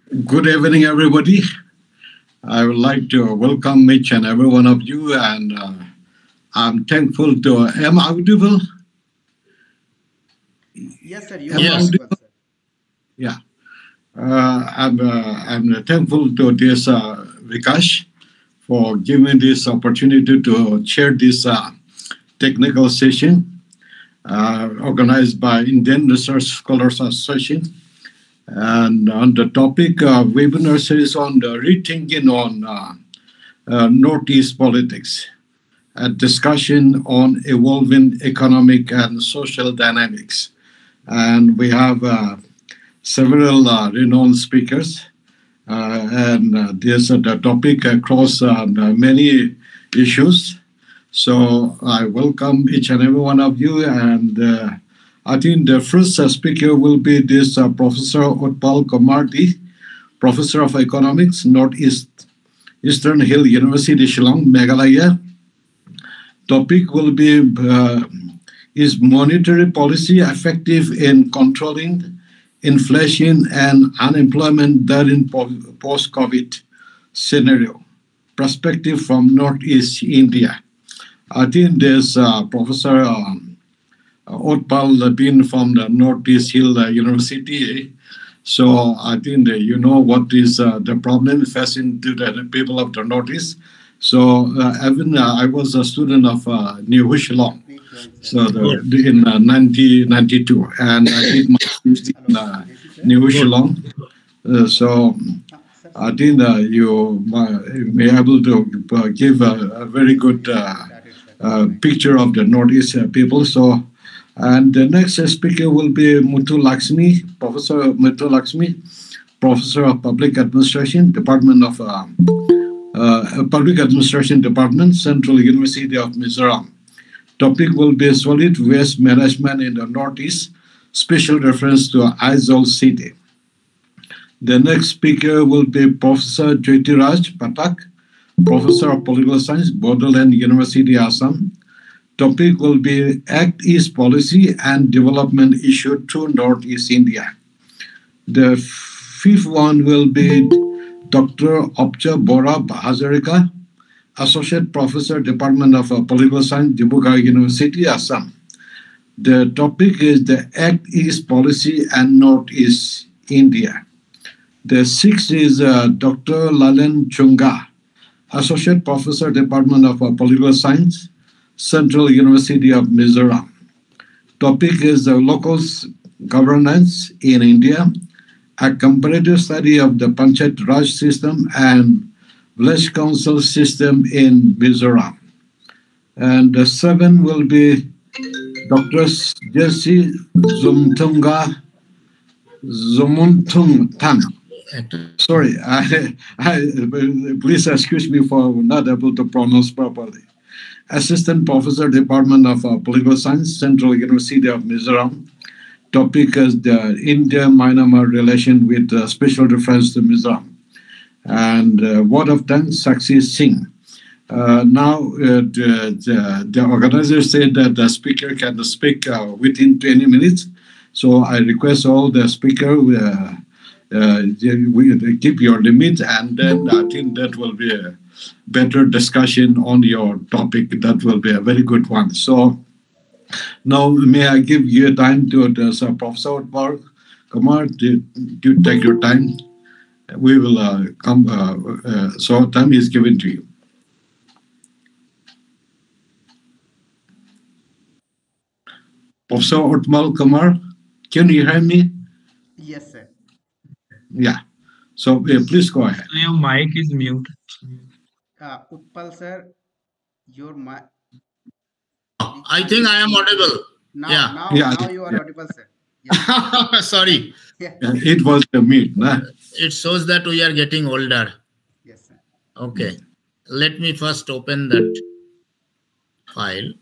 Good evening, everybody. I would like to welcome each and every one of you, and I'm thankful to. Am I audible? Yes, sir. You Am I are Yes. audible, sir. Yeah. I'm thankful to this Vikash for giving this opportunity to chair this technical session organized by Indian Research Scholars Association. And on the topic webinar series on the rethinking on Northeast politics, a discussion on evolving economic and social dynamics. And we have several renowned speakers, and there's the topic across many issues. So I welcome each and every one of you, and I think the first speaker will be this Professor Utpal Kumar, Professor of Economics, Eastern Hill University, Shillong, Meghalaya. Topic will be is monetary policy effective in controlling inflation and unemployment during post-COVID scenario? Perspective from Northeast India. I think there's Professor Utpal been from the Northeast Hill University. So I think that you know what is the problem facing to the people of the Northeast. So even I was a student of New Shillong. So in 1992, and I did my PhD in New Shillong. So I think you may be able to give a very good picture of the Northeast people. So, and the next speaker will be Muthulakshmi, Professor Muthulakshmi, Professor of Public Administration, Department of Public Administration Department, Central University of Mizoram. Topic will be solid waste management in the Northeast, special reference to Aizawl city. The next speaker will be Professor Jyotiraj, Pathak, Professor of Political Science, Bodoland University, Assam. Topic will be Act East Policy and Development Issue to Northeast India. The fifth one will be Dr. Obja, Borah, Hazarika, Associate Professor, Department of Political Science, Dibrugarh University, Assam. The topic is the Act East Policy and Northeast India. The sixth is Dr. Lalen Chunga, Associate Professor, Department of Political Science, Central University of Mizoram. Topic is the local governance in India, a comparative study of the Panchayat Raj system and village council system in Mizoram. And the seven will be Dr. Jesse Zumuntung Tan. Sorry, please excuse me for not able to pronounce properly. Assistant Professor, Department of Political Science, Central University of Mizoram. Topic is the India-Myanmar relation with special reference to Mizoram. And word of thanks, Sakshi Singh. Now, the organizer said that the speaker can speak within 20 minutes. So I request all the speaker keep your limit, and then I think that will be a better discussion on your topic. That will be a very good one. So now, may I give you time to Professor Utpal Kumar to take your time. We will come. So time is given to you. Professor Utpal Kumar, can you hear me? Yes, sir. Yeah. So please go ahead. Your mic is mute. Utpal sir, your mic. I think I am audible. Now you are audible, sir. Yes. Sorry. Yeah. It was the mute. Nah? It shows that we are getting older. Yes, sir. Okay. Let me first open that file.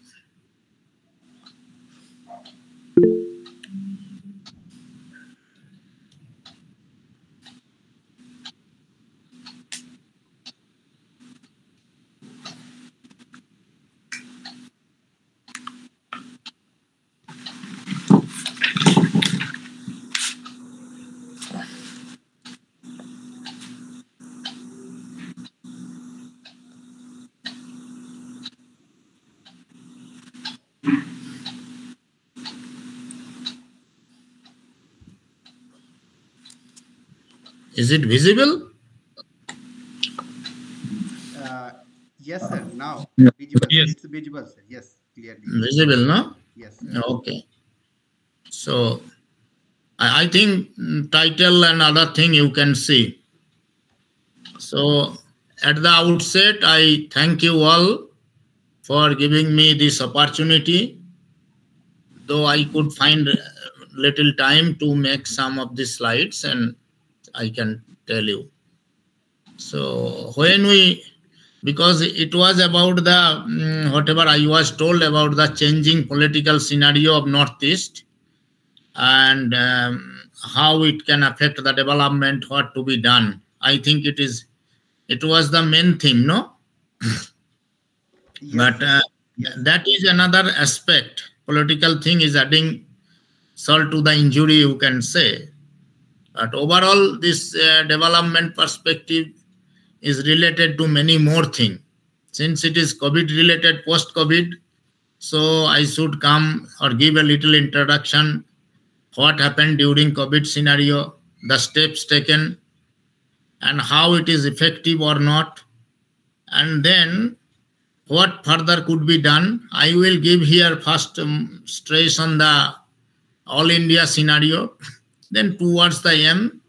Is it visible? Yes, sir. Now, visible. Yes. It's visible, sir. Yes, clearly. Visible, no? Yes, sir. Okay. So, I think title and other thing you can see. So, at the outset, I thank you all for giving me this opportunity, though I could find little time to make some of the slides, and I can tell you. So because it was about the whatever I was told about the changing political scenario of Northeast, and how it can affect the development, what to be done. I think it was the main thing, no? Yes, But that is another aspect. Political thing is adding salt to the injury, you can say. But overall, this development perspective is related to many more things. Since it is COVID related, post-COVID, so I should come or give a little introduction. What happened during COVID scenario, the steps taken, and how it is effective or not, and then what further could be done. I will give here first stress on the all India scenario, then towards the end,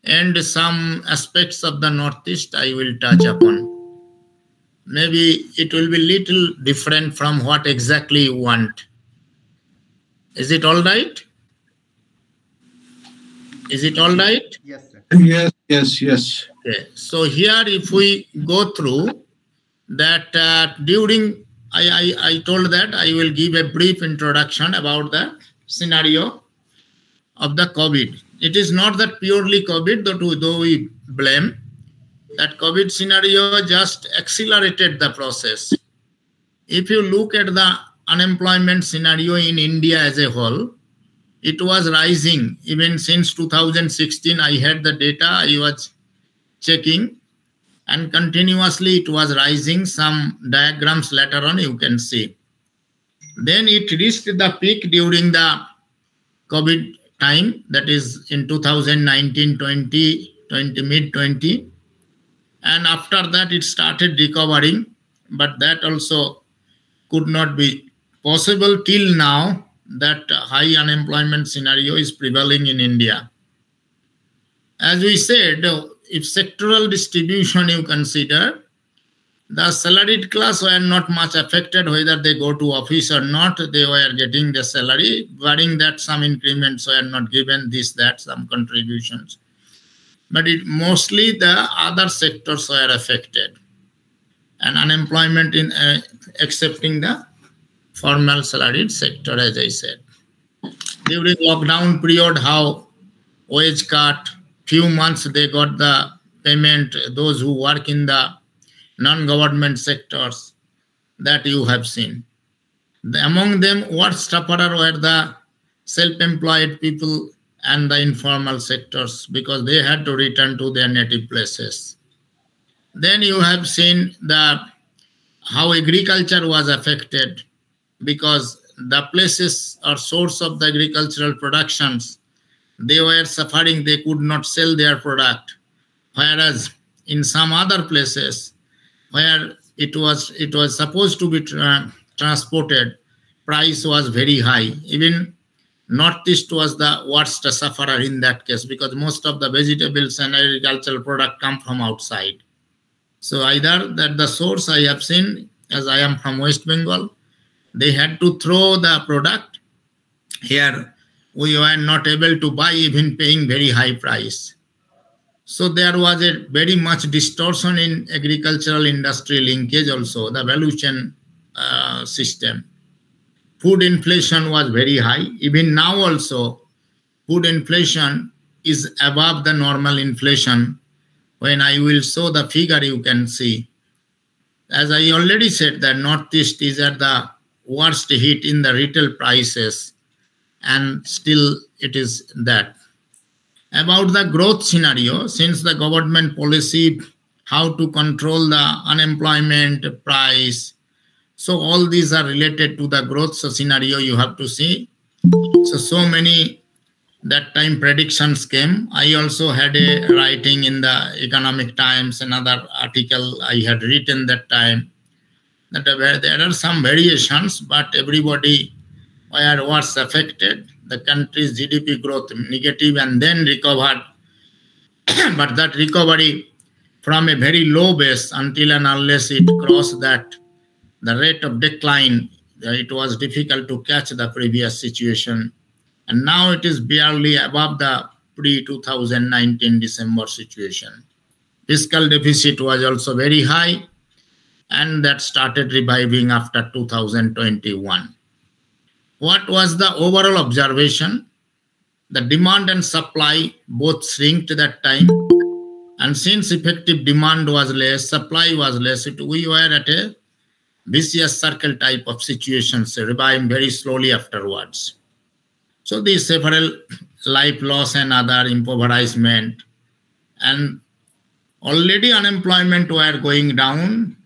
and some aspects of the Northeast I will touch upon. Maybe it will be little different from what exactly you want. Is it all right? Is it all right? Yes, sir. Yes. Okay. So here, if we go through that, during I told that I will give a brief introduction about the scenario of the COVID. It is not that purely COVID, though we blame. That COVID scenario just accelerated the process. If you look at the unemployment scenario in India as a whole, it was rising. Even since 2016, I had the data, I was checking, and continuously it was rising. Some diagrams later on you can see. Then it reached the peak during the COVID time, that is in 2019, 20, mid-20. And after that, it started recovering, but that also could not be possible till now. That high unemployment scenario is prevailing in India. As we said, if sectoral distribution you consider, the salaried class were not much affected, whether they go to office or not, they were getting the salary, barring that some increments were not given, some contributions. But mostly the other sectors were affected. And unemployment in excepting the formal salaried sector, as I said. During lockdown period, how wage cut, few months they got the payment, those who work in the non-government sectors, that you have seen. Among them, worst sufferer were the self-employed people and the informal sectors, because they had to return to their native places. Then you have seen how agriculture was affected, because the places or source of the agricultural productions, they were suffering, they could not sell their product. Whereas in some other places where it was supposed to be transported, price was very high. Even Northeast was the worst sufferer in that case, because most of the vegetables and agricultural product come from outside. So either that the source I have seen, as I am from West Bengal, they had to throw the product. Here we were not able to buy, even paying very high price. So there was a very much distortion in agricultural industry linkage also, the value chain system. Food inflation was very high. Even now also, food inflation is above the normal inflation. When I will show the figure, you can see. As I already said, that Northeast is at the worst hit in the retail prices, and still it is that. About the growth scenario, since the government policy, how to control the unemployment, price, so all these are related to the growth scenario you have to see. So many that time predictions came. I also had a writing in the Economic Times, another article I had written that time, that there are some variations, but everybody was affected. The country's GDP growth negative and then recovered. But that recovery from a very low base, until and unless it crossed that, the rate of decline, it was difficult to catch the previous situation. And now it is barely above the pre-2019 December situation. Fiscal deficit was also very high, and that started reviving after 2021. What was the overall observation? The demand and supply both shrinked that time. And since effective demand was less, supply was less, we were at a vicious circle type of situations, reviving very slowly afterwards. So these several life loss and other impoverishment, and already unemployment were going down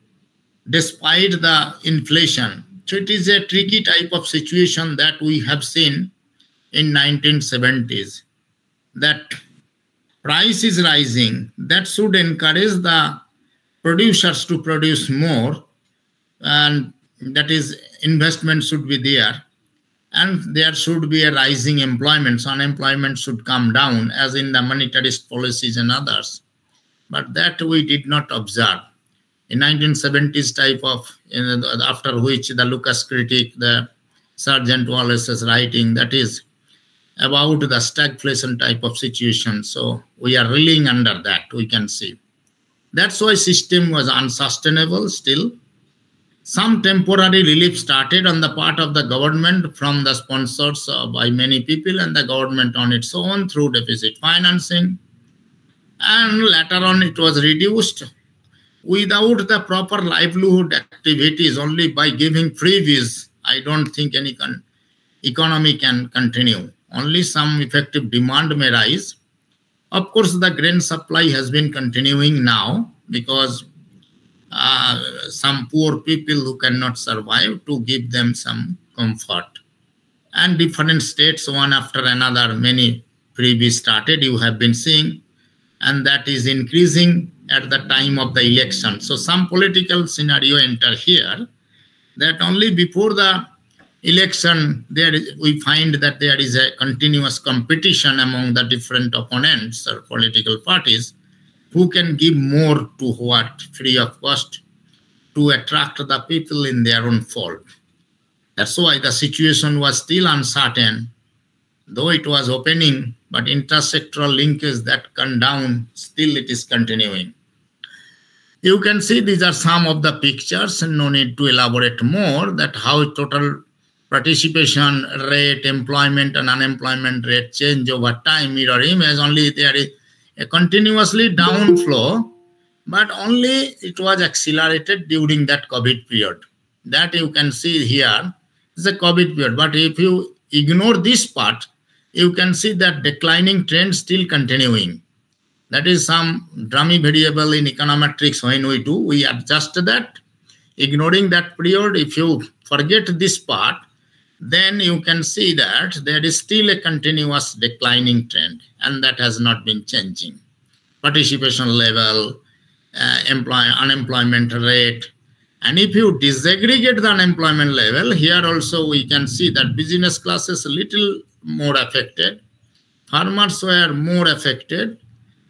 despite the inflation. So it is a tricky type of situation that we have seen in 1970s, that price is rising. That should encourage the producers to produce more, and that is, investment should be there, and there should be a rising employment. So unemployment should come down, as in the monetarist policies and others. But that we did not observe. In 1970s type of, after which the Lucas critic, the Sergeant Wallace's writing, that is about the stagflation type of situation. So we are reeling under that, we can see. That's why system was unsustainable still. Some temporary relief started on the part of the government from the sponsors by many people, and the government on its own through deficit financing. And later on it was reduced without the proper livelihood activities. Only by giving freebies, I don't think any economy can continue. Only some effective demand may rise. Of course, the grain supply has been continuing now, because some poor people who cannot survive, to give them some comfort. And different states, one after another, many freebies started, you have been seeing, and that is increasing at the time of the election. So some political scenario enter here, that only before the election, we find that there is a continuous competition among the different opponents or political parties, who can give more to what, free of cost, to attract the people in their own fold. That's why the situation was still uncertain, though it was opening, but intersectoral linkage that come down, still it is continuing. You can see these are some of the pictures, and no need to elaborate more, that how total participation rate, employment and unemployment rate change over time, mirror image. Only there is a continuously downflow, but only it was accelerated during that COVID period. That you can see here is a COVID period. But if you ignore this part, you can see that declining trend still continuing. That is some dummy variable in econometrics. When we do, we adjust that. Ignoring that period, if you forget this part, then you can see that there is still a continuous declining trend, and that has not been changing. Participation level, unemployment rate, and if you disaggregate the unemployment level, here also we can see that business classes a little more affected, farmers were more affected,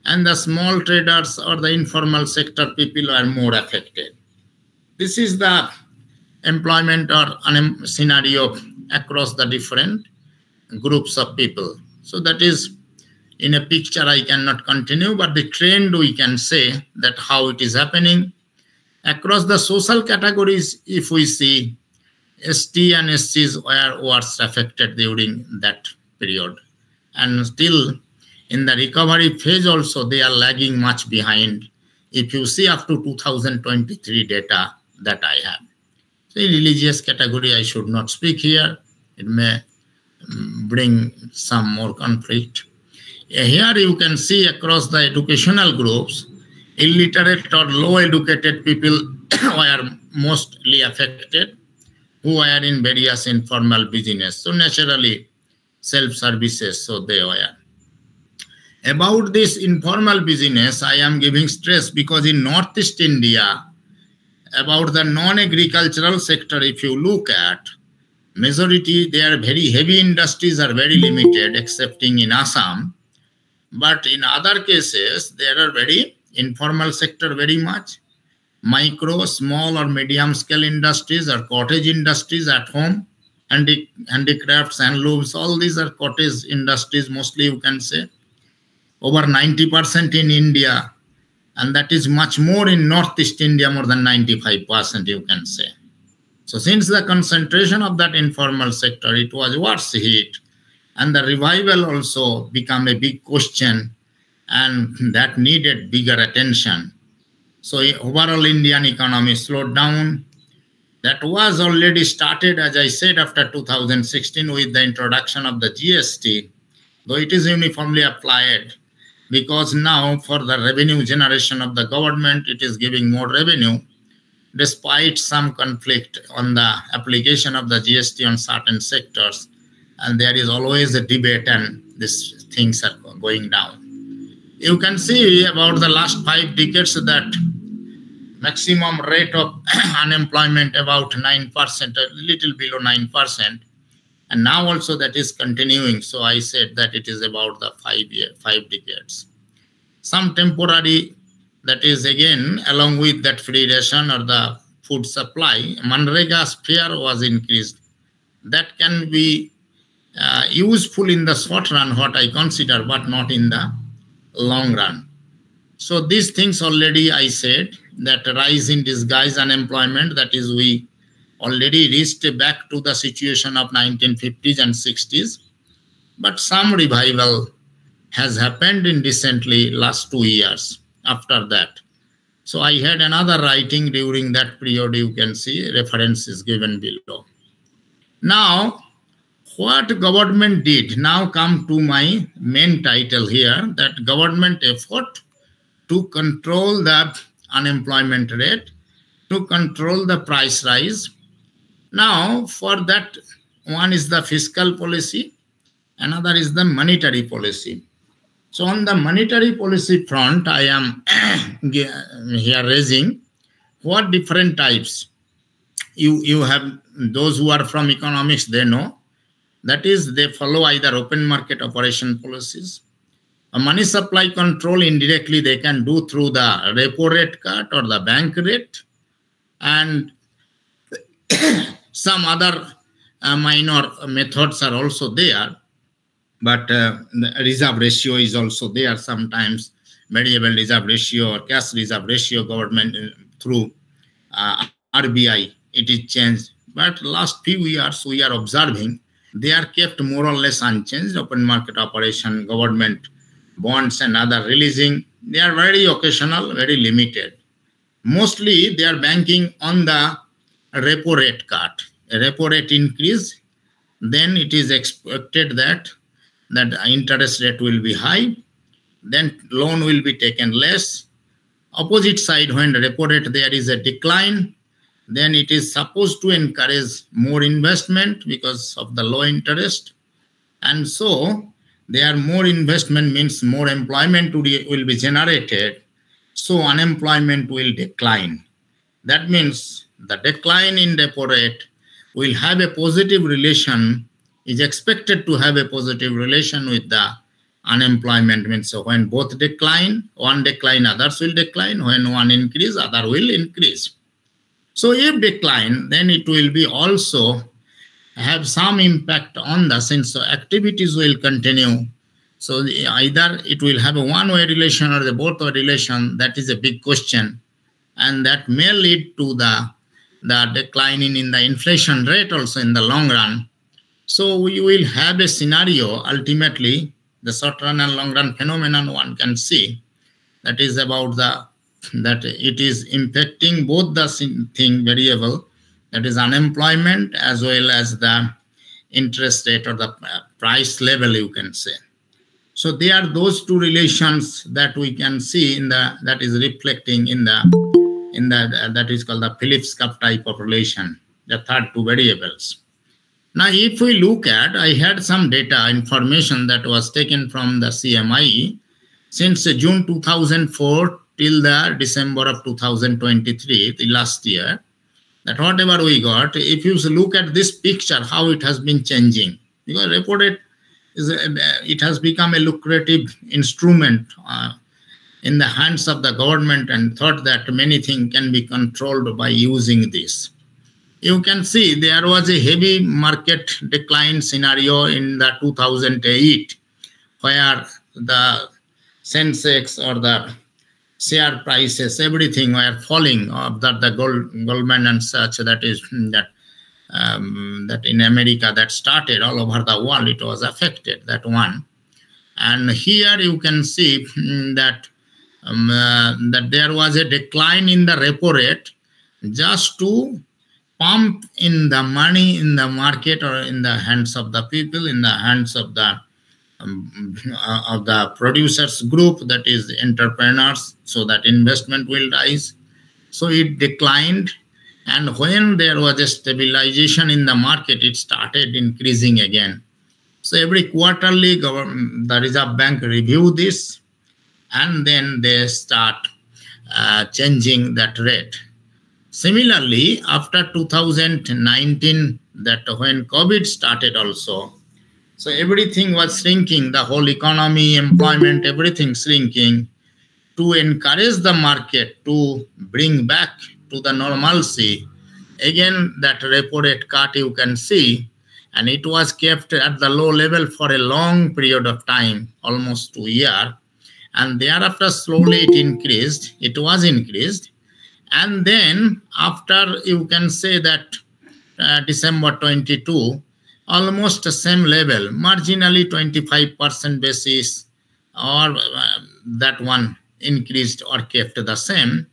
and the small traders or the informal sector people are more affected. This is the employment or scenario across the different groups of people. So that is in a picture I cannot continue, but the trend we can say that how it is happening. Across the social categories, if we see, ST and SCs were worst affected during that period. And still in the recovery phase also, they are lagging much behind. If you see up to 2023 data that I have. So in religious category, I should not speak here. It may bring some more conflict. Here you can see across the educational groups, illiterate or low educated people were mostly affected, who are in various informal business. So naturally, self-services, so they were. About this informal business, I am giving stress because in Northeast India, about the non-agricultural sector, if you look at, majority, their very heavy industries are very limited, excepting in Assam. But in other cases, there are very informal sector very much. Micro, small or medium scale industries or cottage industries at home, handicrafts, handlooms, all these are cottage industries mostly, you can say. Over 90% in India, and that is much more in Northeast India, more than 95%, you can say. So since the concentration of that informal sector, it was worse hit, and the revival also became a big question, and that needed bigger attention. So overall Indian economy slowed down. That was already started, as I said, after 2016 with the introduction of the GST, though it is uniformly applied, because now for the revenue generation of the government, it is giving more revenue, despite some conflict on the application of the GST on certain sectors. And there is always a debate, and these things are going down. You can see about the last 5 decades that maximum rate of unemployment about 9%, a little below 9%. And now also that is continuing. So I said that it is about the 5 decades. Some temporary, that is again, along with that free ration or the food supply, Manrega's fare was increased. That can be useful in the short run, what I consider, but not in the long run. So these things already I said, that rise in disguise unemployment, that is we already reached back to the situation of 1950s and 60s, but some revival has happened in recently last 2 years after that. So I had another writing during that period, you can see reference is given below. Now, what government did, now come to my main title here, that government effort to control the unemployment rate, to control the price rise. Now, for that, one is the fiscal policy, another is the monetary policy. So on the monetary policy front, I am here raising what different types. You have those who are from economics, they know. That is, they follow either open market operation policies. A money supply control indirectly they can do through the repo rate cut or the bank rate, and some other minor methods are also there, but the reserve ratio is also there sometimes, variable reserve ratio or cash reserve ratio, government through RBI, it is changed. But last few years we are observing they are kept more or less unchanged. Open market operation, government bonds and other releasing, they are very occasional, very limited. Mostly they are banking on the repo rate cut. A repo rate increase, then it is expected that interest rate will be high, then loan will be taken less. Opposite side, when the repo rate there is a decline, then it is supposed to encourage more investment because of the low interest. And so there more investment means more employment will be generated. So unemployment will decline. That means the decline in repo rate will have a positive relation, is expected to have a positive relation with the unemployment. Means so when both decline, one decline, others will decline. When one increase, other will increase. So if decline, then it will be also have some impact on the sense of activities will continue. So either it will have a one-way relation or the both-way relation. That is a big question. And that may lead to the decline in the inflation rate also in the long run. So we will have a scenario, ultimately, the short run and long run phenomenon one can see, that is about that it is impacting both the thing variable, that is unemployment as well as the interest rate or the price level, you can say. So they are those two relations that we can see in that is reflecting in that is called the Phillips curve type of relation, the third two variables. Now, if we look at, I had some data information that was taken from the CMI since June 2004 till the December of 2023, the last year, that whatever we got, if you look at this picture, how it has been changing, because repo rate it has become a lucrative instrument in the hands of the government, and thought that many things can be controlled by using this. You can see there was a heavy market decline scenario in the 2008, where the Sensex or the share prices, everything were falling, that the Goldman and such, that is that in America that started all over the world, it was affected, that one. And here you can see that that there was a decline in the repo rate just to pump in the money in the market, or in the hands of the people, in the hands of the producers group, that is entrepreneurs, so that investment will rise. So it declined, and when there was a stabilization in the market, it started increasing again. So every quarterly, the Reserve Bank review this, and then they start changing that rate. Similarly, after 2019, that when COVID started also, so everything was shrinking, the whole economy, employment, everything shrinking. To encourage the market to bring back to the normalcy, again that repo rate cut you can see, and it was kept at the low level for a long period of time, almost 2 years, and thereafter slowly it increased, it was increased, and then after you can say that December 22, almost the same level, marginally 25% basis, or that one increased or kept the same.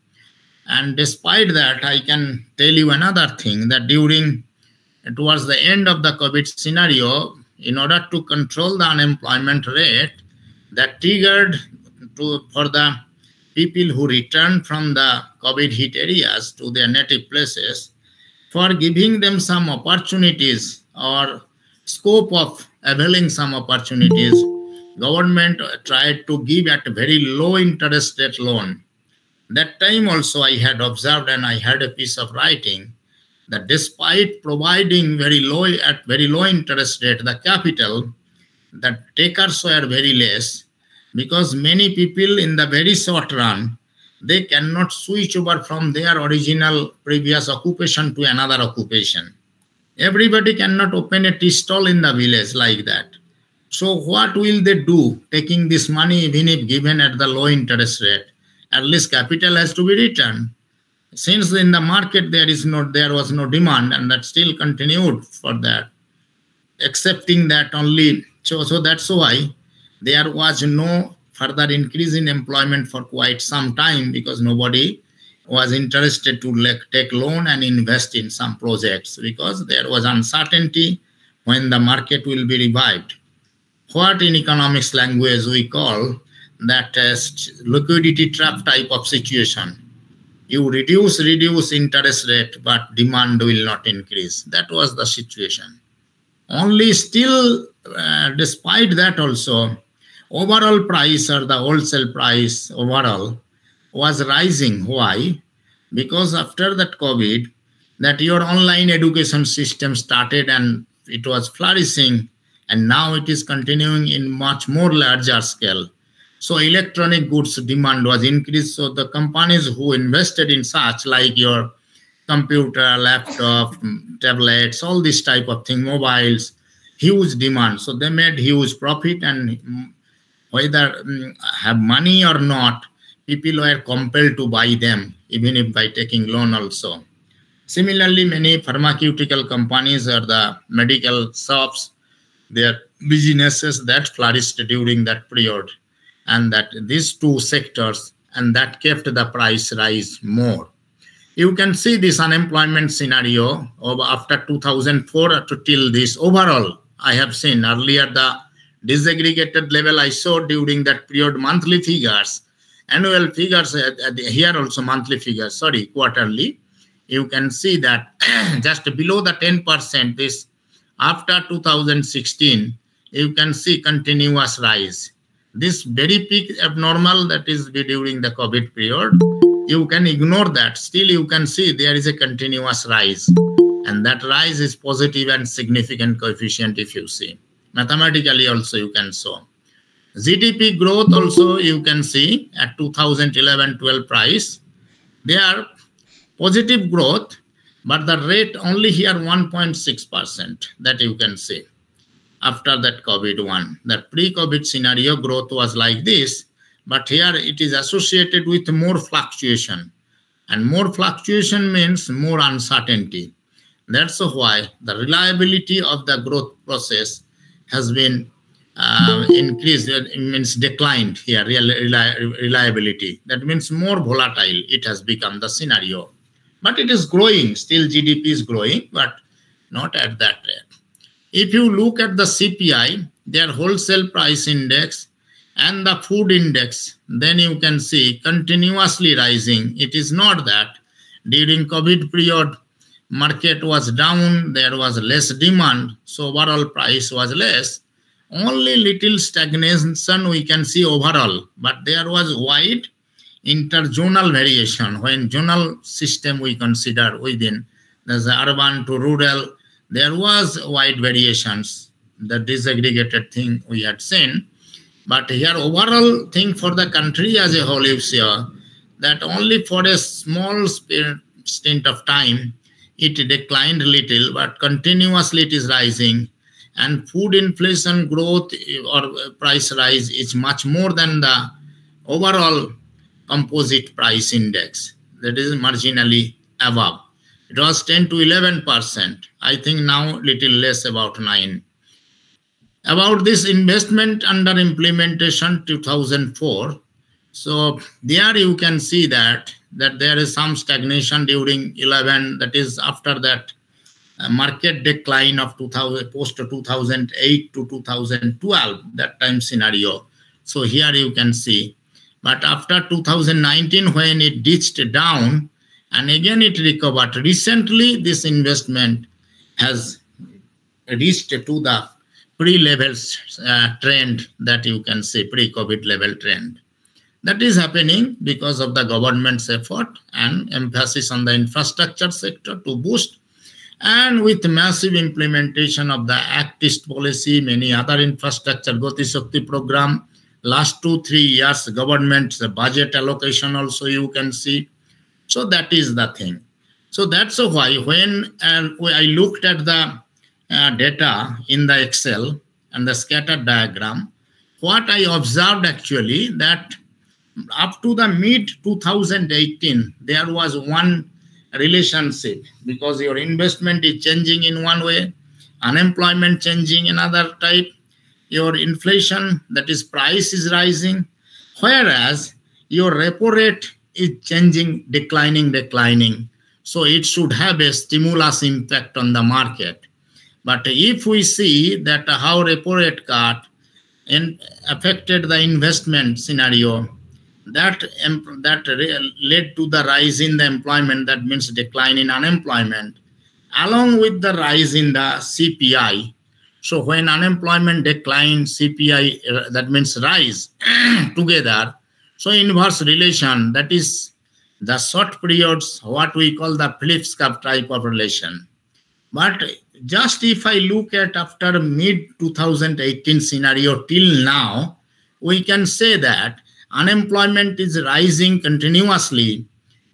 And despite that, I can tell you another thing, that towards the end of the COVID scenario, in order to control the unemployment rate, that triggered for the people who returned from the COVID hit areas to their native places, for giving them some opportunities or scope of availing some opportunities, government tried to give at a very low interest rate loan. That time also I had observed, and I had a piece of writing, that despite providing very low interest rate, the capital, the takers were very less, because many people in the very short run, they cannot switch over from their original previous occupation to another occupation. Everybody cannot open a tea stall in the village like that. So what will they do, taking this money, even if given at the low interest rate? At least capital has to be returned. Since in the market there was no demand, and that still continued for that, accepting that only. So that's why there was no further increase in employment for quite some time, because nobody was interested to take loan and invest in some projects, because there was uncertainty when the market will be revived. What in economics language we call that liquidity trap type of situation. You reduce interest rate, but demand will not increase. That was the situation. Only still, despite that also, overall price, or the wholesale price overall, was rising. Why? Because after that COVID, that your online education system started, and it was flourishing, and now it is continuing in much more larger scale. So electronic goods demand was increased. So the companies who invested in such, like your computer, laptop, tablets, all this type of thing, mobiles, huge demand. So they made huge profit, and whether have money or not, people were compelled to buy them, even if by taking loan also. Similarly, many pharmaceutical companies or the medical shops, their businesses that flourished during that period, and that these two sectors, and that kept the price rise more. You can see this unemployment scenario of after 2004 to till this overall. I have seen earlier the disaggregated level I saw during that period, monthly figures, annual figures, here also monthly figures, quarterly. You can see that just below the 10%, this After 2016, you can see continuous rise. This very peak abnormal that is during the COVID period, you can ignore that. Still, you can see there is a continuous rise. And that rise is positive and significant coefficient if you see. Mathematically also you can show. GDP growth also you can see at 2011-12 price. They are positive growth, but the rate only here 1.6% that you can see. After that COVID-1, the pre-COVID scenario growth was like this, but here it is associated with more fluctuation. And more fluctuation means more uncertainty. That's why the reliability of the growth process has been increased. It means declined here, reliability. That means more volatile it has become the scenario. But it is growing, still GDP is growing, but not at that rate. If you look at the CPI, their wholesale price index and the food index, then you can see continuously rising. It is not that during COVID period, market was down, there was less demand, so overall price was less. Only little stagnation we can see overall, but there was wide interzonal variation. When zonal system we consider within, there's urban to rural, there was wide variations, the disaggregated thing we had seen. But here overall thing for the country as a whole, you see that only for a small stint of time, it declined little, but continuously it is rising. And food inflation growth or price rise is much more than the overall composite price index. That is marginally above. It was 10 to 11%. I think now little less, about 9%. About this investment under implementation 2004. So there you can see that there is some stagnation during 11. That is after that market decline of 2000 post 2008 to 2012, that time scenario. So here you can see. But after 2019, when it ditched down, and again it recovered. Recently, this investment has reached to the pre-levels trend that you can see, pre-COVID level trend. That is happening because of the government's effort and emphasis on the infrastructure sector to boost, and with massive implementation of the Act East policy, many other infrastructure, Gati Shakti program, last 2-3 years, government's budget allocation also you can see. So that is the thing. So that's why when I looked at the data in the Excel and the scatter diagram, what I observed actually that up to the mid 2018, there was one relationship, because your investment is changing in one way, unemployment changing in another type, your inflation, that is price, is rising, whereas your repo rate is changing, declining. So it should have a stimulus impact on the market. But if we see that how repo rate cut and affected the investment scenario, that led to the rise in the employment, that means decline in unemployment, along with the rise in the CPI. So when unemployment declines, CPI, that means rise together. So inverse relation, that is the short periods, what we call the Phillips curve type of relation. But just if I look at after mid 2018 scenario till now, we can say that unemployment is rising continuously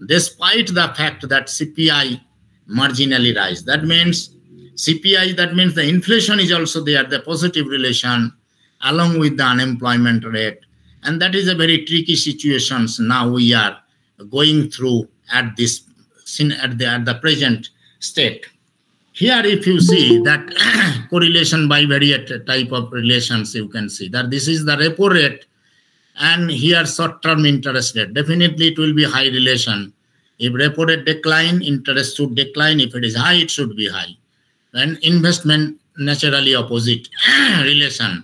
despite the fact that CPI marginally rise. That means CPI, that means the inflation is also there, the positive relation along with the unemployment rate. And that is a very tricky situation now we are going through at this at the present state. Here, if you see that correlation by various type of relations, you can see that this is the repo rate, and here short-term interest rate. Definitely, it will be high relation. If repo rate decline, interest should decline. If it is high, it should be high. And investment, naturally opposite relation.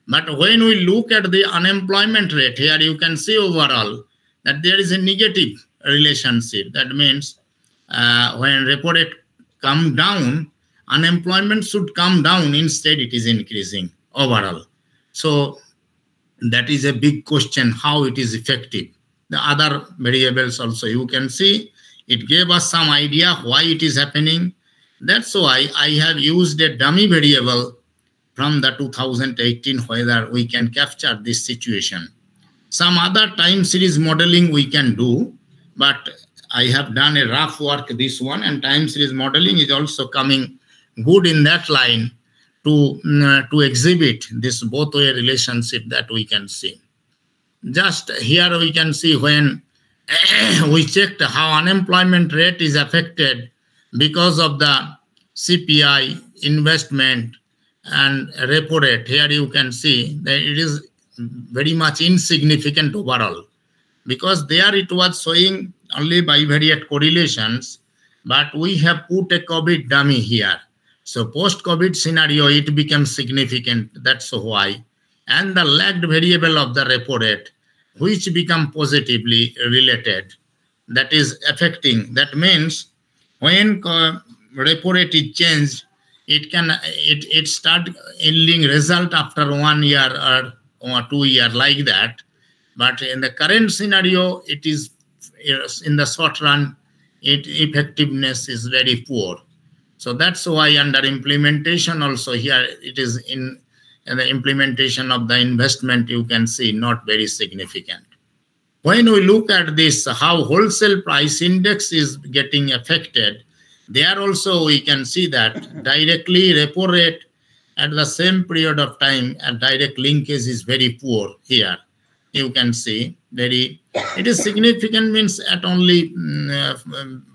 But when we look at the unemployment rate, here you can see overall that there is a negative relationship. That means when repo rate come down, unemployment should come down. Instead, it is increasing overall. So that is a big question, how it is effective. The other variables also you can see, it gave us some idea why it is happening. That's why I have used a dummy variable from the 2018, whether we can capture this situation. Some other time series modeling we can do, but I have done a rough work this one, and time series modeling is also coming good in that line to exhibit this both way relationship that we can see. Just here we can see when we checked how unemployment rate is affected because of the CPI, investment, and repo rate. Here you can see that it is very much insignificant overall, because there it was showing only bivariate correlations, but we have put a COVID dummy here. So post-COVID scenario, it becomes significant. That's why. And the lagged variable of the repo rate, which become positively related, that is affecting. That means when repo rate is changed, it start yielding result after 1 year or 2 year like that. But in the current scenario, it is in the short run, effectiveness is very poor. So that's why under implementation also here, it is in the implementation of the investment, you can see not very significant. When we look at this, how wholesale price index is getting affected, there also we can see that directly repo rate at the same period of time, a direct linkage is very poor here. You can see it is significant, means at only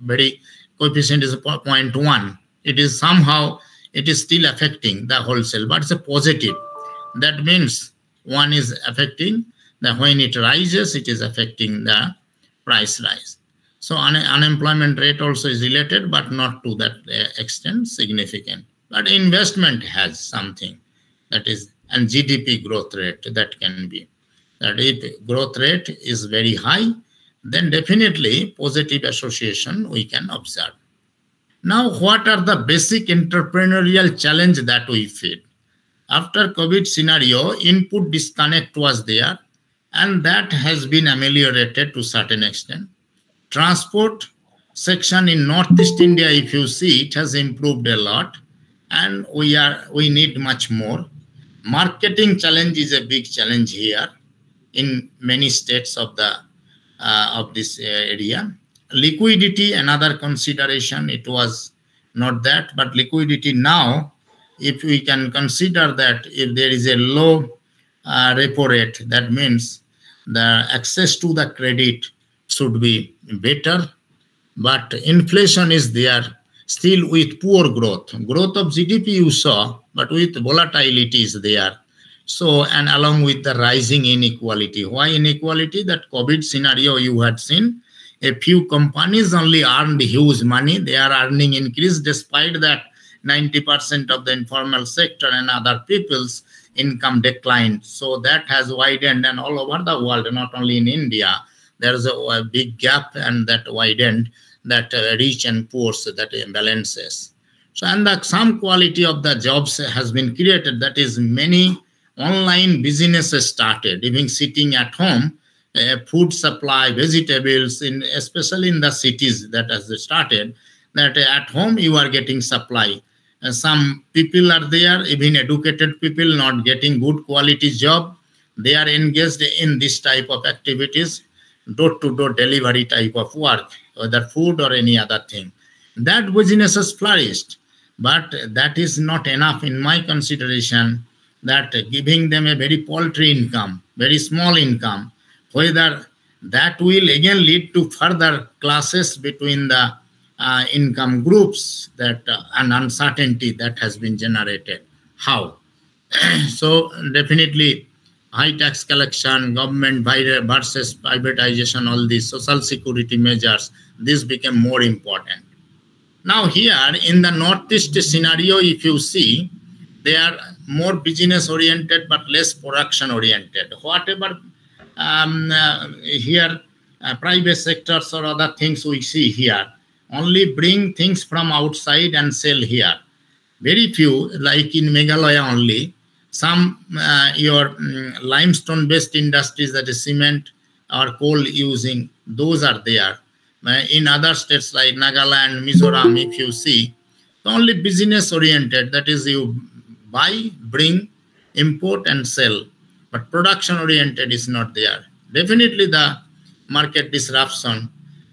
very coefficient is 0.1. It is somehow, it is still affecting the wholesale, but it's a positive. That means one is affecting that when it rises, it is affecting the price rise. So unemployment rate also is related, but not to that extent significant. But investment has something, that is, and GDP growth rate, that can be. That if growth rate is very high, then definitely positive association we can observe. Now, what are the basic entrepreneurial challenge that we face? After COVID scenario, input disconnect was there, and that has been ameliorated to certain extent. Transport section in Northeast India, if you see, it has improved a lot, and we need much more. Marketing challenge is a big challenge here in many states of this area. Liquidity, another consideration, it was not that, but liquidity now, if we can consider that if there is a low repo rate, that means the access to the credit should be better, but inflation is there still with poor growth. Growth of GDP you saw, but with volatility is there. So, and along with the rising inequality. Why inequality? That COVID scenario you had seen, a few companies only earned huge money. They are earning increase despite that 90% of the informal sector and other people's income declined. So that has widened, and all over the world, not only in India, there is a big gap, and that widened, that rich and poor, so that imbalances. So, and some quality of the jobs has been created. That is, many online businesses started, even sitting at home, food supply, vegetables, especially in the cities that has started, that at home you are getting supply. Some people are there, even educated people, not getting good quality job. They are engaged in this type of activities, door-to-door delivery type of work, whether food or any other thing. That business has flourished, but that is not enough in my consideration, that giving them a very paltry income, very small income, whether that will again lead to further clashes between the income groups, that an uncertainty that has been generated. How? So definitely high tax collection, government versus privatization, all these social security measures, this became more important. Now here in the Northeast scenario, if you see, they are more business oriented but less production oriented. Whatever here private sectors or other things we see here, only bring things from outside and sell here. Very few, like in Meghalaya only, some your limestone-based industries, that is cement or coal using, those are there. In other states like Nagaland, Mizoram, if you see, only business-oriented, that is you buy, bring, import and sell, but production-oriented is not there. Definitely the market disruption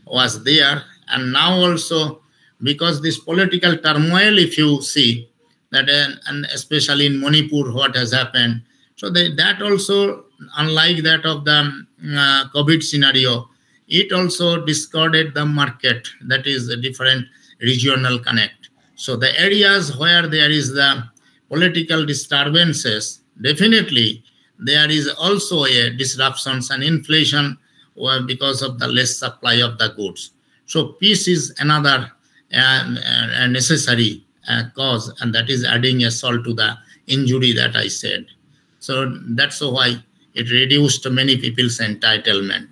was there, and now also because this political turmoil, if you see that, and especially in Manipur, what has happened, so that also, unlike that of the COVID scenario, it also discarded the market, that is a different regional connect. So the areas where there is the political disturbances, definitely there is also a disruptions and inflation because of the less supply of the goods. So peace is another necessary cause, and that is adding a salt to the injury that I said. So that's why it reduced many people's entitlement.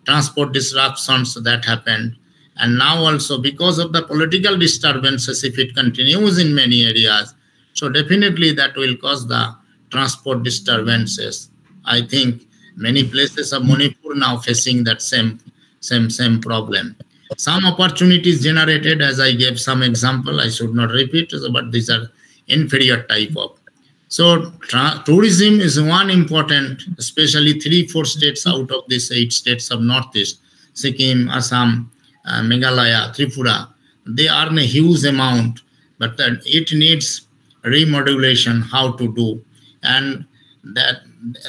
Transport disruptions that happened, and now also because of the political disturbances, if it continues in many areas, so definitely that will cause the transport disturbances. I think many places of Manipur now facing that same problem. Some opportunities generated, as I gave some example, I should not repeat, but these are inferior type of. So tourism is one important, especially 3-4 states out of these 8 states of Northeast, Sikkim, Assam, Meghalaya, Tripura. They earn a huge amount, but it needs remodulation, how to do, and that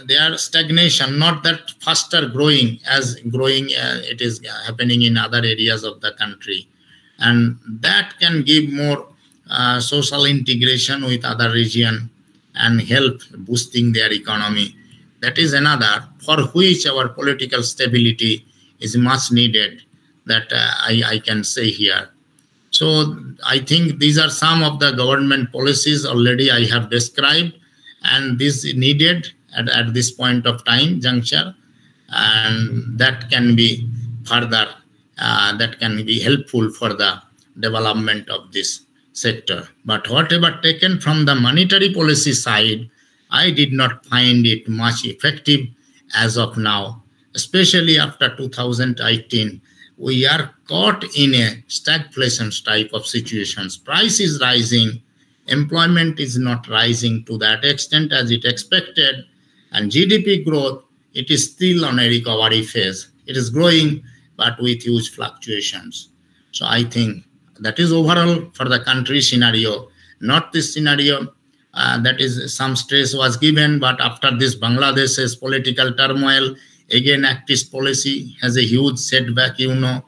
their stagnation, not that faster growing as it is happening in other areas of the country, and that can give more social integration with other region and help boosting their economy. That is another for which our political stability is much needed, that I can say here. So I think these are some of the government policies already I have described, and this is needed at this point of time juncture, and that can be further, that can be helpful for the development of this sector. But whatever taken from the monetary policy side, I did not find it much effective as of now, especially after 2018. We are caught in a stagflation type of situations. Price is rising, employment is not rising to that extent as it expected, and GDP growth, it is still on a recovery phase. It is growing, but with huge fluctuations. So I think that is overall for the country scenario, not this scenario. That is some stress was given, but after this Bangladesh's political turmoil, again activist policy has a huge setback, you know.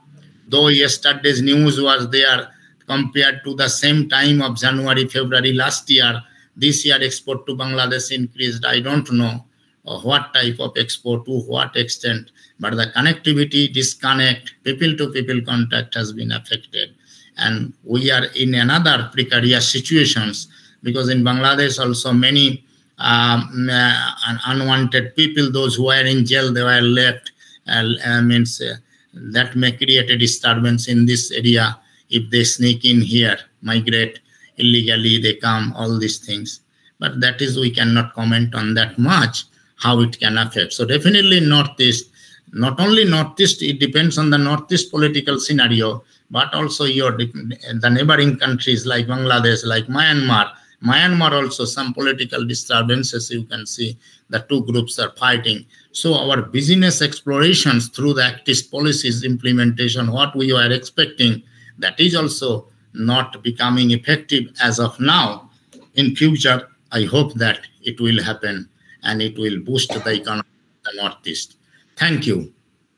Though yesterday's news was there compared to the same time of January, February last year, this year export to Bangladesh increased. I don't know what type of export, to what extent, but the connectivity, disconnect, people-to-people contact has been affected. And we are in another precarious situations, because in Bangladesh also many unwanted people, those who are in jail, they were left, that may create a disturbance in this area. If they sneak in here, migrate illegally, they come, all these things. But that is, we cannot comment on that much, how it can affect. So definitely Northeast, not only Northeast, it depends on the Northeast political scenario, but also the neighboring countries like Bangladesh, like Myanmar. Myanmar also some political disturbances, you can see the two groups are fighting. So our business explorations through the activist policies implementation, what we were expecting, that is also not becoming effective as of now. In future, I hope that it will happen and it will boost the economy of the Northeast. Thank you.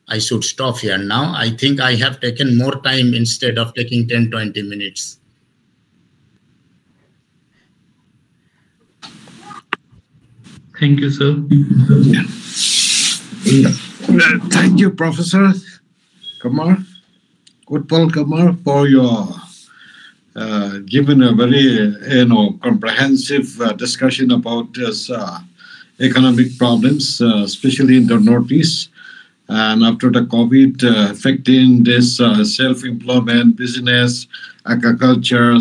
I should stop here now. I think I have taken more time instead of taking 10-20 minutes. Thank you, sir. Thank you, Professor Kumar, Utpal Kumar, for your giving a very comprehensive discussion about this economic problems, especially in the Northeast. And after the COVID affecting this self-employment, business, agriculture,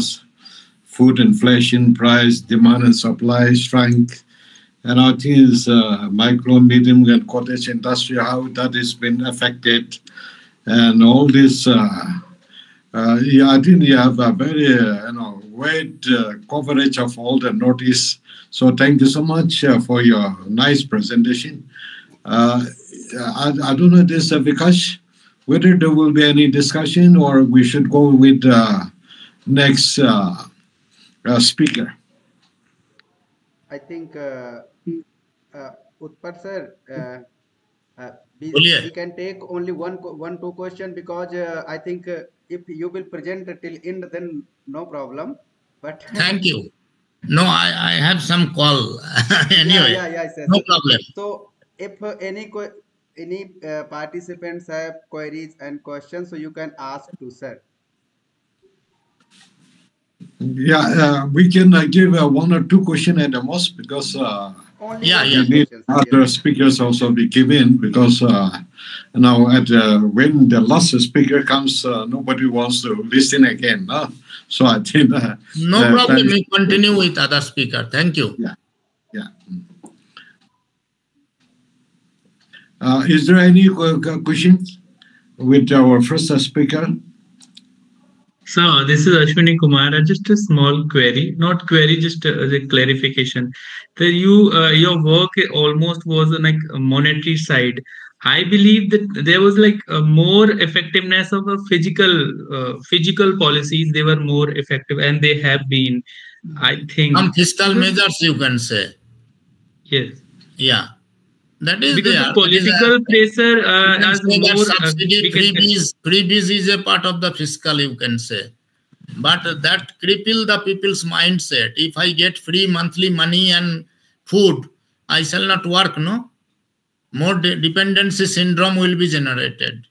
food inflation, price, demand and supply strength. And I think is micro, medium, and cottage industry, how that has been affected, and all this. Yeah, I think you have a very wide coverage of all the notice. So thank you so much for your nice presentation. I don't know this, Vikash, whether there will be any discussion or we should go with the next speaker. I think Utpal sir, we can take only one two question, because I think if you will present till end, then no problem. But Thank you. No, I have some call anyway. yes. No problem. So if any participants have queries and questions, so you can ask to sir. Yeah, we can give one or two questions at the most, because Only we need other speakers also be given, because now when the last speaker comes, nobody wants to listen again. So I think no problem. We continue with other speaker. Thank you. Yeah. Is there any questions with our first speaker? So this is Ashwini Kumar. Just a small query, not query, just a clarification. That your work almost was like a monetary side. I believe that there was like a more effectiveness of a physical policies. They were more effective, and they have been. I think some fiscal measures, you can say. Yes. Yeah. That is because there. the political pressure as more subsidy, freebies is a part of the fiscal, you can say. But that cripple the people's mindset. If I get free monthly money and food, I shall not work, no? More dependency syndrome will be generated.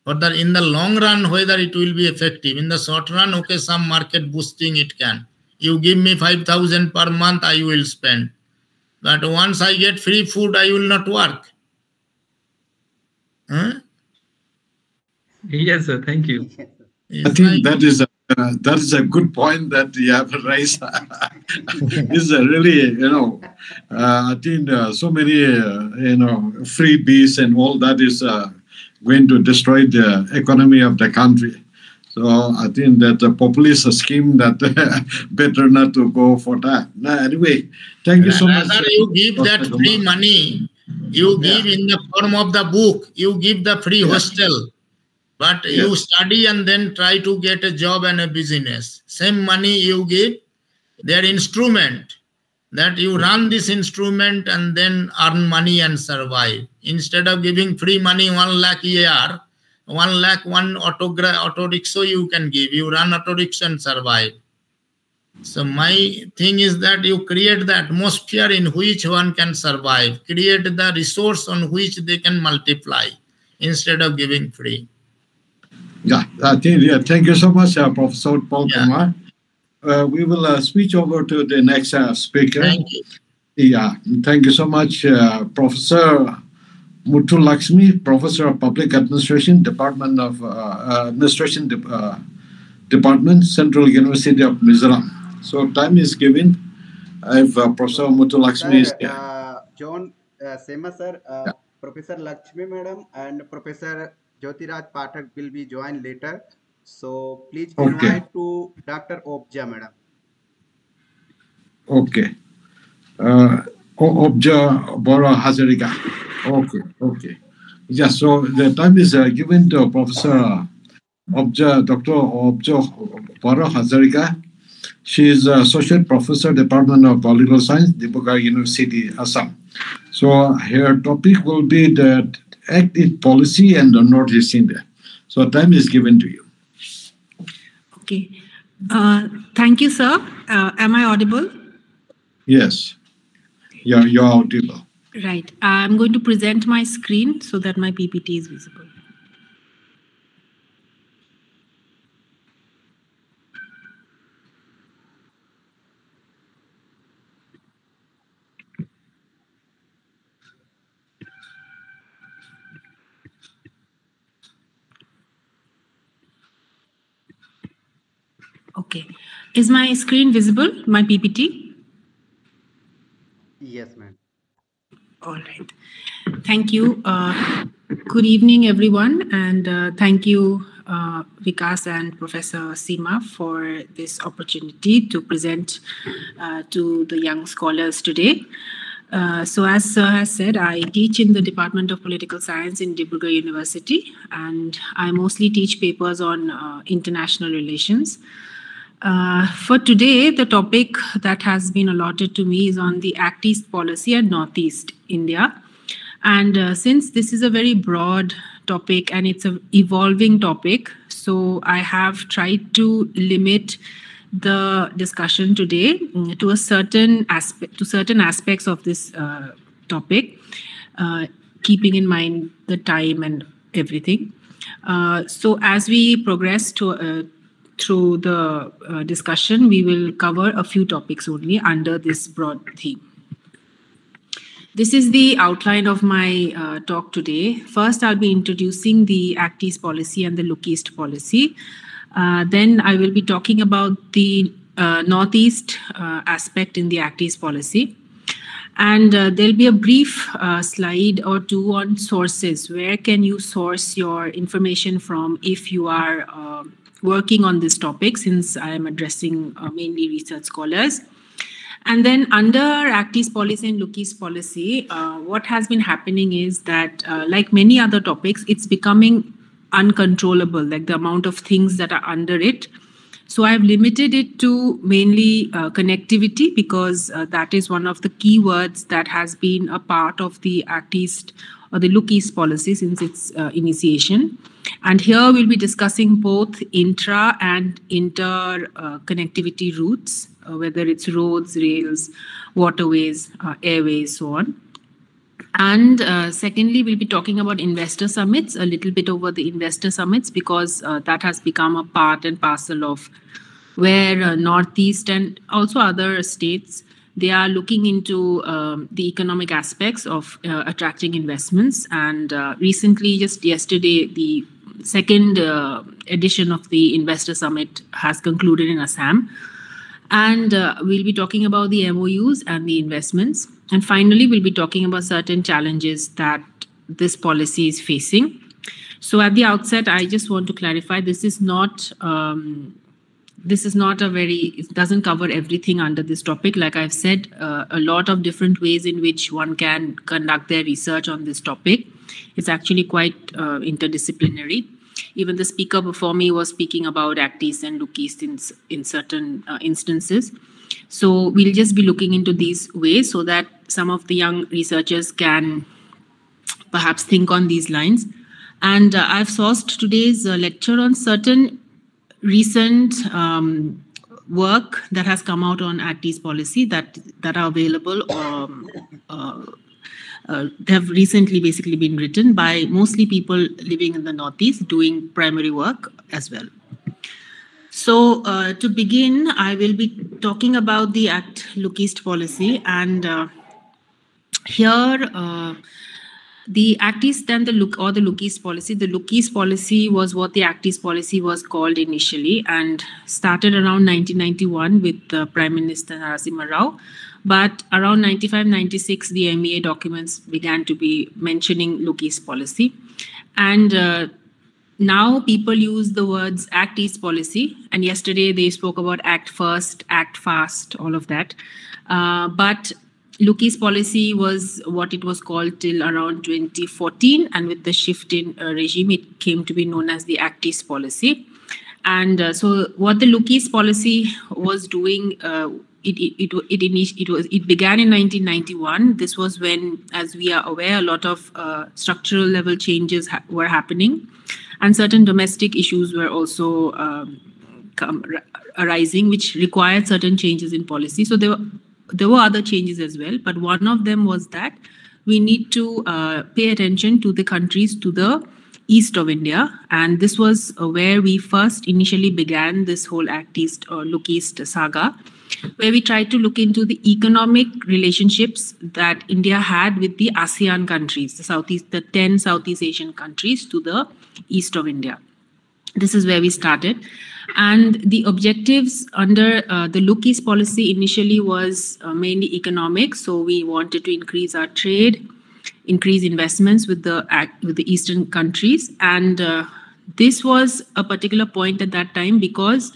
But in the long run, whether it will be effective. In the short run, okay, some market boosting it can. You give me 5,000 per month, I will spend. But once I get free food, I will not work. Huh? Yes, sir. Thank you. I think that is a good point that you have raised. This is really, I think so many, freebies and all that is going to destroy the economy of the country. So I think that the populist scheme that better not to go for that. Anyway, thank you so much. You give that free money, you give in the form of the book, you give the free hostel, but you study and then try to get a job and a business. Same money you give, their instrument, that you run this instrument and then earn money and survive. Instead of giving free money 1 lakh a year, 1 lakh, one auto rickshaw you can give. You run auto rickshaw and survive. So my thing is that you create the atmosphere in which one can survive. Create the resource on which they can multiply instead of giving free. Yeah, thank you so much, Professor Utpal Kumar. We will switch over to the next speaker. Thank you. Yeah, thank you so much, Professor Muthulakshmi, Professor of Public Administration, Department of Department, Central University of Mizoram. So time is given. If Professor Muthulakshmi is here. John, Sema sir, Professor Lakshmi madam and Professor Jyotiraj Pathak will be joined later. So please invite to Dr. Obja madam. Okay. Obja, Borah, Hazarika. Okay. Yeah, so the time is given to Professor Obja, Dr. Obja Borah Hazarika. She is Associate Professor, Department of Political Science, Dibrugarh University, Assam. So her topic will be the Act in Policy and the Northeast India. So time is given to you. Okay. Thank you, sir. Am I audible? Yes. Yeah, you're audible. Right. I'm going to present my screen so that my PPT is visible. Okay. Is my screen visible, my PPT? Yes, ma'am. All right. Thank you. Good evening, everyone. And thank you, Vikas and Professor Sema, for this opportunity to present to the young scholars today. So as Sir has said, I teach in the Department of Political Science in Dibrugarh University, and I mostly teach papers on international relations. For today, the topic that has been allotted to me is on the Act East policy and Northeast India. And since this is a very broad topic and it's an evolving topic, so I have tried to limit the discussion today to a certain aspects of this topic, keeping in mind the time and everything. So as we progress through the discussion, we will cover a few topics only under this broad theme. This is the outline of my talk today. First, I'll be introducing the Act East policy and the Look East policy. Then I will be talking about the Northeast aspect in the Act East policy. And there'll be a brief slide or two on sources. Where can you source your information from if you are working on this topic, since I am addressing mainly research scholars. And then under Act East policy and Look East policy, what has been happening is that like many other topics, it's becoming uncontrollable, like the amount of things that are under it. So I've limited it to mainly connectivity, because that is one of the key words that has been a part of the Act East or the Look East policy since its initiation. And here we'll be discussing both intra and inter connectivity routes, whether it's roads, rails, waterways, airways, so on. And secondly, we'll be talking about investor summits, a little bit over the investor summits, because that has become a part and parcel of where Northeast and also other states, they are looking into the economic aspects of attracting investments. And recently, just yesterday, the second edition of the Investor Summit has concluded in Assam. And we'll be talking about the MOUs and the investments. And finally, we'll be talking about certain challenges that this policy is facing. So at the outset, I just want to clarify, this is not it doesn't cover everything under this topic. Like I've said, a lot of different ways in which one can conduct their research on this topic. It's actually quite interdisciplinary. Even the speaker before me was speaking about Act East and Look East in certain instances. So we'll just be looking into these ways so that some of the young researchers can perhaps think on these lines. And I've sourced today's lecture on certain recent work that has come out on Act East policy that are available they have recently basically been written by mostly people living in the Northeast doing primary work as well. So to begin, I will be talking about the Act Look East policy, and here the Act East and the Look East policy. The Look East policy was what the Act East policy was called initially, and started around 1991 with Prime Minister Narasimha Rao. But around 95-96, the MEA documents began to be mentioning Look East policy. And now people use the words Act East policy. And yesterday they spoke about Act First, Act Fast, all of that. But Look East policy was what it was called till around 2014. And with the shift in regime, it came to be known as the Act East policy. And so what the Look East policy was doing, it began in 1991. This was when, as we are aware, a lot of structural level changes were happening, and certain domestic issues were also arising, which required certain changes in policy. So there were other changes as well, but one of them was that we need to pay attention to the countries to the east of India, and this was where we first initially began this whole Act East or Look East saga, where we tried to look into the economic relationships that India had with the ASEAN countries, the 10 Southeast Asian countries to the east of India. This is where we started. And the objectives under the Look East policy initially was mainly economic. So we wanted to increase our trade, increase investments with the eastern countries. And this was a particular point at that time because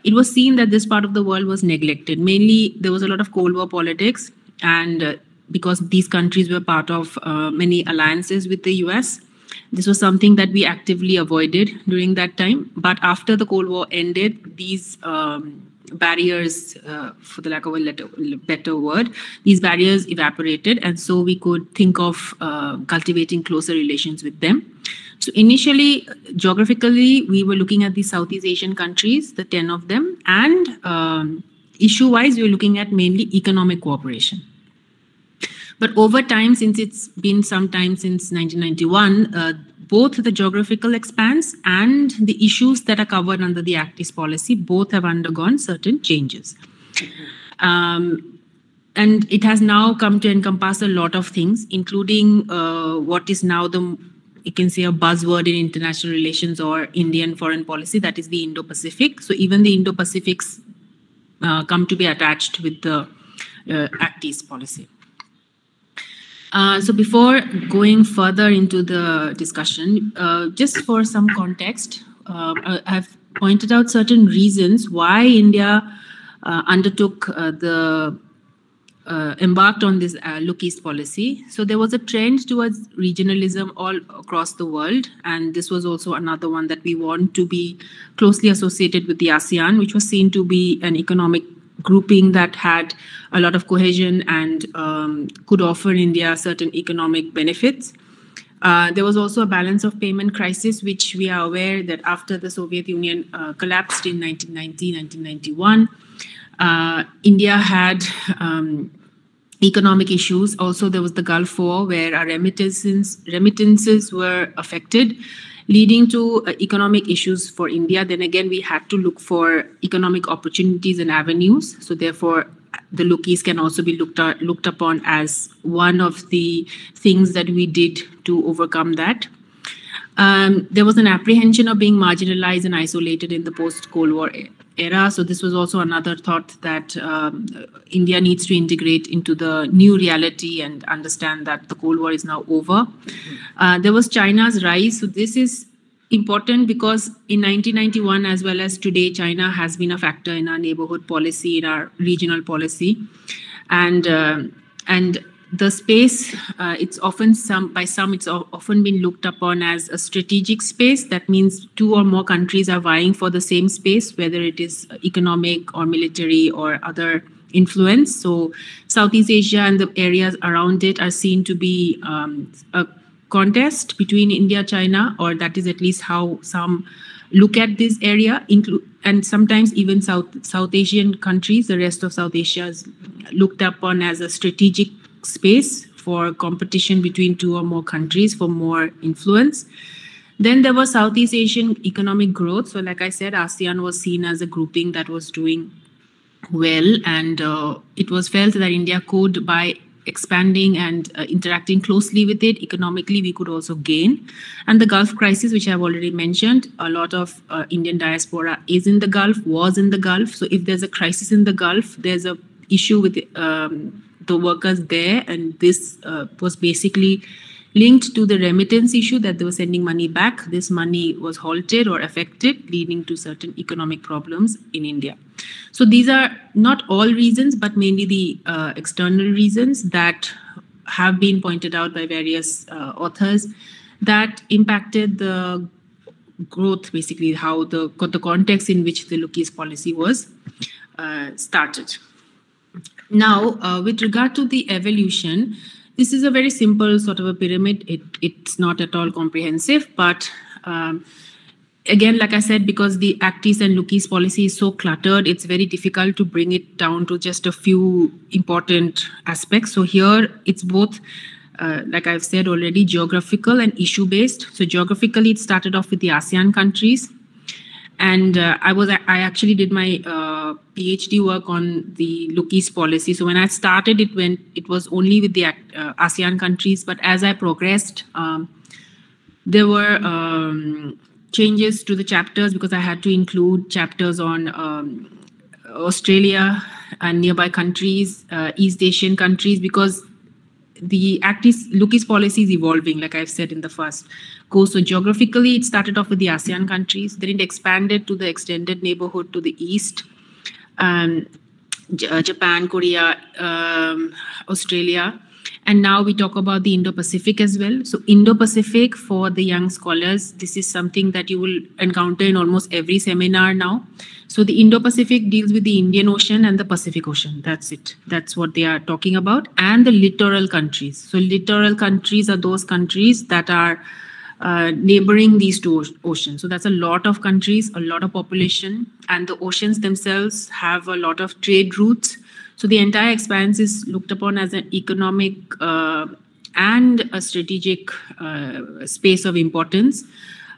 it was seen that this part of the world was neglected. Mainly, there was a lot of Cold War politics, and because these countries were part of many alliances with the US, this was something that we actively avoided during that time. But after the Cold War ended, these barriers, for the lack of a better word, these barriers evaporated, and so we could think of cultivating closer relations with them. So initially, geographically, we were looking at the Southeast Asian countries, the 10 of them, and issue-wise, we were looking at mainly economic cooperation. But over time, since it's been some time since 1991, both the geographical expanse and the issues that are covered under the Act East policy, both have undergone certain changes. And it has now come to encompass a lot of things, including what is now you can say a buzzword in international relations or Indian foreign policy, that is the Indo-Pacific. So even the Indo-Pacifics come to be attached with the Act East policy. So before going further into the discussion, just for some context, I've pointed out certain reasons why India undertook embarked on this Look East policy. So there was a trend towards regionalism all across the world, and this was also another one that we want to be closely associated with the ASEAN, which was seen to be an economic grouping that had a lot of cohesion and could offer India certain economic benefits. There was also a balance of payment crisis, which we are aware that after the Soviet Union collapsed in 1990, 1991, India had economic issues. Also, there was the Gulf War, where our remittances were affected, leading to economic issues for India. Then again, we had to look for economic opportunities and avenues. So therefore, the Look East can also be looked upon as one of the things that we did to overcome that. There was an apprehension of being marginalized and isolated in the post-Cold War era. So this was also another thought that India needs to integrate into the new reality and understand that the Cold War is now over. There was China's rise. So this is important because in 1991 as well as today, China has been a factor in our neighborhood policy, in our regional policy. And the space, it's often it's often been looked upon as a strategic space. That means two or more countries are vying for the same space, whether it is economic or military or other influence. So Southeast Asia and the areas around it are seen to be a contest between India, China, or that is at least how some look at this area, and sometimes even South Asian countries, the rest of South Asia is looked upon as a strategic space for competition between two or more countries for more influence. Then there was Southeast Asian economic growth. So like I said, ASEAN was seen as a grouping that was doing well, and it was felt that India could, by expanding and interacting closely with it economically, we could also gain. And the Gulf crisis, which I've already mentioned, a lot of Indian diaspora is in the Gulf, was in the Gulf. So if there's a crisis in the Gulf, there's a issue with the workers there, and this was basically linked to the remittance issue that they were sending money back. This money was halted or affected, leading to certain economic problems in India. So these are not all reasons, but mainly the external reasons that have been pointed out by various authors that impacted the growth, basically how the context in which the Look East policy was started. Now, with regard to the evolution, this is a very simple sort of a pyramid. It's not at all comprehensive, but again, like I said, because the Act East and Look East policy is so cluttered, it's very difficult to bring it down to just a few important aspects. So here it's both, like I've said already, geographical and issue-based. So geographically, it started off with the ASEAN countries. And I actually did my PhD work on the Look East policy. So when I started, it was only with the ASEAN countries. But as I progressed, there were changes to the chapters because I had to include chapters on Australia and nearby countries, East Asian countries, because the Lookie's policy is evolving, like I've said in the first course. So geographically, it started off with the ASEAN countries, then it expanded to the extended neighborhood to the east, Japan, Korea, Australia. And now we talk about the Indo-Pacific as well. So Indo-Pacific, for the young scholars, this is something that you will encounter in almost every seminar now. So the Indo-Pacific deals with the Indian Ocean and the Pacific Ocean. That's it. That's what they are talking about. And the littoral countries. So littoral countries are those countries that are neighboring these two oceans. So that's a lot of countries, a lot of population, and the oceans themselves have a lot of trade routes. So the entire expanse is looked upon as an economic and a strategic space of importance.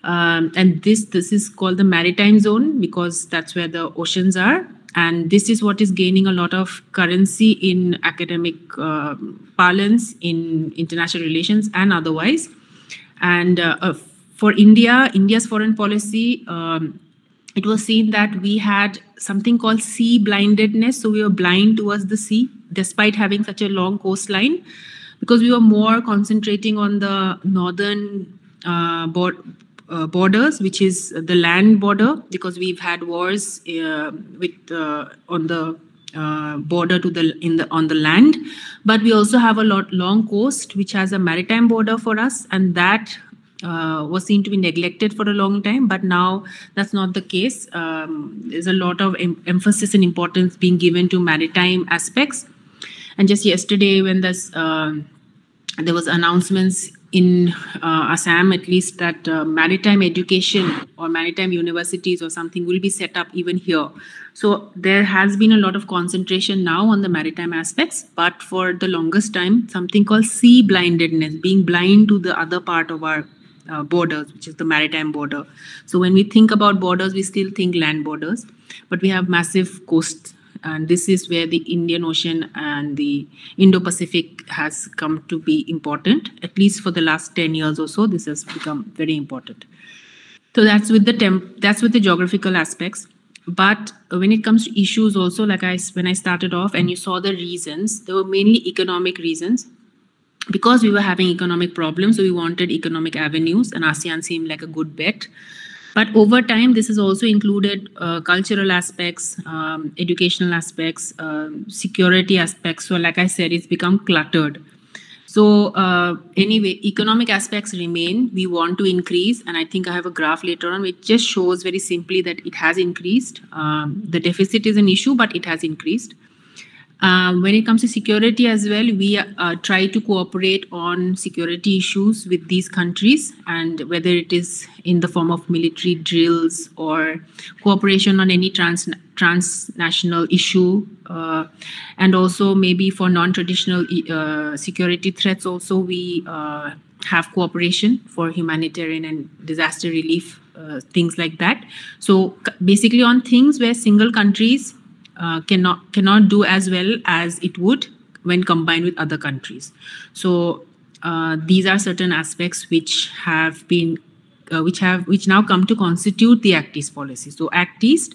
And this is called the maritime zone because that's where the oceans are. And this is what is gaining a lot of currency in academic parlance, in international relations and otherwise. And for India's foreign policy, it was seen that we had something called sea blindedness. So we were blind towards the sea, despite having such a long coastline, because we were more concentrating on the northern borders, which is the land border, because we've had wars on the border on the land. But we also have a long coast, which has a maritime border for us, and that was seen to be neglected for a long time, but now that's not the case. There's a lot of emphasis and importance being given to maritime aspects. And just yesterday, when there was announcements in Assam, at least, that maritime education or maritime universities or something will be set up even here. So there has been a lot of concentration now on the maritime aspects, but for the longest time, something called sea blindedness, being blind to the other part of our borders, which is the maritime border. So when we think about borders, we still think land borders, but we have massive coasts. And this is where the Indian Ocean and the Indo-Pacific has come to be important. At least for the last 10 years or so, this has become very important. So that's with the geographical aspects. But when it comes to issues also, like when I started off and you saw the reasons, there were mainly economic reasons. Because we were having economic problems, so we wanted economic avenues, and ASEAN seemed like a good bet. But over time, this has also included cultural aspects, educational aspects, security aspects. So like I said, it's become cluttered. So anyway, economic aspects remain. We want to increase, and I think I have a graph later on which just shows very simply that it has increased. The deficit is an issue, but it has increased. When it comes to security as well, we try to cooperate on security issues with these countries, and whether it is in the form of military drills or cooperation on any transnational issue, and also maybe for non-traditional security threats also, we have cooperation for humanitarian and disaster relief, things like that. So basically on things where single countries cannot do as well as it would when combined with other countries. So these are certain aspects which have been which now come to constitute the Act East policy. So Act East,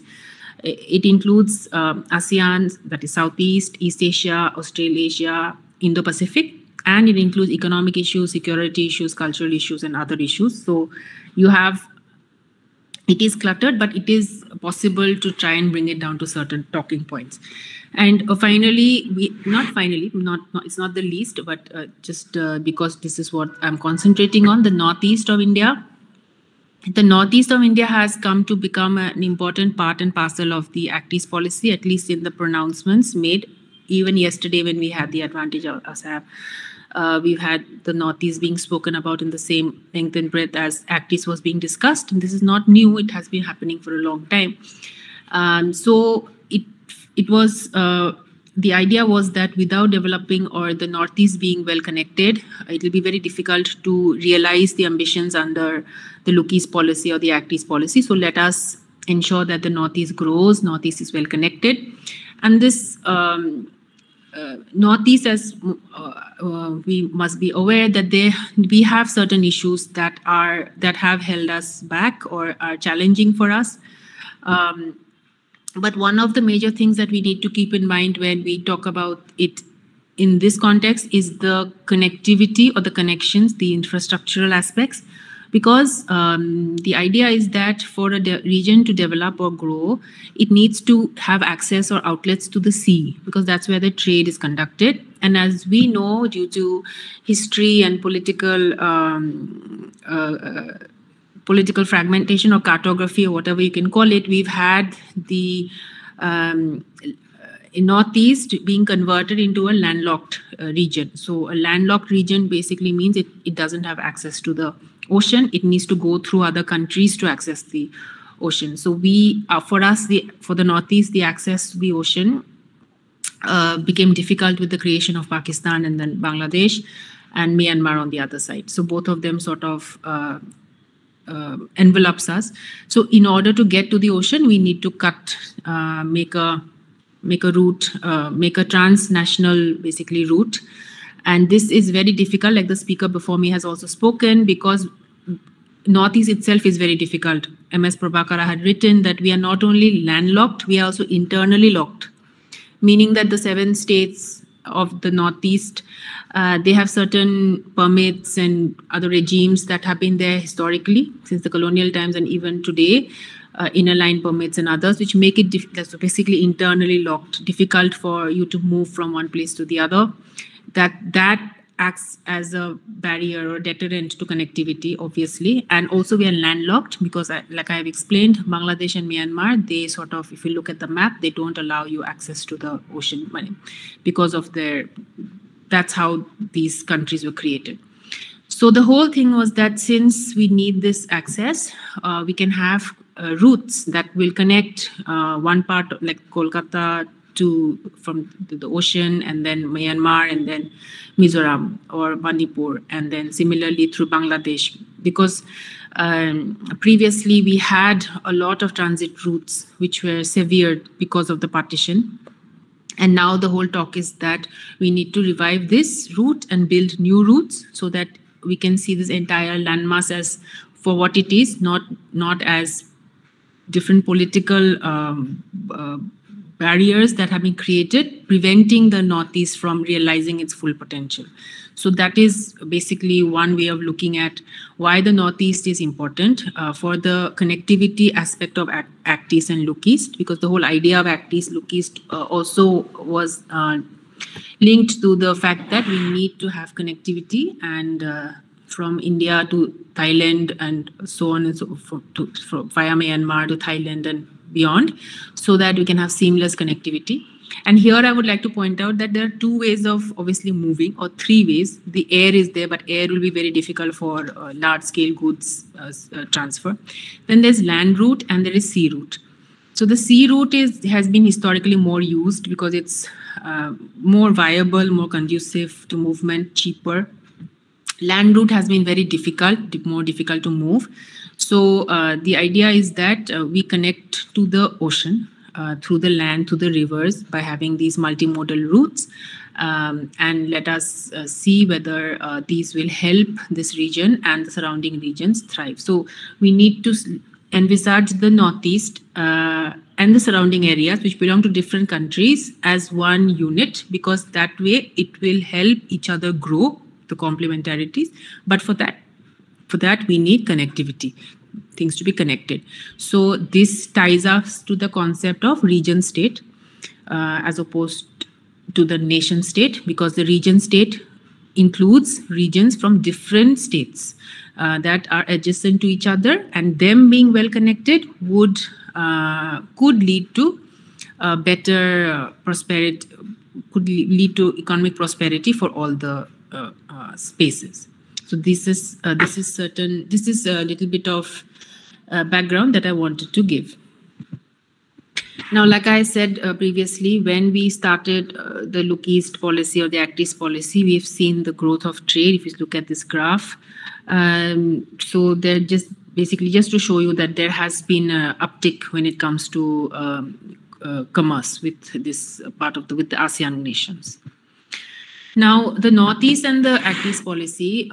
it includes ASEAN, that is Southeast, East Asia, Australasia, Indo-Pacific, and it includes economic issues, security issues, cultural issues, and other issues. So you have, it is cluttered, but it is possible to try and bring it down to certain talking points. And finally, it's not the least, but just because this is what I'm concentrating on, the Northeast of India. The Northeast of India has come to become an important part and parcel of the Act East policy, at least in the pronouncements made. Even yesterday when we had the advantage of Assam, we've had the Northeast being spoken about in the same length and breadth as Act East was being discussed. And this is not new, it has been happening for a long time. So it was, the idea was that without developing or the Northeast being well connected, it will be very difficult to realize the ambitions under the Look East policy or the Act East policy. So let us ensure that the Northeast grows, Northeast is well connected. And this Northeast, as we must be aware that we have certain issues that have held us back or are challenging for us. But one of the major things that we need to keep in mind when we talk about it in this context is the connectivity or the connections, the infrastructural aspects, because the idea is that for a region to develop or grow, it needs to have access or outlets to the sea, because that's where the trade is conducted. And as we know, due to history and political fragmentation or cartography or whatever you can call it, we've had the Northeast being converted into a landlocked region. So a landlocked region basically means it doesn't have access to the ocean. It needs to go through other countries to access the ocean. So for the Northeast, the access to the ocean became difficult with the creation of Pakistan and then Bangladesh and Myanmar on the other side. So both of them sort of envelops us. So in order to get to the ocean, we need to make a route, make a transnational basically route. And this is very difficult, like the speaker before me has also spoken, because Northeast itself is very difficult. MS Prabhakara had written that we are not only landlocked, we are also internally locked, meaning that the 7 states of the Northeast, they have certain permits and other regimes that have been there historically since the colonial times and even today, inner line permits and others, which make it so basically internally locked, difficult for you to move from one place to the other. That acts as a barrier or deterrent to connectivity, obviously. And also we are landlocked because, like I have explained, Bangladesh and Myanmar, they sort of, if you look at the map, they don't allow you access to the ocean because of that's how these countries were created. So the whole thing was that since we need this access, we can have routes that will connect one part like Kolkata from the ocean, and then Myanmar, and then Mizoram or Manipur, and then similarly through Bangladesh, because previously we had a lot of transit routes which were severed because of the partition. And now the whole talk is that we need to revive this route and build new routes so that we can see this entire landmass as for what it is, not as different political barriers that have been created, preventing the Northeast from realizing its full potential. So that is basically one way of looking at why the Northeast is important for the connectivity aspect of Act East and Look East, because the whole idea of Act East, Look East also was linked to the fact that we need to have connectivity and from India to Thailand and so on and so forth, via Myanmar to Thailand and beyond, so that we can have seamless connectivity. And here I would like to point out that there are 2 ways of obviously moving, or 3 ways. The air is there, but air will be very difficult for large-scale goods transfer. Then there's land route and there is sea route. So the sea route has been historically more used because it's more viable, more conducive to movement, cheaper. Land route has been very difficult, more difficult to move. So the idea is that we connect to the ocean through the land, through the rivers, by having these multimodal routes, and let us see whether these will help this region and the surrounding regions thrive. So we need to envisage the Northeast and the surrounding areas, which belong to different countries, as one unit, because that way it will help each other grow, the complementarities. But for that we need connectivity, things to be connected. So this ties us to the concept of region state as opposed to the nation state, because the region state includes regions from different states that are adjacent to each other, and them being well connected could lead to better prosperity, could lead to economic prosperity for all the spaces. So this is a little bit of background that I wanted to give. Now, like I said previously, when we started the Look East policy or the Act East policy, we've seen the growth of trade. If you look at this graph, so they're just basically just to show you that there has been an uptick when it comes to commerce with this part of with the ASEAN nations. Now, the Northeast and the Act East policy.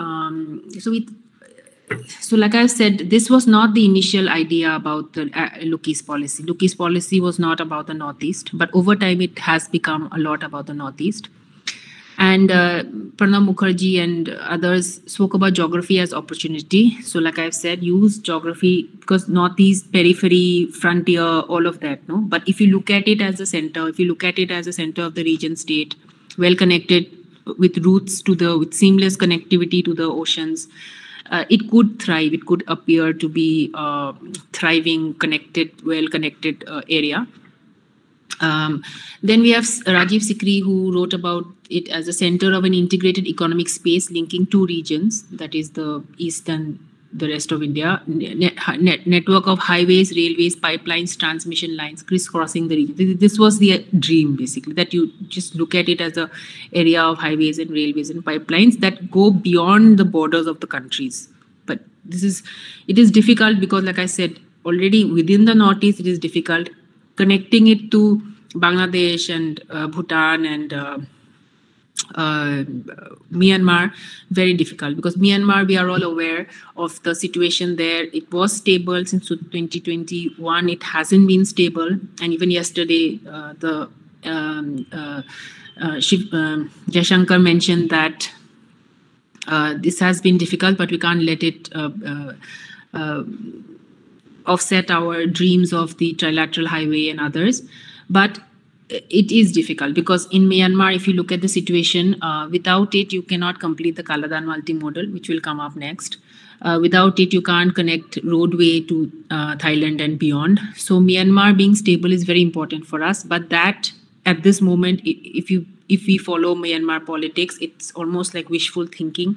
So like I said, this was not the initial idea about the Look East policy. Look East policy was not about the Northeast, but over time it has become a lot about the Northeast. And Pranab Mukherjee and others spoke about geography as opportunity. So like I've said, use geography because Northeast, periphery, frontier, all of that. No, but if you look at it as a center, if you look at it as a center of the region state, well connected with roots with seamless connectivity to the oceans, it could thrive. It could appear to be a thriving, connected, well-connected area. Then we have Rajiv Sikri, who wrote about it as a center of an integrated economic space linking two regions, that is the East and the rest of India, network of highways, railways, pipelines, transmission lines, crisscrossing the region. This was the dream, basically, that you just look at it as an area of highways and railways and pipelines that go beyond the borders of the countries. But it is difficult because, like I said, already within the Northeast, it is difficult. Connecting it to Bangladesh and Bhutan and Myanmar, very difficult, because Myanmar, we are all aware of the situation there. It was stable since 2021. It hasn't been stable, and even yesterday, Jaishankar mentioned that this has been difficult, but we can't let it offset our dreams of the trilateral highway and others. But it is difficult because in Myanmar, if you look at the situation, without it, you cannot complete the Kaladan multimodal, which will come up next. Without it, you can't connect roadway to Thailand and beyond. So Myanmar being stable is very important for us. But that, at this moment, if we follow Myanmar politics, it's almost like wishful thinking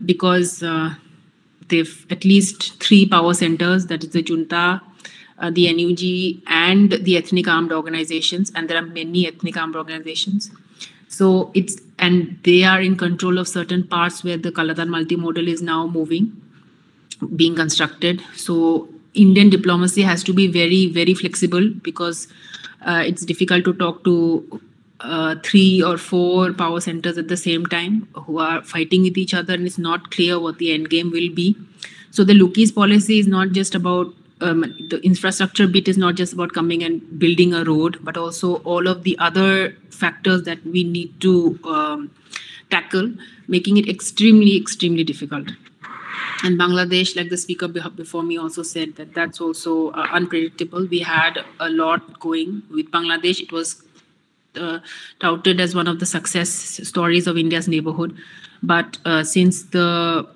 because they've at least 3 power centers, that is the junta, the NUG, and the ethnic armed organizations, and there are many ethnic armed organizations. So and they are in control of certain parts where the Kaladan multimodal is now being constructed. So Indian diplomacy has to be very, very flexible because it's difficult to talk to 3 or 4 power centers at the same time who are fighting with each other, and it's not clear what the end game will be. So the Look East policy is not just about the infrastructure bit is not just about coming and building a road, but also all of the other factors that we need to tackle, making it extremely, extremely difficult. And Bangladesh, like the speaker before me also said, that's also unpredictable. We had a lot going with Bangladesh. It was touted as one of the success stories of India's neighborhood. But since the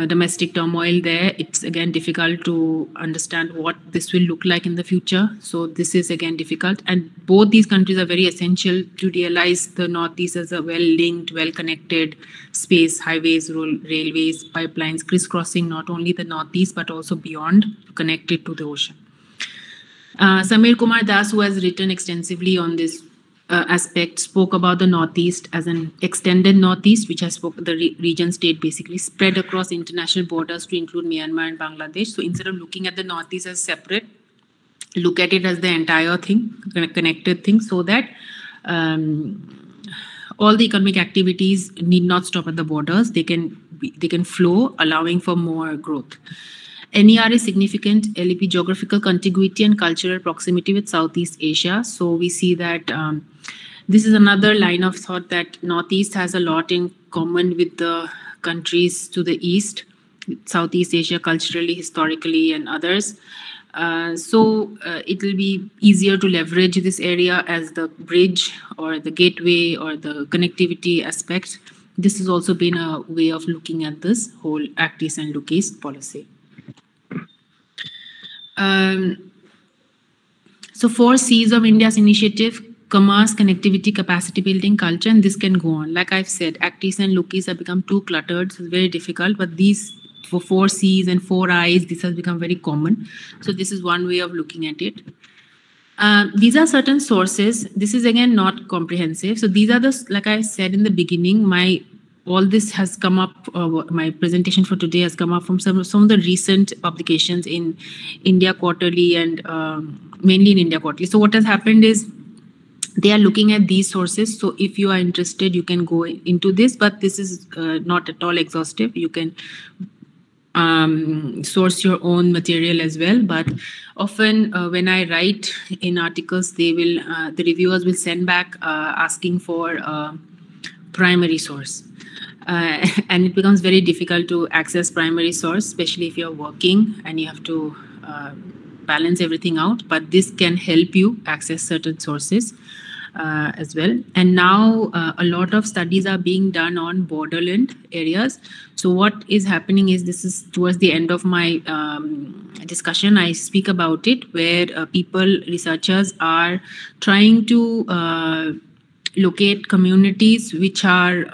domestic turmoil there, it's again difficult to understand what this will look like in the future. So this is again difficult. And both these countries are very essential to realize the Northeast as a well-linked, well-connected space, highways, railways, pipelines, crisscrossing not only the Northeast, but also beyond, connected to the ocean. Samir Kumar Das, who has written extensively on this aspect, spoke about the Northeast as an extended Northeast, which has the region state basically spread across international borders to include Myanmar and Bangladesh. So instead of looking at the Northeast as separate, look at it as the entire thing, connected thing, so that all the economic activities need not stop at the borders. They can flow, allowing for more growth. NER is significant LEP geographical contiguity and cultural proximity with Southeast Asia. So we see that this is another line of thought that Northeast has a lot in common with the countries to the east, Southeast Asia culturally, historically, and others. So it will be easier to leverage this area as the bridge or the gateway or the connectivity aspect. This has also been a way of looking at this whole Act East and Look East policy. So 4 C's of India's initiative: commerce, connectivity, capacity building, culture, and this can go on. Like I've said, Act East and Look East have become too cluttered, so it's very difficult, but these for 4 C's and 4 I's, this has become very common. So this is one way of looking at it. These are certain sources. This is again not comprehensive. So these are the, like I said in the beginning, all this has come up, my presentation for today has come up from some of the recent publications in India Quarterly and mainly in India Quarterly. So what has happened is they are looking at these sources. So if you are interested, you can go into this, but this is not at all exhaustive. You can source your own material as well. But often when I write in articles, they will the reviewers will send back asking for primary source. And it becomes very difficult to access primary source, especially if you're working and you have to balance everything out. But this can help you access certain sources as well. And now a lot of studies are being done on borderland areas. So what is happening is, this is towards the end of my discussion, I speak about it, where researchers are trying to locate communities which are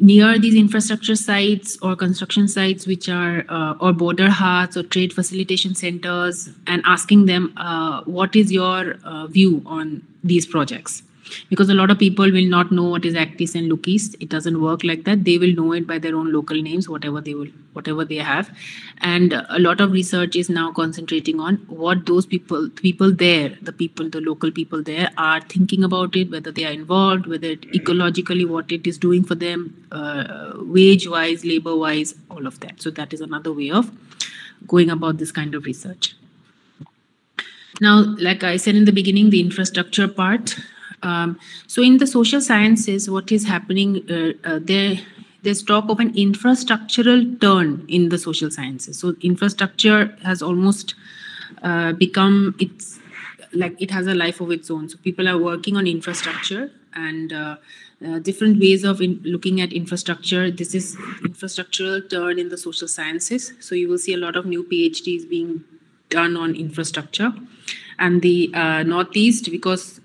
near these infrastructure sites or construction sites, which are or border huts or trade facilitation centers, and asking them what is your view on these projects. Because a lot of people will not know what is Act East and Look East. It doesn't work like that. They will know it by their own local names, whatever they have. And a lot of research is now concentrating on what those the local people there are thinking about it, whether they are involved, whether ecologically what it is doing for them, wage-wise, labor-wise, all of that. So that is another way of going about this kind of research. Now, like I said in the beginning, the infrastructure part. So in the social sciences, what is happening, there's talk of an infrastructural turn in the social sciences. So infrastructure has almost become, it has a life of its own. So people are working on infrastructure and different ways of looking at infrastructure. This is infrastructural turn in the social sciences. So you will see a lot of new PhDs being done on infrastructure. And the Northeast, because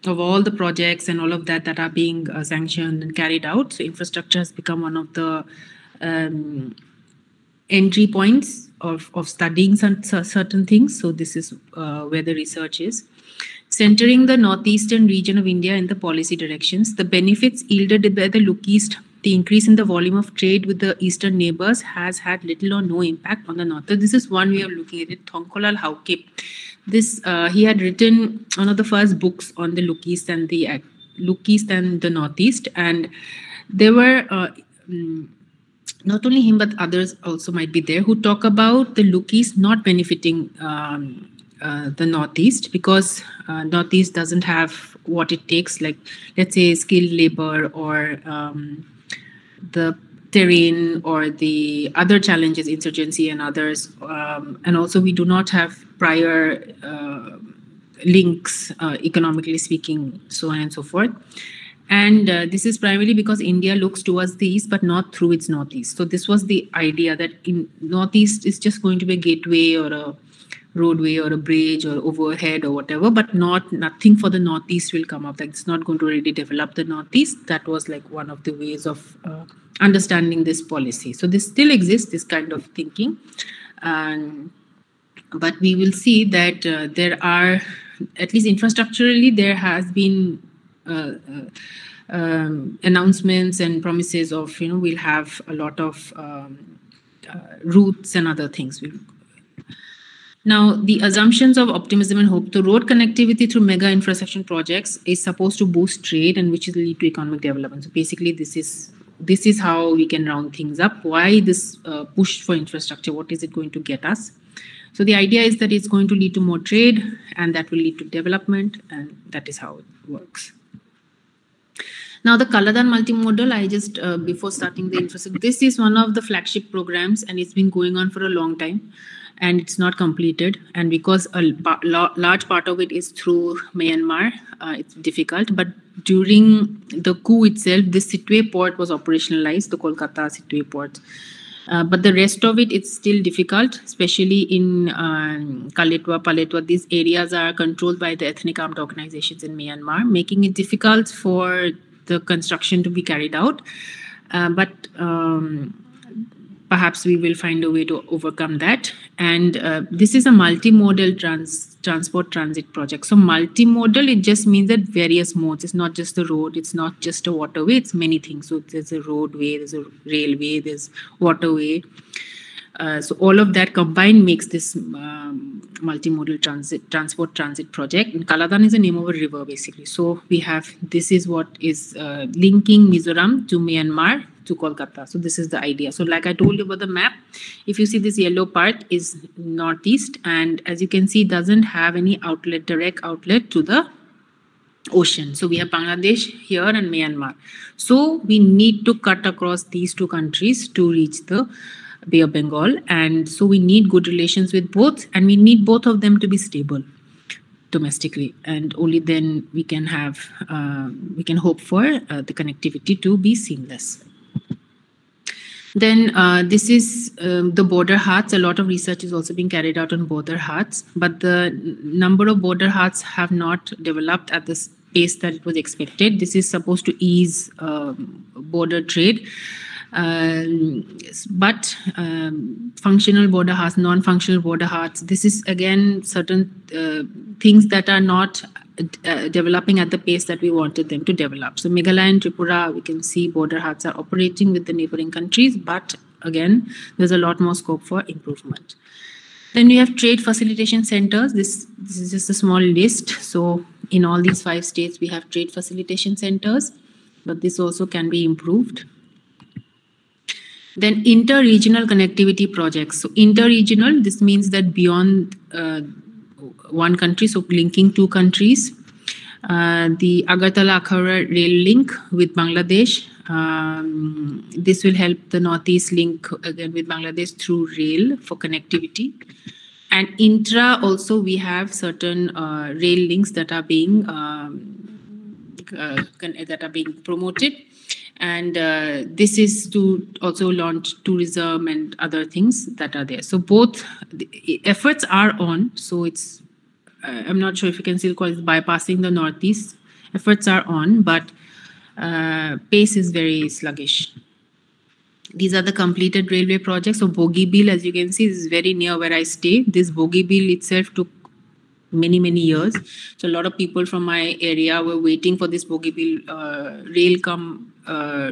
of all the projects and all of that are being sanctioned and carried out, so infrastructure has become one of the entry points of studying certain things. So this is where the research is. Centering the northeastern region of India in the policy directions, the benefits yielded by the Look East, the increase in the volume of trade with the eastern neighbors has had little or no impact on the north. So this is one way of looking at it. Thongkolal Hauke. This he had written one of the first books on the Look East and the Northeast, and there were not only him but others also might be there who talk about the Look East not benefiting the Northeast, because Northeast doesn't have what it takes, like let's say skilled labor or the terrain or the other challenges, insurgency and others. And also we do not have prior links, economically speaking, so on and so forth. And this is primarily because India looks towards the east, but not through its northeast. So this was the idea that in northeast is just going to be a gateway or a roadway or a bridge or overhead or whatever, but nothing for the northeast will come up. Like it's not going to really develop the northeast. That was like one of the ways of understanding this policy. So this still exists, this kind of thinking. But we will see that there are, at least infrastructurally, there has been announcements and promises of, we'll have a lot of routes and other things. Now, the assumptions of optimism and hope. The road connectivity through mega infrastructure projects is supposed to boost trade and which will lead to economic development. So basically, this is how we can round things up. Why this push for infrastructure? What is it going to get us? So the idea is that it's going to lead to more trade and that will lead to development, and that is how it works. Now, the Kaladan multimodal, I just, before starting the infrastructure, this is one of the flagship programs and it's been going on for a long time. And it's not completed, and because a large part of it is through Myanmar, it's difficult. But during the coup itself, this Sitwe port was operationalized, the Kolkata Sitwe port. But the rest of it, it's still difficult, especially in Kaletwa, Paletwa. These areas are controlled by the ethnic armed organizations in Myanmar, making it difficult for the construction to be carried out. But perhaps we will find a way to overcome that. And this is a multimodal transport transit project. So multimodal, it just means that various modes. It's not just the road, it's not just a waterway, it's many things. So there's a roadway, there's a railway, there's waterway. So all of that combined makes this multimodal transport transit project. And Kaladan is the name of a river, basically. So we have, this is what is linking Mizoram to Myanmar to Kolkata. So this is the idea. So like I told you about the map, if you see this yellow part is northeast, and as you can see, it doesn't have any outlet, direct outlet to the ocean. So we have Bangladesh here and Myanmar. So we need to cut across these two countries to reach the Bay of Bengal. And so we need good relations with both, and we need both of them to be stable domestically. And only then we can have, we can hope for the connectivity to be seamless. Then this is the border huts. A lot of research is also being carried out on border huts, but the number of border huts have not developed at the pace that it was expected. This is supposed to ease border trade. But functional border huts, non-functional border huts, this is again certain things that are not developing at the pace that we wanted them to develop. So Meghalaya and Tripura, we can see border huts are operating with the neighboring countries, but again, there's a lot more scope for improvement. Then we have trade facilitation centers. This is just a small list. So in all these 5 states, we have trade facilitation centers, but this also can be improved. Then inter-regional connectivity projects. So inter-regional, this means that beyond one country, so linking 2 countries. The Agartala-Akhara rail link with Bangladesh. This will help the Northeast link again with Bangladesh through rail for connectivity. And intra also we have certain rail links that are being promoted. And this is to also launch tourism and other things that are there. So both the efforts are on. So it's, I'm not sure if you can still call it bypassing the Northeast. Efforts are on, but pace is very sluggish. These are the completed railway projects. So Bogibeel, as you can see, is very near where I stay. This Bogibeel itself took many years. So a lot of people from my area were waiting for this Bogibeel rail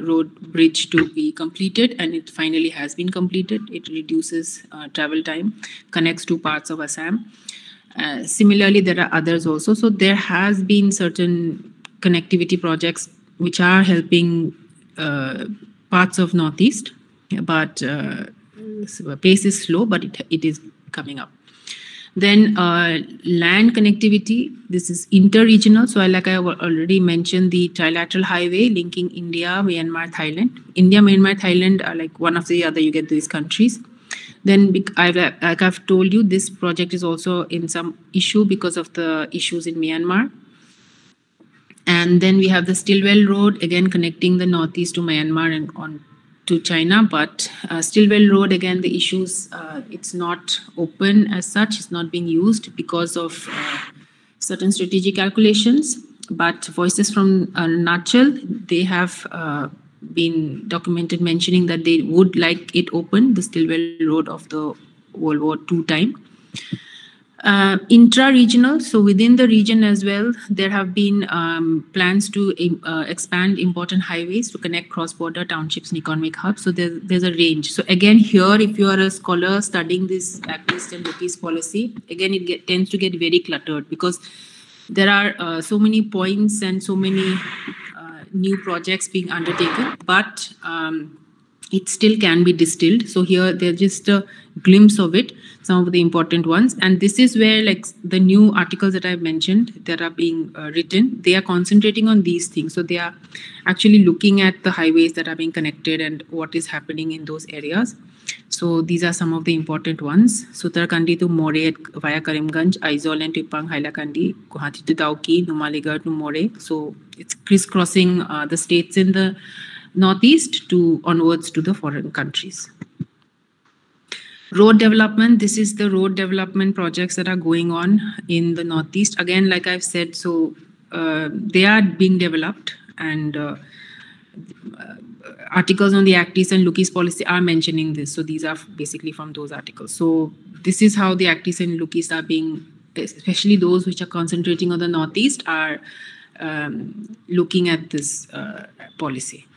road bridge to be completed, and it finally has been completed. It reduces travel time, connects 2 parts of Assam. Similarly, there are others also. So there has been certain connectivity projects which are helping parts of Northeast, but pace is slow, but it is coming up. Then land connectivity, this is inter-regional. So like I already mentioned, the trilateral highway linking India, Myanmar, Thailand. India, Myanmar, Thailand are like one after the other, you get these countries. Then like I've told you, this project is also in some issue because of the issues in Myanmar. And then we have the Stillwell Road, again connecting the Northeast to Myanmar and on to China, but Stillwell Road, again, the issues, it's not open as such, it's not being used because of certain strategic calculations. But voices from Arunachal, they have been documented mentioning that they would like it open, the Stillwell Road of the World War II time. Intra-regional, so within the region as well, there have been plans to expand important highways to connect cross-border townships and economic hubs. So there's a range. So again, here, if you are a scholar studying this Act East and Look East policy, again, it tends to get very cluttered because there are so many points and so many new projects being undertaken, but it still can be distilled. So here, there's just a glimpse of it, some of the important ones. And this is where like the new articles that I've mentioned that are being written, they are concentrating on these things. So they are actually looking at the highways that are being connected and what is happening in those areas. So these are some of the important ones. Sutarkandi to More via Karimganj, Aizawl and Tipang, Hailakandi, Guwahati to Dauki, Numaligarh to More. So it's crisscrossing the states in the Northeast to onwards to the foreign countries. Road development, this is the road development projects that are going on in the Northeast. Again, like I've said, so they are being developed, and articles on the Act East and Look East policy are mentioning this. So these are basically from those articles. So this is how the Act East and Look East are being, especially those which are concentrating on the Northeast, are looking at this policy.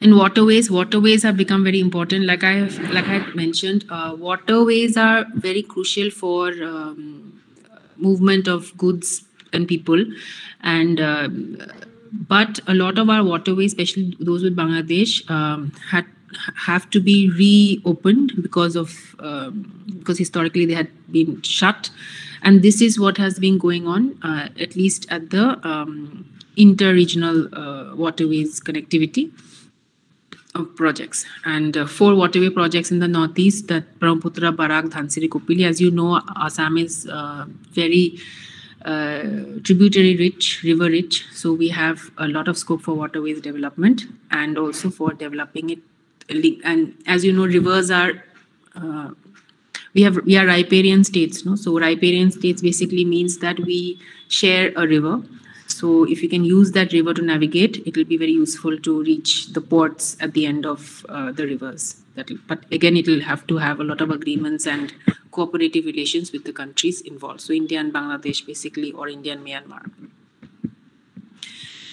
In waterways have become very important. Like I mentioned, waterways are very crucial for movement of goods and people, and but a lot of our waterways, especially those with Bangladesh, have to be reopened because historically they had been shut, and this is what has been going on, at least at the inter-regional waterways connectivity of projects. And 4 waterway projects in the northeast, that Brahmaputra, Barak, Dhansiri, Kopili. As you know, Assam is very tributary rich, river rich, so we have a lot of scope for waterways development and also for developing it. And as you know, rivers are we are riparian states, no? So riparian states basically means that we share a river. So if you can use that river to navigate, it will be very useful to reach the ports at the end of the rivers. But again, it will have to have a lot of agreements and cooperative relations with the countries involved. So India and Bangladesh basically, or India and Myanmar.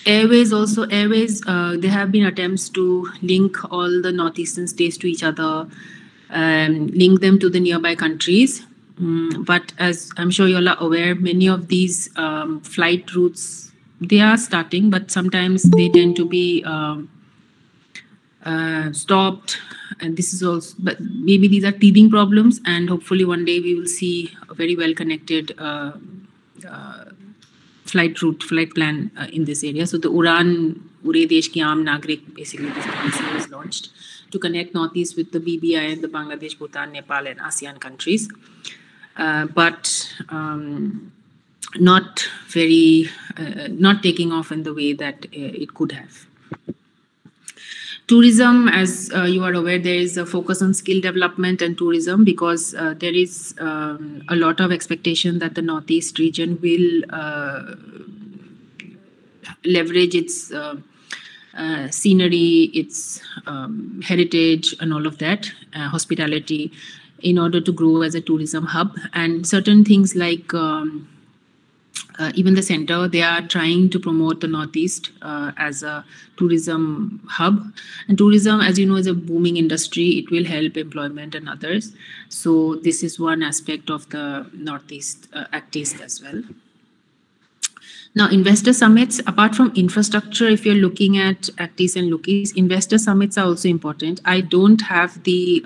Airways, there have been attempts to link all the northeastern states to each other, link them to the nearby countries. But as I'm sure you all are aware, many of these flight routes, they are starting, but sometimes they tend to be stopped. And this is also, but maybe these are teething problems, and hopefully one day we will see a very well connected flight plan in this area. So the Uran Ure Desh Ki Aam Nagrik, basically this policy was launched to connect Northeast with the BBI and the Bangladesh, Bhutan, Nepal and ASEAN countries. But not taking off in the way that it could have. Tourism, as you are aware, there is a focus on skill development and tourism because there is a lot of expectation that the Northeast region will leverage its scenery, its heritage and all of that, hospitality, in order to grow as a tourism hub. And certain things like even the center, they are trying to promote the Northeast as a tourism hub. And tourism, as you know, is a booming industry. It will help employment and others. So this is one aspect of the Northeast Act East as well. Now, investor summits, apart from infrastructure, if you're looking at Act East and Look East, investor summits are also important. I don't have the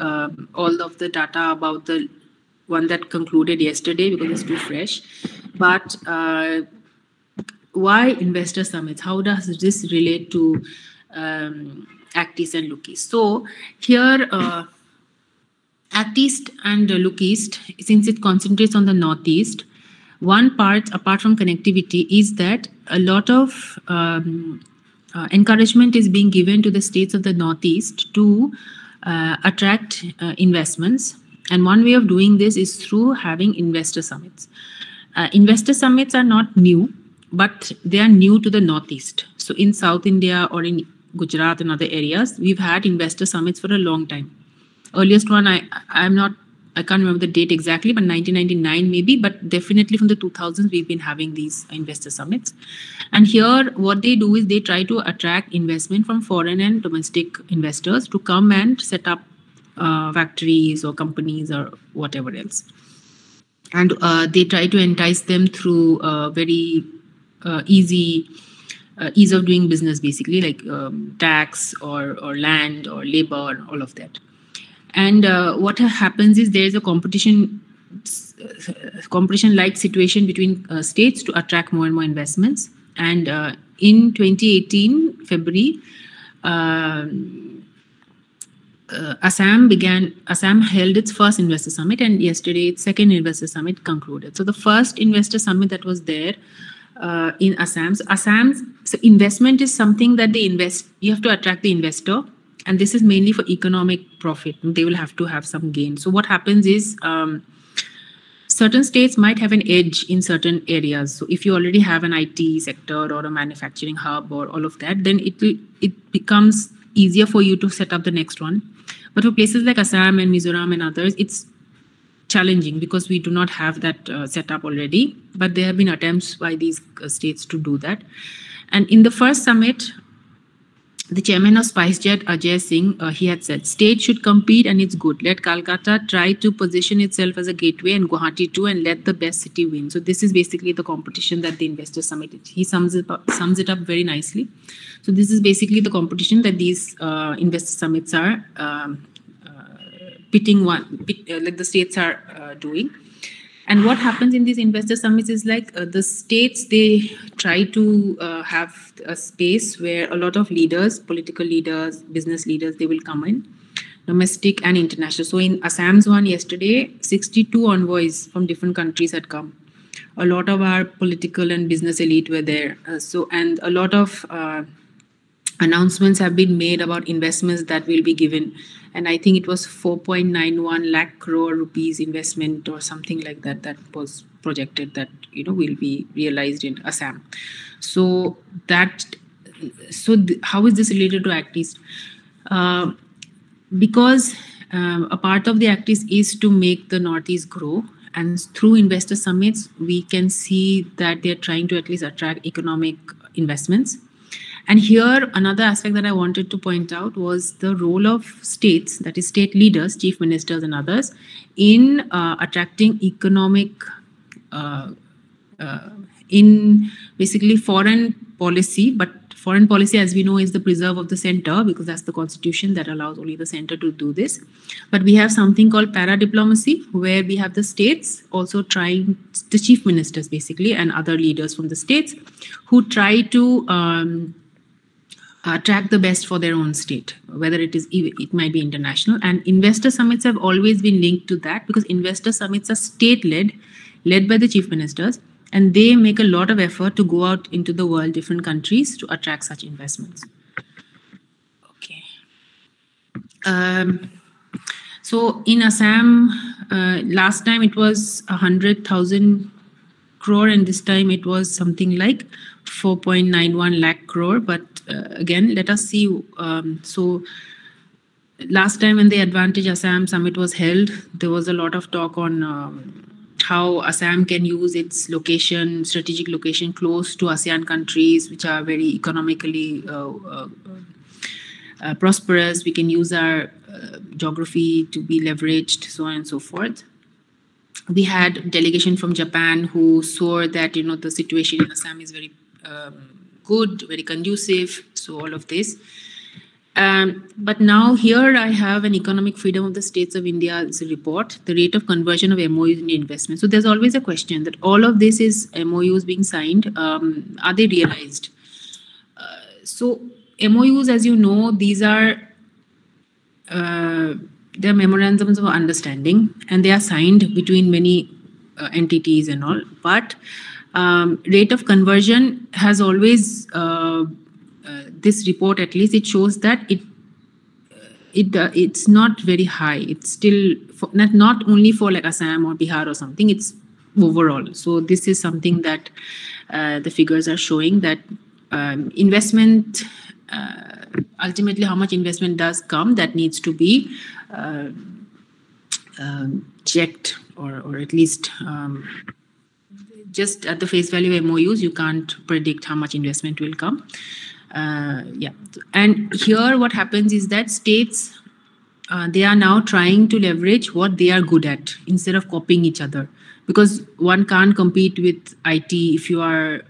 all of the data about the one that concluded yesterday because it's too fresh. But why investor summits? How does this relate to Act East and Look East? So here, Act East and Look East, since it concentrates on the Northeast, one part, apart from connectivity, is that a lot of encouragement is being given to the states of the Northeast to attract investments. And one way of doing this is through having investor summits. Investor summits are not new, but they are new to the Northeast. So in South India or in Gujarat and other areas, we've had investor summits for a long time. Earliest one, I can't remember the date exactly, but 1999 maybe, but definitely from the 2000s, we've been having these investor summits. And here, what they do is they try to attract investment from foreign and domestic investors to come and set up factories or companies or whatever else. And they try to entice them through very ease of doing business, basically, like tax or land or labor, all of that. And what happens is there is a competition-like situation between states to attract more and more investments. And in 2018, February, Assam held its first investor summit, and yesterday its second investor summit concluded. So the first investor summit that was there in Assam. So investment is something that they invest. You have to attract the investor. And this is mainly for economic profit. They will have to have some gain. So what happens is certain states might have an edge in certain areas. So if you already have an IT sector or a manufacturing hub or all of that, then it becomes easier for you to set up the next one. But for places like Assam and Mizoram and others, it's challenging because we do not have that set up already. But there have been attempts by these states to do that. And in the first summit, the chairman of SpiceJet, Ajay Singh, he had said, state should compete and it's good. Let Calcutta try to position itself as a gateway and Guwahati too, and let the best city win. So this is basically the competition that the Investor Summit, he sums it up very nicely. So this is basically the competition that these Investor Summits are pitting like the states are doing. And what happens in these investor summits is like the states, they try to have a space where a lot of leaders, political leaders, business leaders, they will come in, domestic and international. So in Assam's one yesterday, 62 envoys from different countries had come. A lot of our political and business elite were there. And a lot of announcements have been made about investments that will be given. And I think it was 4.91 lakh crore rupees investment or something like that that was projected that will be realized in Assam. So how is this related to Act East? Because a part of the Act East is to make the Northeast grow, and through investor summits we can see that they're trying to at least attract economic investments. And here, another aspect that I wanted to point out was the role of states, that is state leaders, chief ministers and others, in attracting economic, in basically foreign policy. But foreign policy, as we know, is the preserve of the center, because that's the constitution that allows only the center to do this. But we have something called para-diplomacy, where we have the states also trying, the chief ministers basically, and other leaders from the states who try to attract the best for their own state, whether it might be international. And investor summits have always been linked to that, because investor summits are state-led, led by the chief ministers, and they make a lot of effort to go out into the world, different countries, to attract such investments. Okay. So in Assam, last time it was 100,000 crore, and this time it was something like 4.91 lakh crore. But again, let us see. So last time when the Advantage Assam Summit was held, there was a lot of talk on how Assam can use its location, strategic location close to ASEAN countries, which are very economically prosperous. We can use our geography to be leveraged, so on and so forth. We had a delegation from Japan who saw that the situation in Assam is very good, very conducive. So all of this. But now here I have an Economic Freedom of the States of India's report, the rate of conversion of MOUs into investment. So there's always a question that all of this is MOUs being signed. Are they realized? So MOUs, as you know, these are they're memorandums of understanding, and they are signed between many entities and all. But rate of conversion has always, this report at least, it shows that it's not very high. It's still not only for like Assam or Bihar or something, it's overall. So this is something that the figures are showing, that investment, ultimately how much investment does come, that needs to be checked, or at least just at the face value of MOUs, you can't predict how much investment will come. Yeah, and here what happens is that states, they are now trying to leverage what they are good at instead of copying each other, because one can't compete with IT if you are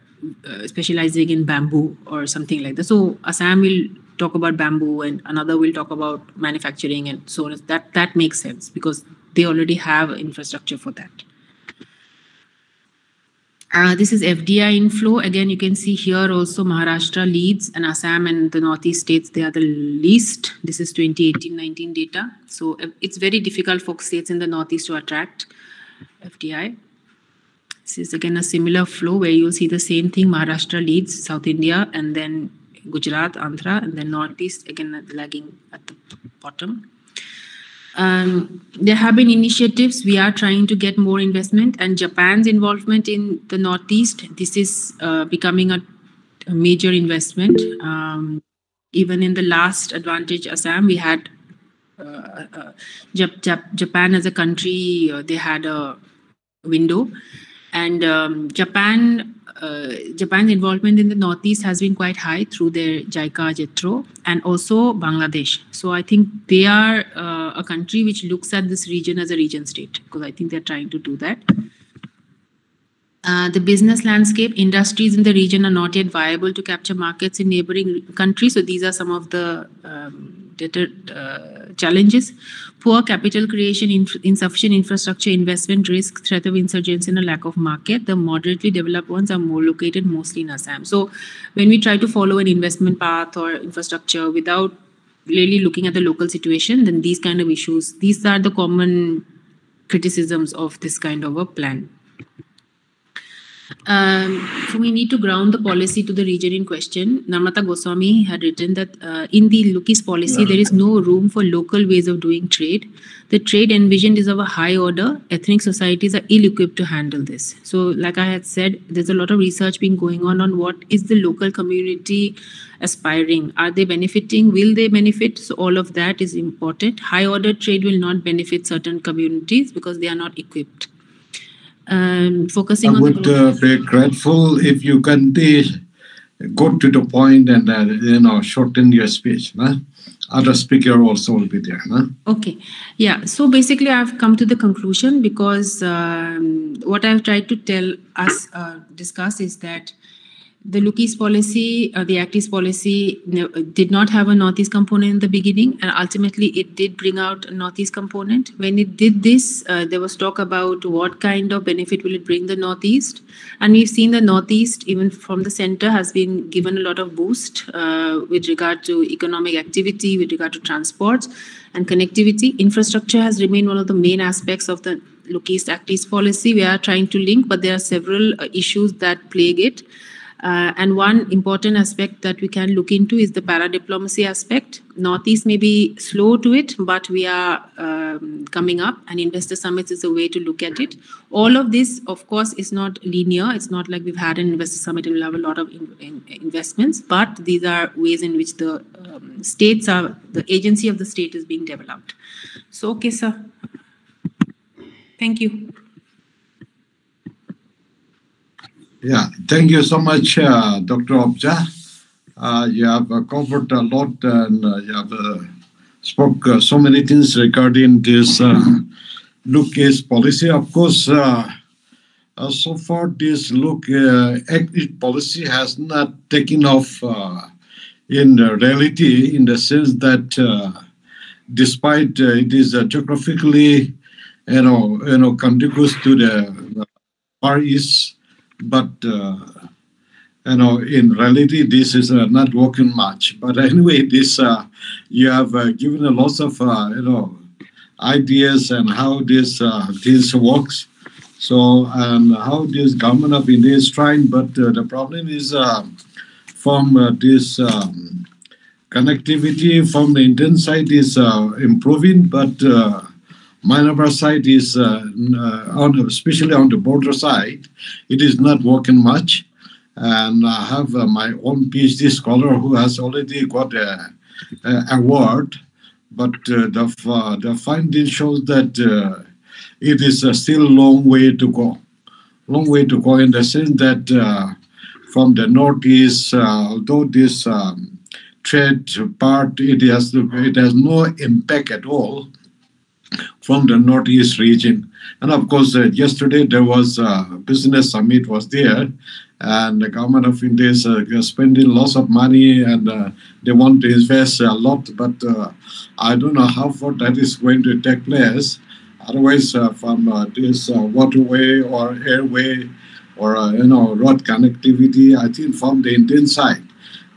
specializing in bamboo or something like that. So Assam will talk about bamboo and another will talk about manufacturing and so on. That makes sense because they already have infrastructure for that. This is FDI inflow. Again, you can see here also Maharashtra leads, and Assam and the Northeast states, they are the least. This is 2018-19 data. So it's very difficult for states in the Northeast to attract FDI. This is again a similar flow where you'll see the same thing. Maharashtra leads, South India, and then Gujarat, Andhra, and then Northeast, again lagging at the bottom. There have been initiatives. We are trying to get more investment, and Japan's involvement in the Northeast, this is becoming a major investment. Even in the last Advantage Assam, we had Japan as a country, they had a window, And Japan's involvement in the Northeast has been quite high through their JICA, JETRO, and also Bangladesh. So I think they are a country which looks at this region as a region state, because I think they're trying to do that. The business landscape, industries in the region are not yet viable to capture markets in neighboring countries. So these are some of the challenges. Poor capital creation, insufficient infrastructure, investment risk, threat of insurgents, and a lack of market. The moderately developed ones are more located mostly in Assam. So when we try to follow an investment path or infrastructure without really looking at the local situation, then these kind of issues, these are the common criticisms of this kind of a plan. So we need to ground the policy to the region in question. Namrata Goswami had written that in the Lookie's policy, there is no room for local ways of doing trade. The trade envisioned is of a high order. Ethnic societies are ill-equipped to handle this. So like I had said, there's a lot of research being going on what is the local community aspiring. Are they benefiting? Will they benefit? So all of that is important. High order trade will not benefit certain communities because they are not equipped. Focusing I would be grateful if you can go to the point and shorten your speech. Nah? Other speaker also will be there. Nah? Okay, yeah. So basically, I've come to the conclusion because what I've tried to tell us discuss is that the Lookie's policy, the Act East policy, did not have a Northeast component in the beginning, and ultimately it did bring out a Northeast component. When it did this, there was talk about what kind of benefit will it bring the Northeast, and we've seen the Northeast, even from the center, has been given a lot of boost with regard to economic activity, with regard to transports and connectivity. Infrastructure has remained one of the main aspects of the Lookie's Act East policy. We are trying to link, but there are several issues that plague it. And one important aspect that we can look into is the para-diplomacy aspect. Northeast may be slow to it, but we are coming up, and Investor Summits is a way to look at it. All of this, of course, is not linear. It's not like we've had an Investor Summit and we'll have a lot of investments, but these are ways in which the the agency of the state is being developed. So, okay, sir. Thank you. Yeah, thank you so much, Dr. Obja. You have covered a lot and you have spoke so many things regarding this Lookie's policy. Of course, so far this Act East policy has not taken off in reality, in the sense that despite it is geographically, contiguous to the Far East. But in reality, this is not working much. But anyway, this you have given a lot of ideas and how this works. So and how this government of India is trying. But the problem is from this connectivity from the Indian side is improving, but Manipur side is, especially on the border side, it is not working much. And I have my own PhD scholar who has already got an award, but the finding shows that it is still a long way to go. Long way to go in the sense that from the Northeast, although this trade part, it has no impact at all from the Northeast region. And of course, yesterday there was a business summit was there, and the government of India is spending lots of money and they want to invest a lot, but I don't know how far that is going to take place. Otherwise, from this waterway or airway or road connectivity, I think from the Indian side,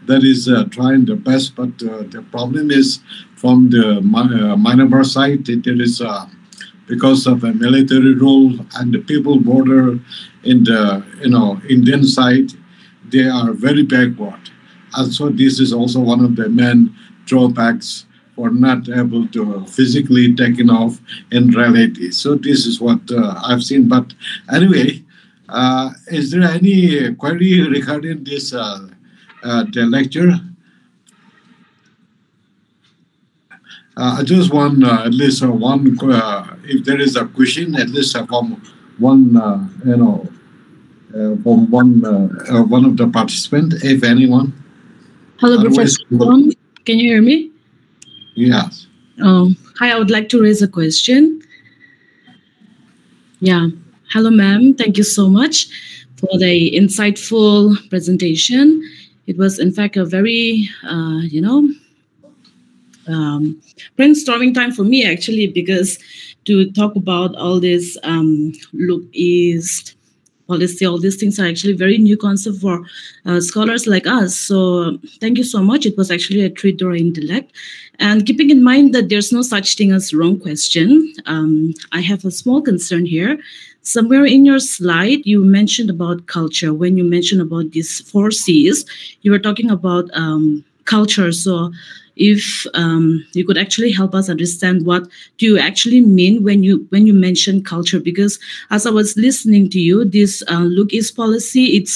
that is trying the best, but the problem is from the Manipur side, there is because of a military rule and the people border in the Indian side, they are very backward. And so this is also one of the main drawbacks for not able to physically taking off in reality. So this is what I've seen. But anyway, is there any query regarding this the lecture? I just want at least one. If there is a question, at least from one from one of the participants, if anyone. Hello, Professor. Can you hear me? Yes. Hi, I would like to raise a question. Yeah. Hello, ma'am. Thank you so much for the insightful presentation. It was, in fact, a very, brainstorming time for me, actually, because to talk about all this Look East policy, all these things are actually very new concept for scholars like us. So thank you so much. It was actually a treat to our intellect. And keeping in mind that there's no such thing as wrong question, I have a small concern here. Somewhere in your slide, you mentioned about culture. When you mentioned about these 4 C's, you were talking about culture. So if you could actually help us understand what do you actually mean when you mention culture, because as I was listening to you, this Look East policy, it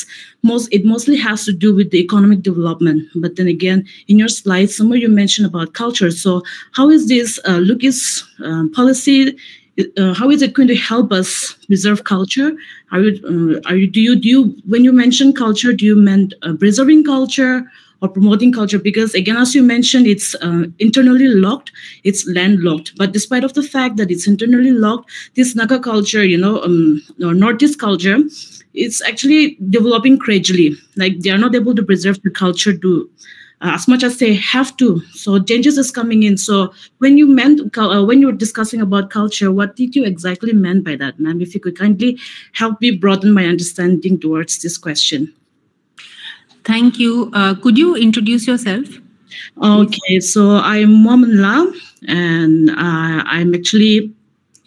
mostly has to do with the economic development. But then again, in your slides, somewhere you mentioned about culture. So how is this Look East policy? How is it going to help us preserve culture? Do you when you mention culture, do you mean preserving culture or promoting culture? Because again, as you mentioned, it's internally locked, it's landlocked. But despite of the fact that it's internally locked, this Naga culture, or Northeast culture, it's actually developing gradually. Like they are not able to preserve the culture as much as they have to. So changes is coming in. So when you were discussing about culture, what did you exactly mean by that, ma'am? If you could kindly help me broaden my understanding towards this question. Thank you. Could you introduce yourself? Okay, so I'm Mohammed, and I'm actually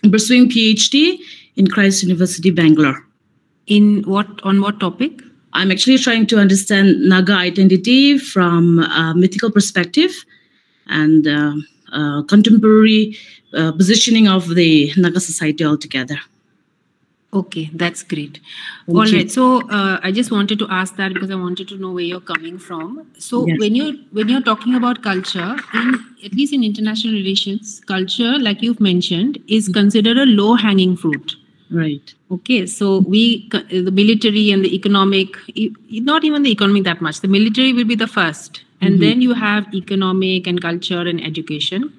pursuing PhD in Christ University, Bangalore. On what topic? I'm actually trying to understand Naga identity from a mythical perspective and contemporary positioning of the Naga society altogether. Okay, that's great. All right. So I just wanted to ask that because I wanted to know where you're coming from. So Yes. when you're talking about culture, at least in international relations, culture, like you've mentioned, is considered a low-hanging fruit. Right. Okay, so the military and the economic, not even the economic that much. The military will be the first, and then you have economic and culture and education.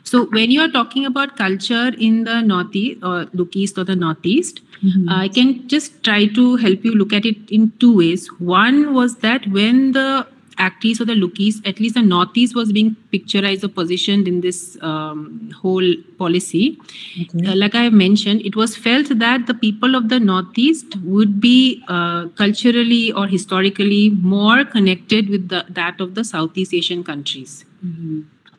So when you are talking about culture in the Northeast or Look East or the Northeast, I can just try to help you look at it in 2 ways. One was that when the Act East or the Look East, at least the Northeast was being picturized or positioned in this whole policy, like I mentioned, it was felt that the people of the Northeast would be culturally or historically more connected with that of the Southeast Asian countries.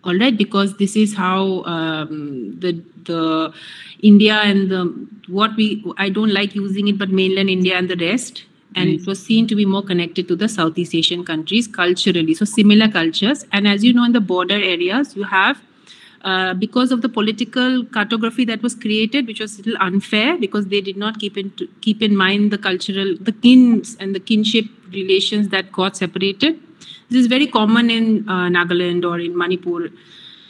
All right, because this is how the India and I don't like using it, but mainland India and the rest, and it was seen to be more connected to the Southeast Asian countries culturally. So similar cultures, and as you know, in the border areas, you have because of the political cartography that was created, which was a little unfair because they did not keep in mind the kins and the kinship relations that got separated. This is very common in Nagaland or in Manipur,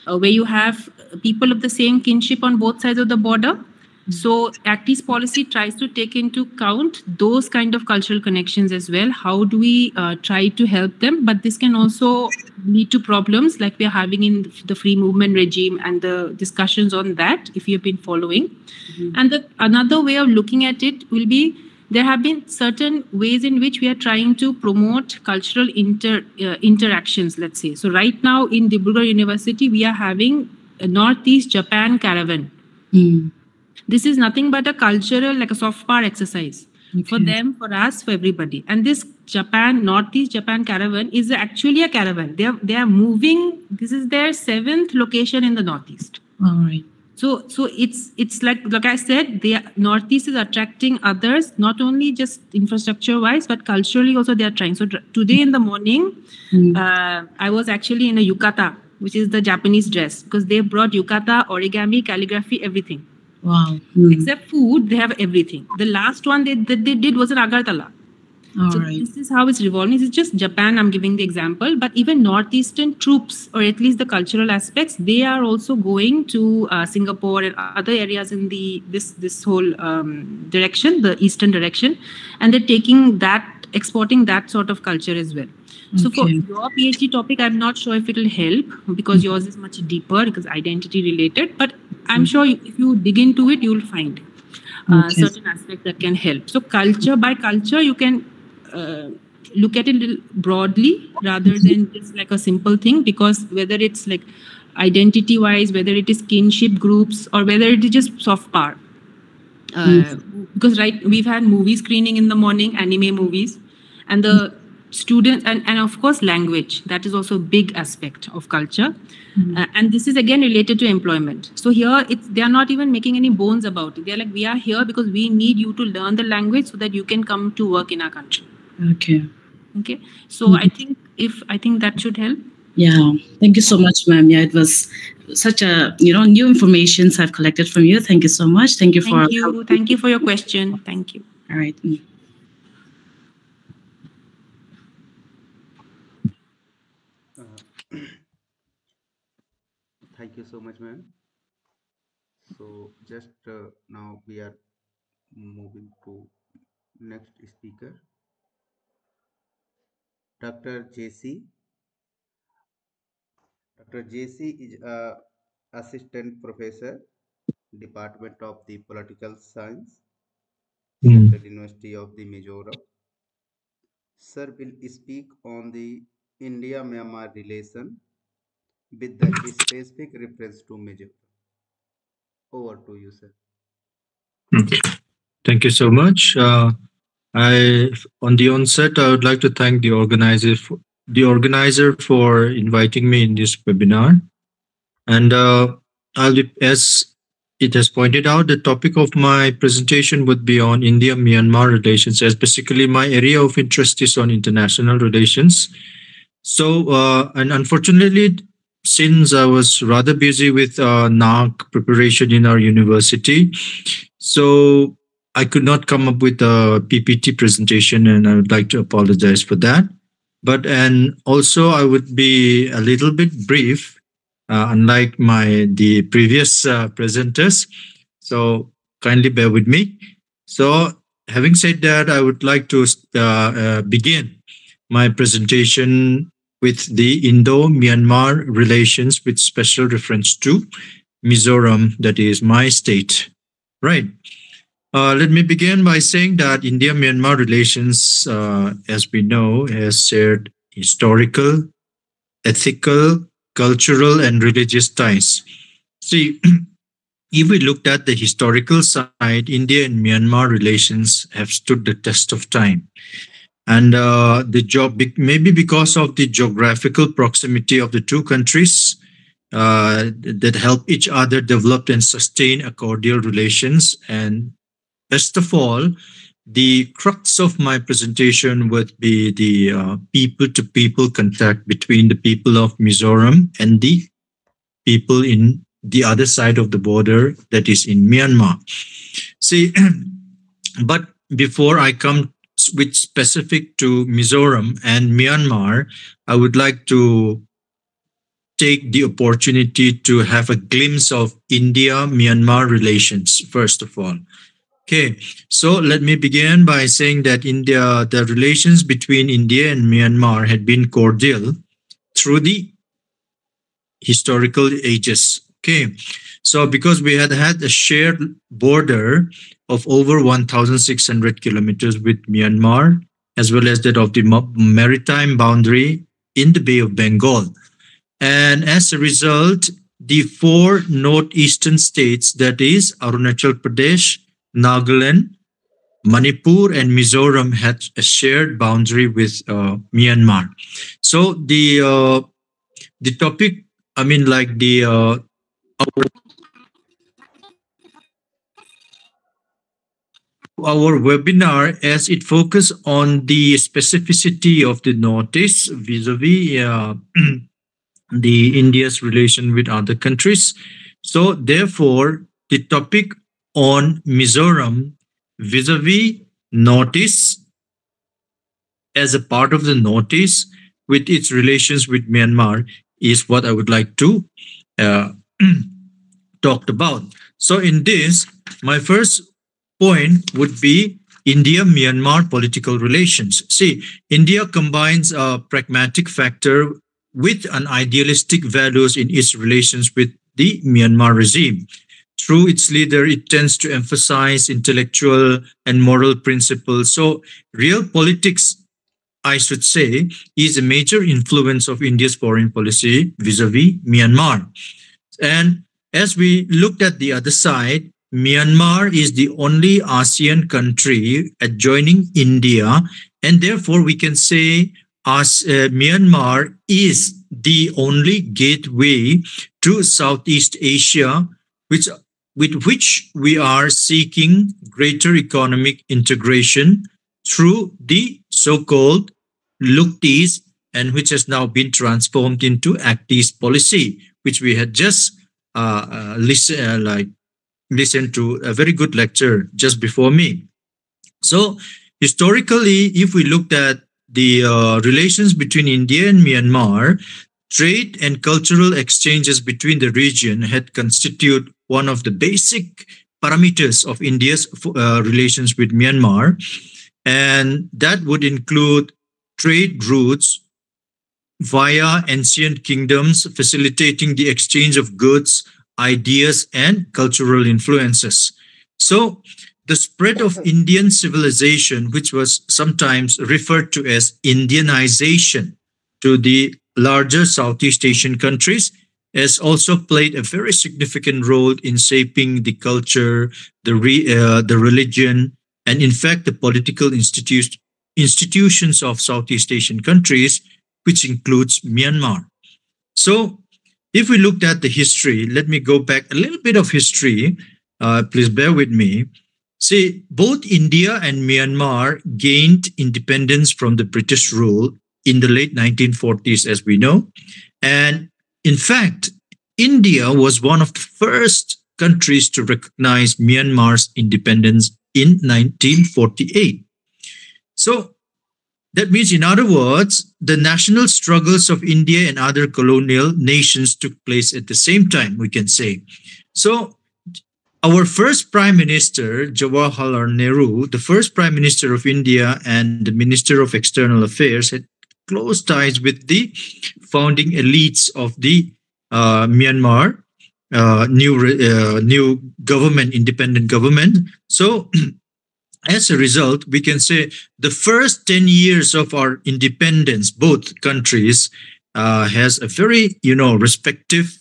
where you have people of the same kinship on both sides of the border. So Act East policy tries to take into account those kind of cultural connections as well. How do we try to help them? But this can also lead to problems like we are having in the free movement regime and the discussions on that, if you've been following. And another way of looking at it will be, there have been certain ways in which we are trying to promote cultural interactions, let's say. So right now in Dibrugarh University, we are having a Northeast Japan caravan. This is nothing but a cultural, like a soft power exercise for them, for us, for everybody. And this Northeast Japan caravan is actually a caravan. They are moving. This is their 7th location in the Northeast. All right. So it's like I said, the Northeast is attracting others, not only just infrastructure-wise, but culturally also they are trying. So today in the morning, I was actually in a yukata, which is the Japanese dress, because they brought yukata, origami, calligraphy, everything. Wow. Except food, they have everything. The last one they did was in Agartala. So this is how it's revolving. It's just Japan, I'm giving the example, but even Northeastern troops, or at least the cultural aspects, they are also going to Singapore and other areas in this whole direction, the Eastern direction, and they're taking that, exporting that sort of culture as well. So for your PhD topic, I'm not sure if it will help because yours is much deeper because identity related, but I'm sure if you dig into it, you'll find certain aspects that can help. So culture by culture, you can look at it a little broadly rather than just like a simple thing, because whether it's like identity wise, whether it is kinship groups or whether it is just soft power. Because we've had movie screening in the morning, anime movies, and the students and of course language, that is also a big aspect of culture. And this is again related to employment. So here they are not even making any bones about it. They're like, we are here because we need you to learn the language so that you can come to work in our country. Okay. So I think that should help. Yeah, thank you so much, ma'am. Yeah, it was such a new information I've collected from you. Thank you so much. Thank you for your question. Thank you. All right. Thank you so much, ma'am. So just now we are moving to next speaker, Dr. JC. Dr. JC is assistant professor, Department of the Political Science, Central University of the Mizoram. Sir will speak on the India-Myanmar relation with the specific reference to Mizoram. Over to you, sir. Thank you so much. On the onset, I would like to thank the organizer for inviting me in this webinar. And as it has pointed out, the topic of my presentation would be on India-Myanmar relations, as basically my area of interest is on international relations. So, and unfortunately, since I was rather busy with NARC preparation in our university, so I could not come up with a PPT presentation, and I would like to apologize for that. And also I would be a little bit brief, unlike the previous presenters. So kindly bear with me. So having said that, I would like to begin my presentation with the Indo-Myanmar relations with special reference to Mizoram, that is my state. Right. Let me begin by saying that India-Myanmar relations, as we know, has shared historical, ethical, cultural, and religious ties. See, if we looked at the historical side, India and Myanmar relations have stood the test of time. And maybe because of the geographical proximity of the two countries, that help each other develop and sustain a cordial relations. And best of all, the crux of my presentation would be the people-to-people contact between the people of Mizoram and the people in the other side of the border, that is in Myanmar. See, but before I come with specific to Mizoram and Myanmar, I would like to take the opportunity to have a glimpse of India-Myanmar relations, first of all. Okay, so let me begin by saying that the relations between India and Myanmar had been cordial through the historical ages. Okay, so because we had a shared border of over 1,600 kilometers with Myanmar, as well as that of the maritime boundary in the Bay of Bengal. And as a result, the four northeastern states, that is Arunachal Pradesh, Nagaland, Manipur, and Mizoram, had a shared boundary with Myanmar. So the topic, I mean, like our webinar, as it focused on the specificity of the Northeast vis-a-vis the India's relation with other countries. So therefore, the topic on Mizoram vis-a-vis Northeast as a part of the Northeast with its relations with Myanmar is what I would like to uh, talk about. So in this, my first point would be India-Myanmar political relations. See, India combines a pragmatic factor with an idealistic values in its relations with the Myanmar regime. Through its leader, it tends to emphasize intellectual and moral principles. So real politics, I should say, is a major influence of India's foreign policy vis-a-vis Myanmar. And as we looked at the other side, Myanmar is the only ASEAN country adjoining India, and therefore we can say Myanmar is the only gateway to Southeast Asia, with which we are seeking greater economic integration through the so-called Look East, and which has now been transformed into Act East policy, which we had just listened to a very good lecture just before me. So historically, if we looked at the relations between India and Myanmar, trade and cultural exchanges between the region had constituted one of the basic parameters of India's relations with Myanmar, and that would include trade routes via ancient kingdoms, facilitating the exchange of goods, ideas, and cultural influences. So the spread of Indian civilization, which was sometimes referred to as Indianization to the larger Southeast Asian countries, has also played a very significant role in shaping the culture, the religion, and in fact the political institutions of Southeast Asian countries, which includes Myanmar. So if we looked at the history, let me go back a little bit of history. Please bear with me. See, both India and Myanmar gained independence from the British rule in the late 1940s, as we know. And in fact, India was one of the first countries to recognize Myanmar's independence in 1948. So that means, in other words, the national struggles of India and other colonial nations took place at the same time, we can say. So our first Prime Minister, Jawaharlal Nehru, the first Prime Minister of India and the Minister of External Affairs, had close ties with the founding elites of the Myanmar new government, independent government. So as a result, we can say the first 10 years of our independence, both countries has a very, respective,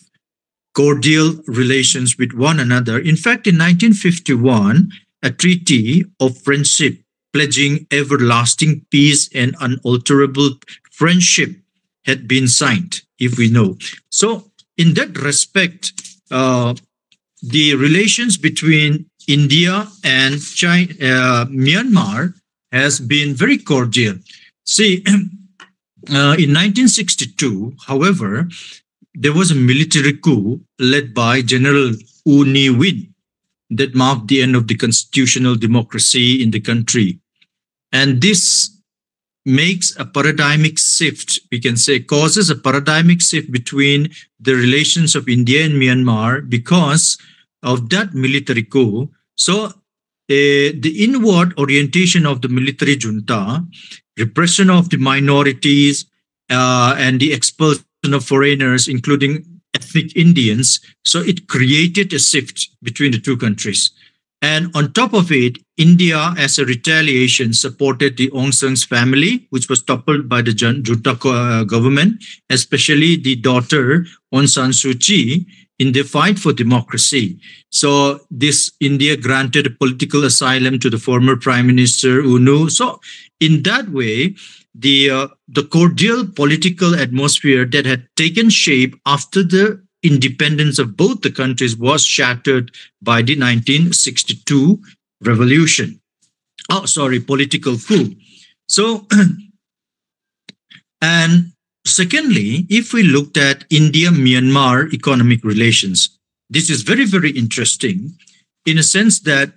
cordial relations with one another. In fact, in 1951, a treaty of friendship pledging everlasting peace and unalterable friendship had been signed, if we know. So in that respect, the relations between India and Myanmar has been very cordial. See, in 1962, however, there was a military coup led by General U Ni Win that marked the end of the constitutional democracy in the country. And this makes a paradigmic shift, we can say, causes a paradigmic shift between the relations of India and Myanmar because of that military coup. So the inward orientation of the military junta, repression of the minorities, and the expulsion of foreigners, including ethnic Indians. So it created a shift between the two countries. And on top of it, India, as a retaliation, supported the Aung San's family, which was toppled by the junta government, especially the daughter Aung San Suu Kyi, in the fight for democracy. So this India granted a political asylum to the former Prime Minister U Nu. So in that way, the cordial political atmosphere that had taken shape after the independence of both the countries was shattered by the 1962 revolution. Political coup. So, and secondly, if we looked at India-Myanmar economic relations, this is very, very interesting in a sense that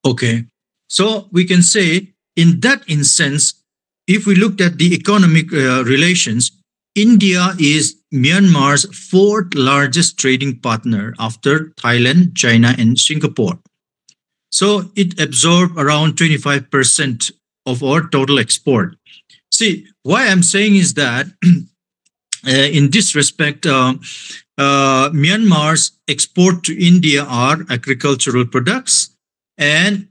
Okay. So we can say in that instance, if we looked at the economic relations, India is Myanmar's fourth largest trading partner after Thailand, China, and Singapore. So it absorbed around 25% of our total export. See, why I'm saying is that in this respect, Myanmar's export to India are agricultural products, and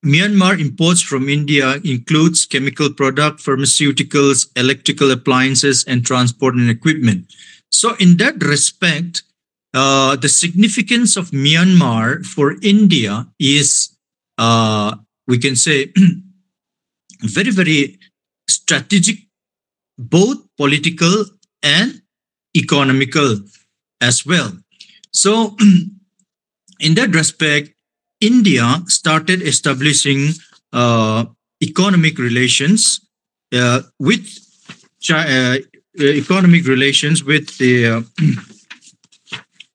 Myanmar imports from India includes chemical products, pharmaceuticals, electrical appliances, and transport and equipment. So in that respect, the significance of Myanmar for India is, we can say, very, very strategic, both political and economical as well. So in that respect, India started establishing economic relations with the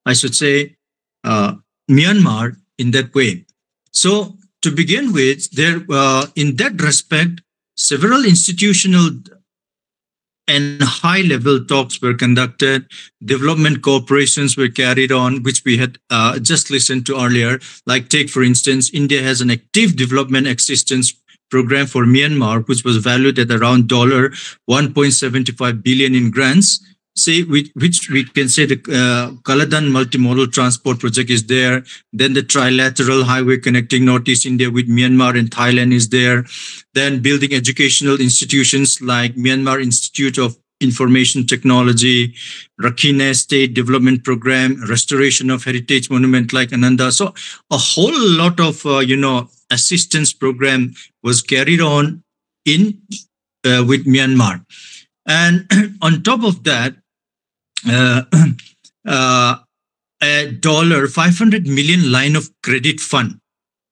I should say Myanmar in that way. So to begin with, there in that respect, several institutional and high-level talks were conducted. Development cooperations were carried on, which we had just listened to earlier. Like take, for instance, India has an active development assistance program for Myanmar, which was valued at around $1.75 billion in grants. Say, which we can say the Kaladan multimodal transport project is there. Then the trilateral highway connecting Northeast India with Myanmar and Thailand is there. Then building educational institutions like Myanmar Institute of Information Technology, Rakhine State Development Program, restoration of heritage monument like Ananda. So a whole lot of assistance program was carried on in with Myanmar, and on top of that, a $500 million line of credit fund,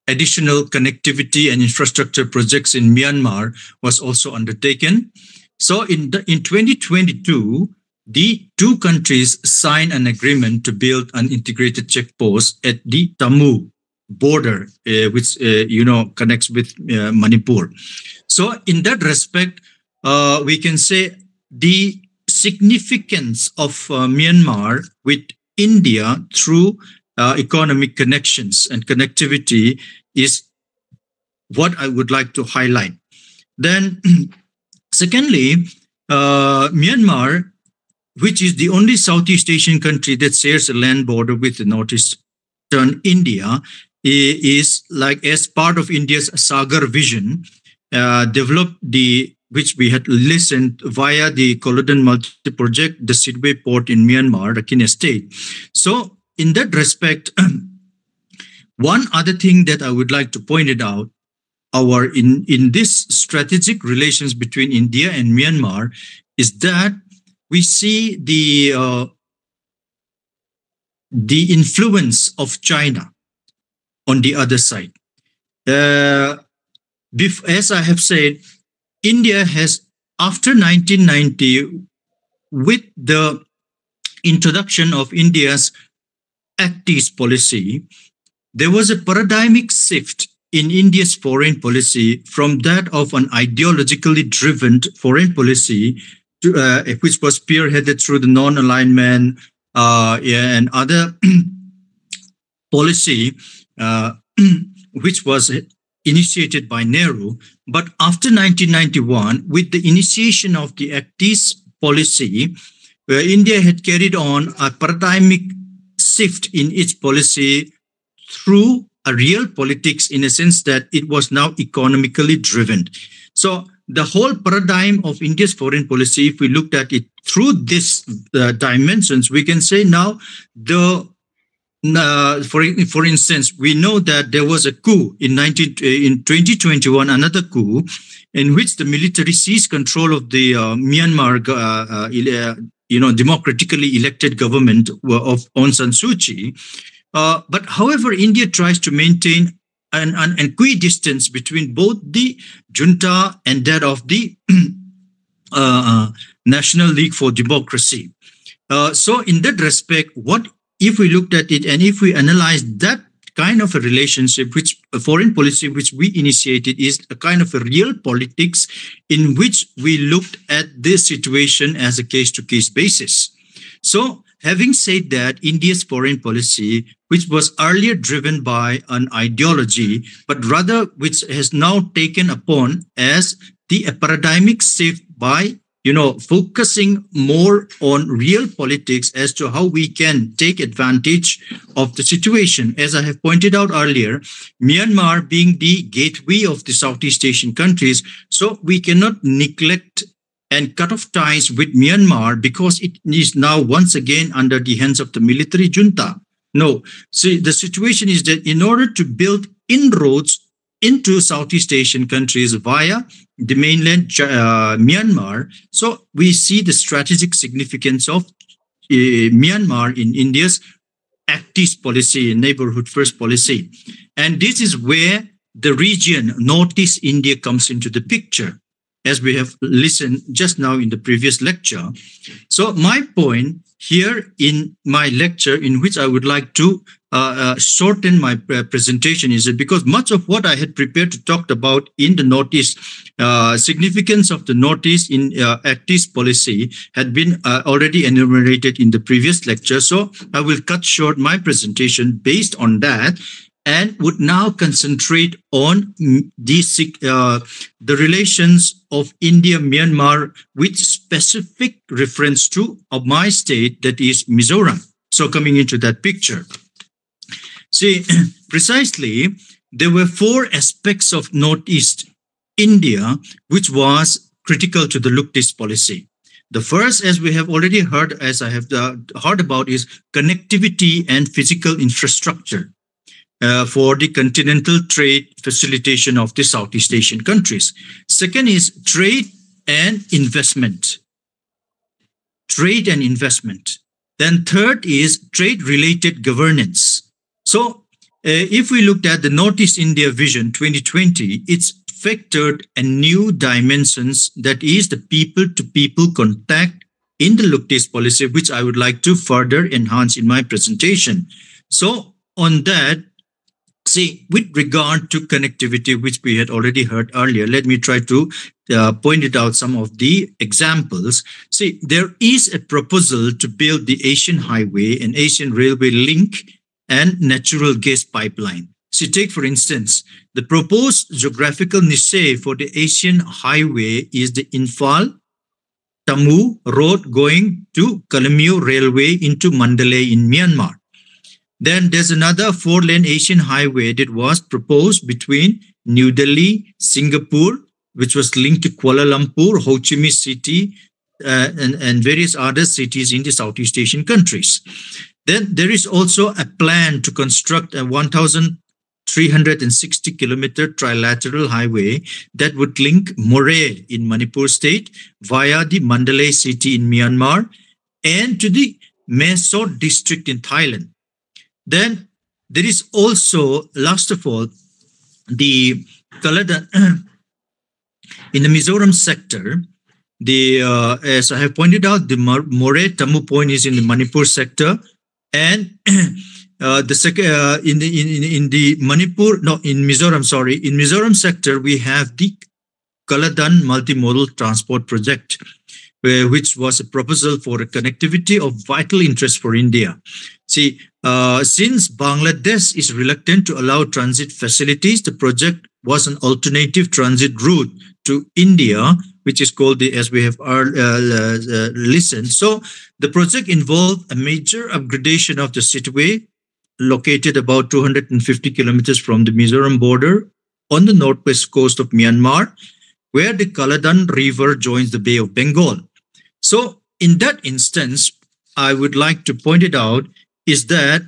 additional connectivity and infrastructure projects in Myanmar was also undertaken. So in 2022, the two countries signed an agreement to build an integrated checkpost at the Tamu border, which connects with Manipur. So in that respect, we can say the significance of Myanmar with India through economic connections and connectivity is what I would like to highlight. Then, secondly, Myanmar, which is the only Southeast Asian country that shares a land border with the northeastern India, is like as part of India's Sagar vision, developed which we had listened via the Kolodan multi-project, the Sidway port in Myanmar, Rakhine State. So in that respect, one other thing that I would like to point it out, in this strategic relations between India and Myanmar is that we see the influence of China on the other side. As I have said, India has, after 1990, with the introduction of India's Act East policy, there was a paradigmic shift in India's foreign policy from that of an ideologically driven foreign policy, which was spearheaded through the non-alignment and other policy, which was initiated by Nehru. But after 1991, with the initiation of the Act East policy, India had carried on a paradigmic shift in its policy through a real politics, in a sense that it was now economically driven. So the whole paradigm of India's foreign policy, if we looked at it through this dimensions, we can say now for instance, we know that there was a coup in 2021, another coup in which the military seized control of the Myanmar, democratically elected government of Aung San Suu Kyi. But however, India tries to maintain an equidistance between both the junta and that of the National League for Democracy. So in that respect, what if we looked at it and if we analyze that kind of a relationship, which a foreign policy which we initiated is a kind of a real politics in which we looked at this situation as a case-to-case basis. So having said that, India's foreign policy, which was earlier driven by an ideology, but rather which has now taken upon as a paradigmic shift by focusing more on real politics as to how we can take advantage of the situation. As I have pointed out earlier, Myanmar being the gateway of the Southeast Asian countries, so we cannot neglect and cut off ties with Myanmar because it is now once again under the hands of the military junta. No, see, the situation is that in order to build inroads into Southeast Asian countries via the mainland Myanmar, so we see the strategic significance of Myanmar in India's Act East policy, neighborhood first policy. And this is where the region Northeast India comes into the picture, as we have listened just now in the previous lecture. So my point here in my lecture, in which I would like to shorten my presentation, is that because much of what I had prepared to talk about in the Northeast, significance of the Northeast in Act East policy had been already enumerated in the previous lecture. So I will cut short my presentation based on that, and would now concentrate on the relations of India-Myanmar with specific reference to my state, that is Mizoram. So coming into that picture. See, precisely, there were 4 aspects of Northeast India which was critical to the Look-East policy. The first, as we have already heard, as I have heard about, is connectivity and physical infrastructure. For the continental trade facilitation of the Southeast Asian countries. Second is trade and investment. Trade and investment. Then third is trade-related governance. So if we looked at the Northeast India Vision 2020, it's factored a new dimensions, that is the people-to-people contact in the Look-East policy, which I would like to further enhance in my presentation. So on that, see, with regard to connectivity, which we had already heard earlier, let me try to point it out some of the examples. See, there is a proposal to build the Asian Highway, an Asian Railway link, and natural gas pipeline. See, take for instance, the proposed geographical niche for the Asian Highway is the Imphal-Tamu road going to Kalamyu Railway into Mandalay in Myanmar. Then there's another 4-lane Asian highway that was proposed between New Delhi, Singapore, which was linked to Kuala Lumpur, Ho Chi Minh City, and various other cities in the Southeast Asian countries. Then there is also a plan to construct a 1,360-kilometer trilateral highway that would link Moreh in Manipur state via the Mandalay city in Myanmar and to the Mae district in Thailand. Then there is also, last of all, the Kaladan in the Mizoram sector. As I have pointed out, the Moreh Tamu point is in the Manipur sector, and the second in Mizoram. Sorry, in Mizoram sector we have the Kaladan multimodal transport project, which was a proposal for a connectivity of vital interest for India. See, since Bangladesh is reluctant to allow transit facilities, the project was an alternative transit route to India, which is called the, as we have listened. So the project involved a major upgradation of the cityway located about 250 kilometers from the Mizoram border on the northwest coast of Myanmar, where the Kaladan River joins the Bay of Bengal. So in that instance, I would like to point it out is that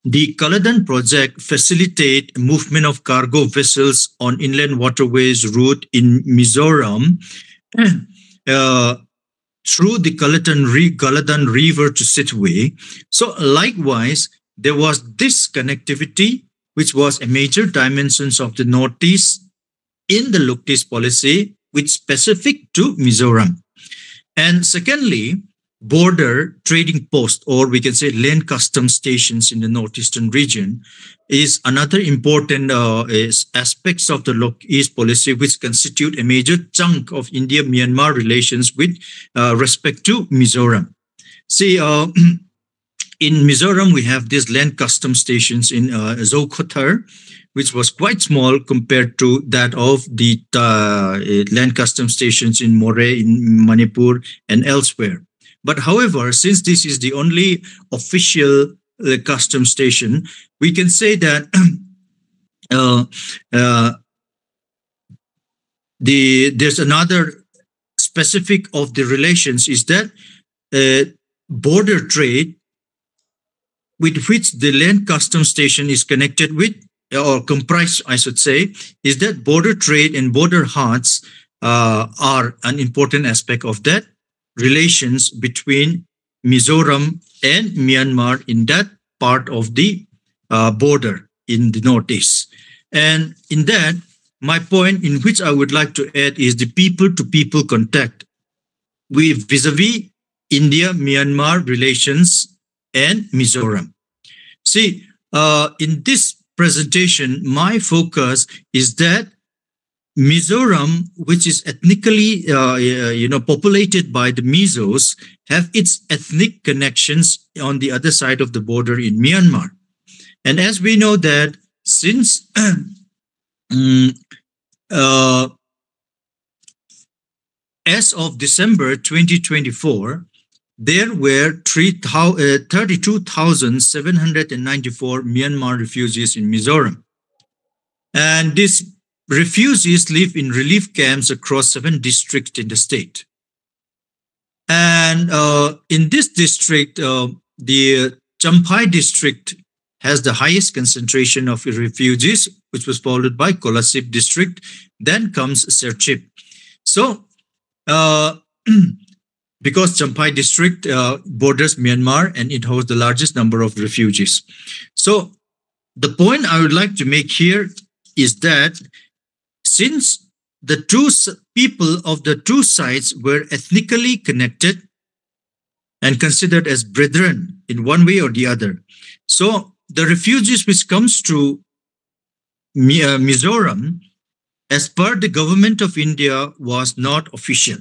the Kaladan project facilitate movement of cargo vessels on inland waterways route in Mizoram through the Kaladan River to Sitwe. So likewise, there was this connectivity, which was a major dimensions of the Northeast in the Look-East policy, which specific to Mizoram. And secondly, border trading post, or we can say land custom stations in the northeastern region, is another important aspects of the Look-East policy, which constitute a major chunk of India-Myanmar relations with respect to Mizoram. See, in Mizoram, we have these land custom stations in Zokothar, which was quite small compared to that of the land custom stations in Moreh, in Manipur, and elsewhere. But however, since this is the only official custom station, we can say that there's another specific of the relations is that border trade with which the land custom station is connected with, or comprised, I should say, is that border trade and border huts are an important aspect of that relations between Mizoram and Myanmar in that part of the border in the northeast. And in that, my point in which I would like to add is the people-to-people contact with vis-a-vis India-Myanmar relations and Mizoram. See, in this presentation, my focus is that Mizoram, which is ethnically, populated by the Mizos, have its ethnic connections on the other side of the border in Myanmar. And as we know that since as of December 2024, there were 32,794 Myanmar refugees in Mizoram. And these refugees live in relief camps across 7 districts in the state. And in this district, the Champhai district has the highest concentration of refugees, which was followed by Kolasip district. Then comes Serchip. So, because Champhai district borders Myanmar and it hosts the largest number of refugees. So, the point I would like to make here is that since the two people of the two sides were ethnically connected and considered as brethren in one way or the other, so the refugees which comes to Mizoram, as per the government of India, was not official.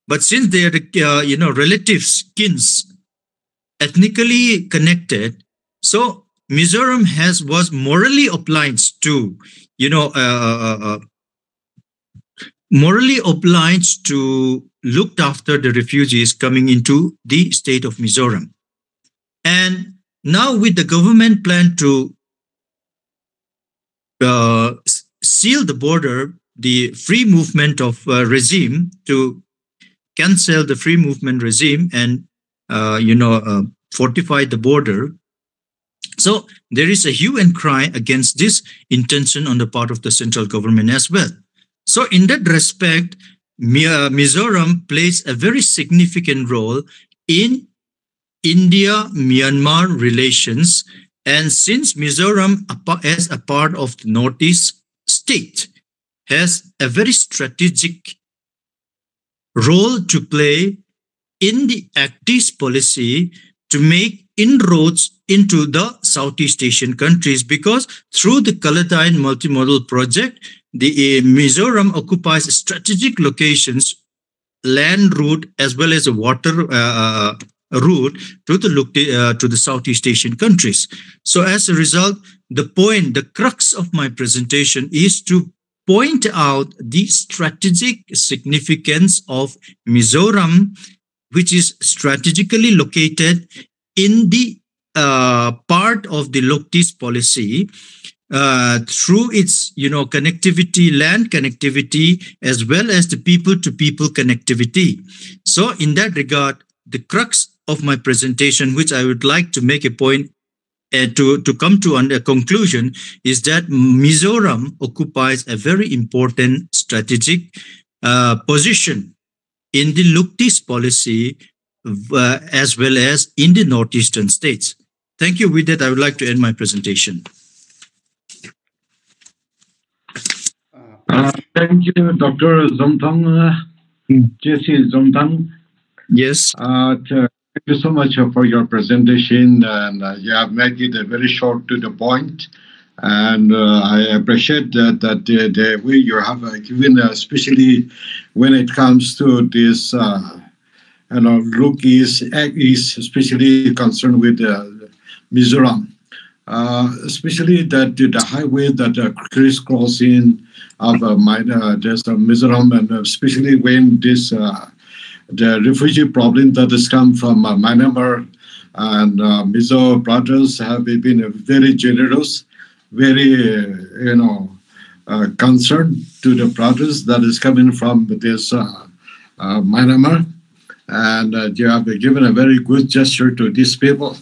But since they are, relatives, kins, ethnically connected, so Mizoram was morally obliged to, look after the refugees coming into the state of Mizoram. And now with the government plan to seal the border, the free movement of regime, to cancel the free movement regime and, fortify the border. So there is a hue and cry against this intention on the part of the central government as well. So in that respect, Mizoram plays a very significant role in India-Myanmar relations. And since Mizoram, as a part of the Northeast state, has a very strategic role to play in the Act East policy to make inroads into the Southeast Asian countries, because through the Kaladine multimodal project, the Mizoram occupies strategic locations, land route as well as a water route to the Southeast Asian countries. So as a result, the crux of my presentation is to point out the strategic significance of Mizoram, which is strategically located in the part of the Look-East policy through its connectivity, land connectivity, as well as the people-to-people connectivity. So in that regard, the crux of my presentation, which I would like to make a point to come to a conclusion, is that Mizoram occupies a very important strategic position in the Look-East policy as well as in the northeastern states. Thank you. With that, I would like to end my presentation. Thank you, Dr. Zongthang, Jesse Zongthang. Yes. Thank you so much for your presentation, and you have made it very short to the point. And I appreciate the way you have given, especially when it comes to this, look is especially concerned with Mizoram, especially that the highway that crisscrossing of there's Mizoram, and especially when this. The refugee problem that has come from Myanmar and Mizo brothers have been very generous, very concerned to the brothers that is coming from this Myanmar, and you have given a very good gesture to these people.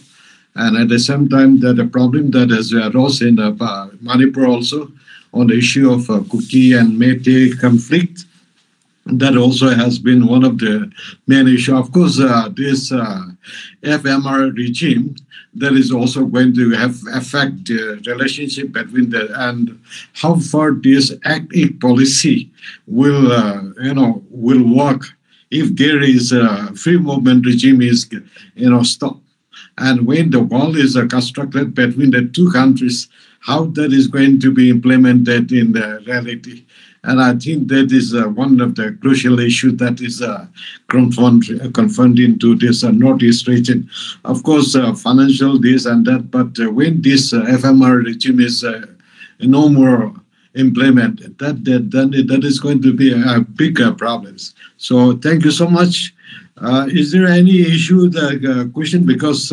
And at the same time, that the problem that has arose in Manipur also on the issue of Kuki and Meitei conflict, that also has been one of the main issues. Of course, this FMR regime that is also going to have affect the relationship between the and how far this ethnic policy will will work if there is a free movement regime is stopped, and when the wall is constructed between the two countries, how that is going to be implemented in the reality. And I think that is one of the crucial issues that is confronting to this Northeast region. Of course, financial this and that, but when this FMR regime is no more implemented, that is going to be a bigger problems. So thank you so much. Is there any issue, the question, because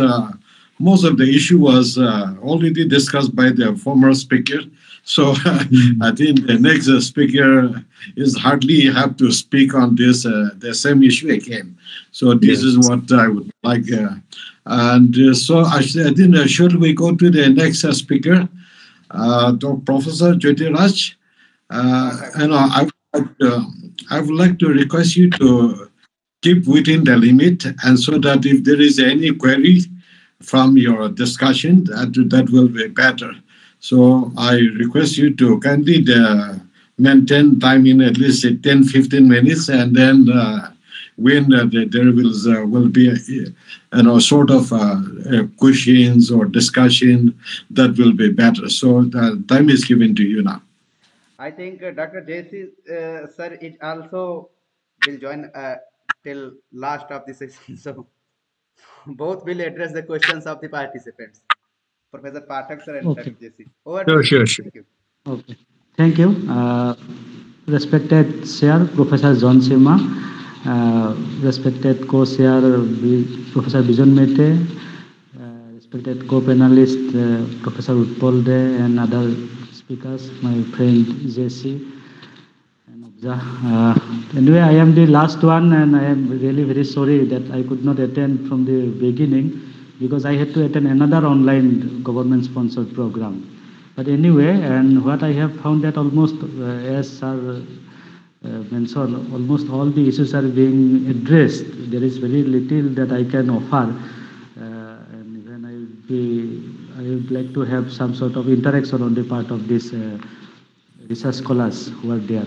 most of the issue was already discussed by the former speaker. So I think the next speaker is hardly have to speak on this the same issue again. So this is what I would like. So I think should we go to the next speaker, to Professor Jyotiraj? I would like to request you to keep within the limit, and so that if there is any query from your discussion, that will be better. So I request you to kindly maintain time in at least 10-15 minutes, and then when there will be sort of questions or discussion, that will be better. So the time is given to you now. I think Dr. JC sir is also will join till last of the session. So both will address the questions of the participants. Professor Pathak sir and Okay. Dr. JC. Over to you. Sure. Thank you. Okay. Thank you. Respected Chair, Professor John Sema, respected co-chair, Professor Bijen, respected co-panelist, Professor Utpal and other speakers, my friend JC and Obja. Anyway, I am the last one, and I am really very sorry that I could not attend from the beginning, because I had to attend another online government-sponsored program. But anyway, and what I have found that almost, as Sir mentioned, almost all the issues are being addressed. There is very little that I can offer, and even I would like to have some sort of interaction on the part of these research scholars who are there.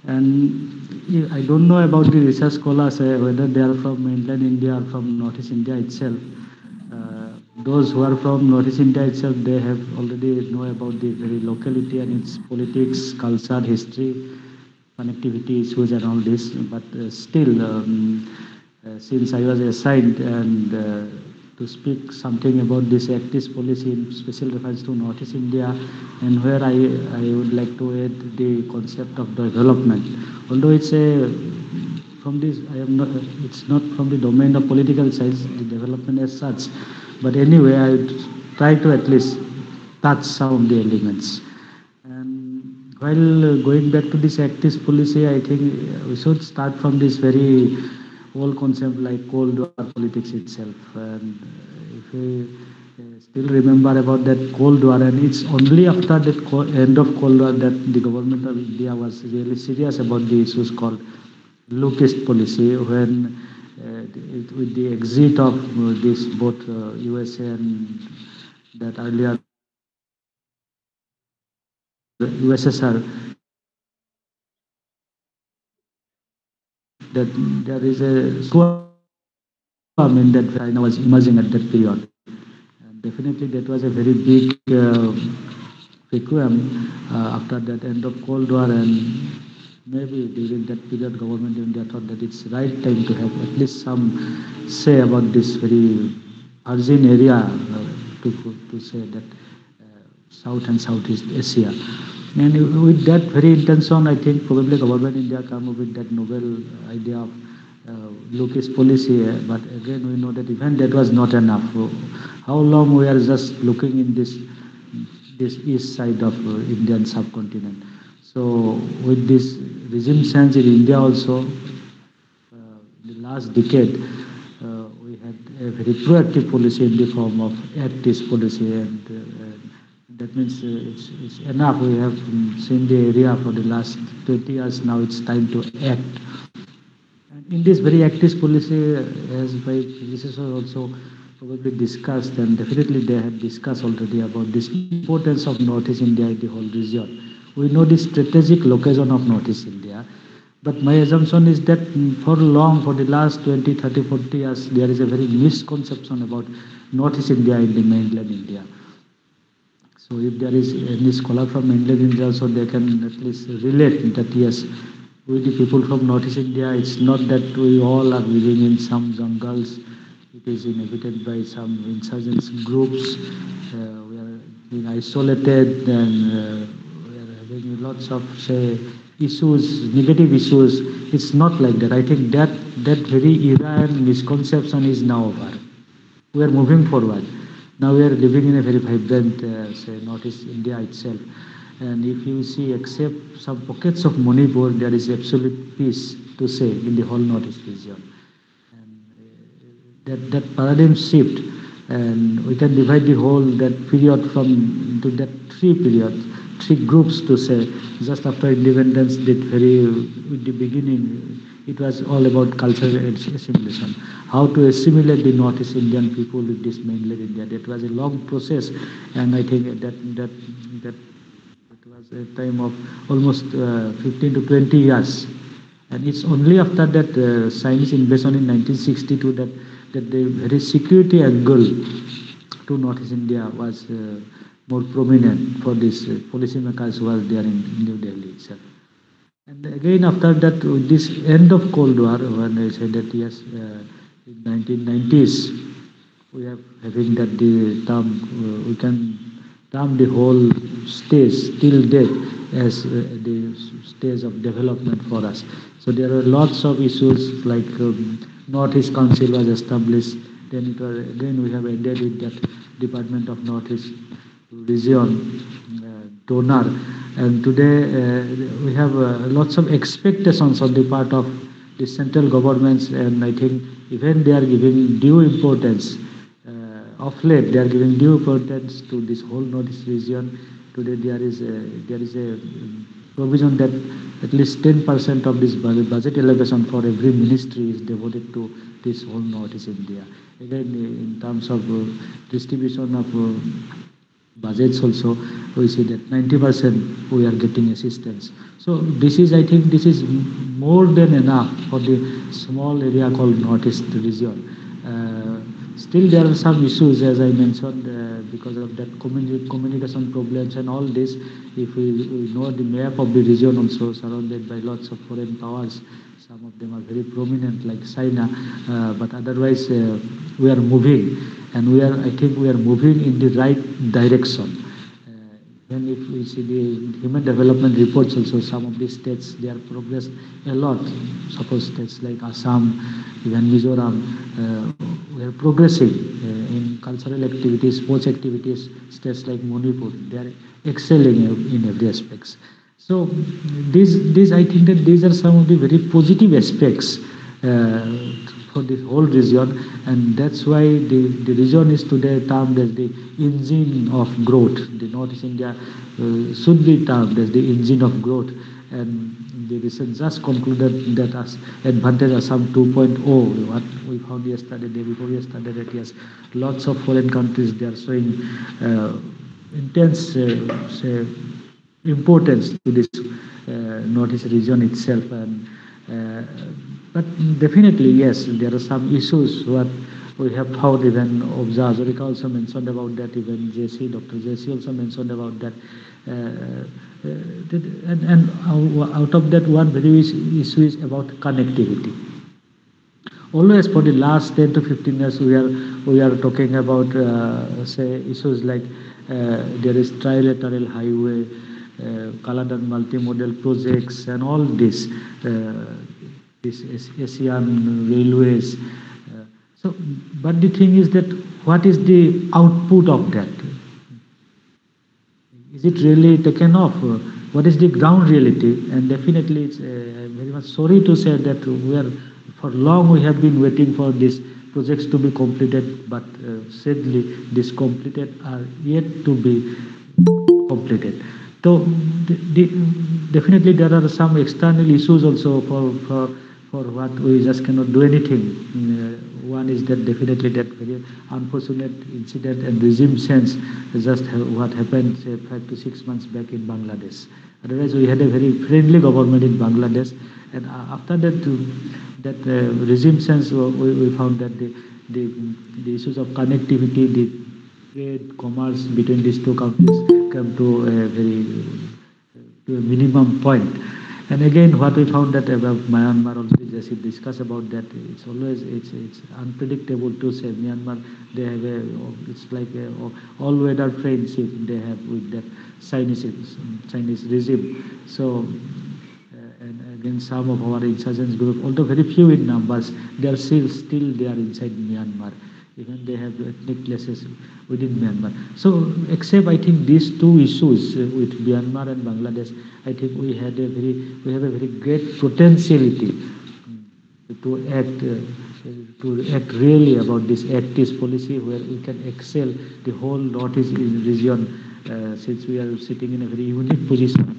And I don't know about the research scholars, whether they are from mainland India or from Northeast India itself. Those who are from Northeast India itself, they have already know about the very locality and its politics, culture, history, connectivity issues and all this. But still, since I was assigned and to speak something about this activist policy in special reference to Northeast India, and where I would like to add the concept of development. Although it's from this, it's not from the domain of political science, the development as such. But anyway, I would try to at least touch some of the elements. And while going back to this activist policy, I think we should start from this very old concept like Cold War politics itself. And if we still remember about that Cold War, and it's only after the end of Cold War that the government of India was really serious about the issues called Look East policy, when with the exit of this both USA and that earlier USSR, that there is a in that China was emerging at that period. And definitely that was a very big vacuum after that end of Cold War, and maybe during that period government in India thought that it's right time to have at least some say about this very virgin area to say that South and Southeast Asia. And with that very intention, I think probably government India come up with that novel idea of look-east policy. But again, we know that even that was not enough. How long we are just looking in this east side of Indian subcontinent. So with this regime change in India also, the last decade, we had a very proactive policy in the form of Act-East policy, and that means it's enough. We have seen the area for the last 20 years now. It's time to act. And in this very Act-East policy, as my predecessor also probably discussed, and definitely they have discussed already about this importance of Northeast India in the whole region. We know the strategic location of Northeast India, but my assumption is that for the last 20, 30, 40 years, there is a very misconception about Northeast India in the mainland India. So if there is any scholar from mainland India also, they can at least relate that yes, we the people from Northeast India, it's not that we all are living in some jungles. It is inhabited by some insurgents groups. We are being isolated, and we are having lots of issues, negative issues. It's not like that. I think that very era and misconception is now over. We are moving forward. Now we are living in a very vibrant, Northeast India itself. And if you see, except some pockets of Manipur, there is absolute peace to say in the whole Northeast region. That paradigm shift, and we can divide the whole that period into that three groups to say. Just after independence, with the beginning, it was all about cultural assimilation, how to assimilate the Northeast Indian people with this mainland India. That was a long process, and I think that was a time of almost 15 to 20 years. And it's only after that Chinese invasion in 1962 that the very security angle to Northeast India was more prominent for these policymakers who were there in New Delhi itself. And again, after that, with this end of Cold War, when I said that yes, in 1990s, we are having that the term, we can term the whole stage till date as the stage of development for us. So there are lots of issues like Northeast Council was established. Then it was, again we have ended with that Department of Northeast Region donor. And today we have lots of expectations on the part of the central governments, and I think even they are giving due importance. Of late, they are giving due importance to this whole Northeast region. Today there is a provision that at least 10% of this budget allocation for every ministry is devoted to this whole Northeast India. Again, in terms of distribution of budgets also, we see that 90% we are getting assistance. So this is, I think, this is more than enough for the small area called Northeast region. Still there are some issues, as I mentioned, because of that communication problems and all this. If we know the map of the region also surrounded by lots of foreign powers, some of them are very prominent like China, but otherwise we are moving, and I think we are moving in the right direction. And if we see the human development reports also, some of these states, they are progressed a lot. Suppose states like Assam, even Mizoram, we are progressing in cultural activities, sports activities. States like Manipur, they are excelling in every aspects. So these I think that these are some of the very positive aspects for the whole region, and that's why the region is today termed as the engine of growth. The Northeast India should be termed as the engine of growth, and the research just concluded that as Advantage Assam 2.0, what we found yesterday, day before yesterday, that yes, lots of foreign countries, they are showing intense importance to this Northeast region itself. And but definitely, yes, there are some issues we have found even Obja Hazarika also mentioned about that, even Dr. JC also mentioned about that. And out of that, one very issue is about connectivity. Always for the last 10 to 15 years, we are talking about say issues like there is trilateral highway, Kaladan multimodal projects, and all this Asian railways. So, but the thing is that what is the output of that? Is it really taken off? What is the ground reality? And definitely, it's very much sorry to say that for long we have been waiting for these projects to be completed, but sadly, these completed are yet to be completed. So, definitely there are some external issues also for what we just cannot do anything. One is that definitely that very unfortunate incident and regime change is just what happened, say, 5 to 6 months back in Bangladesh. Otherwise, we had a very friendly government in Bangladesh, and after that regime change, we found that the issues of connectivity, the trade, commerce between these two countries came to a minimum point. And again, what we found that about Myanmar, already Jesse discussed about that, it's always it's unpredictable to say. Myanmar, they have it's like all-weather friendship they have with that Chinese regime. So, and again, some of our insurgents group, although very few in numbers, they are still they are inside Myanmar. Even they have ethnic places within Myanmar. So, except I think these two issues with Myanmar and Bangladesh, I think we have a very great potentiality to act really about this Act-East policy, where we can excel the whole Northeast region. Since we are sitting in a very unique position,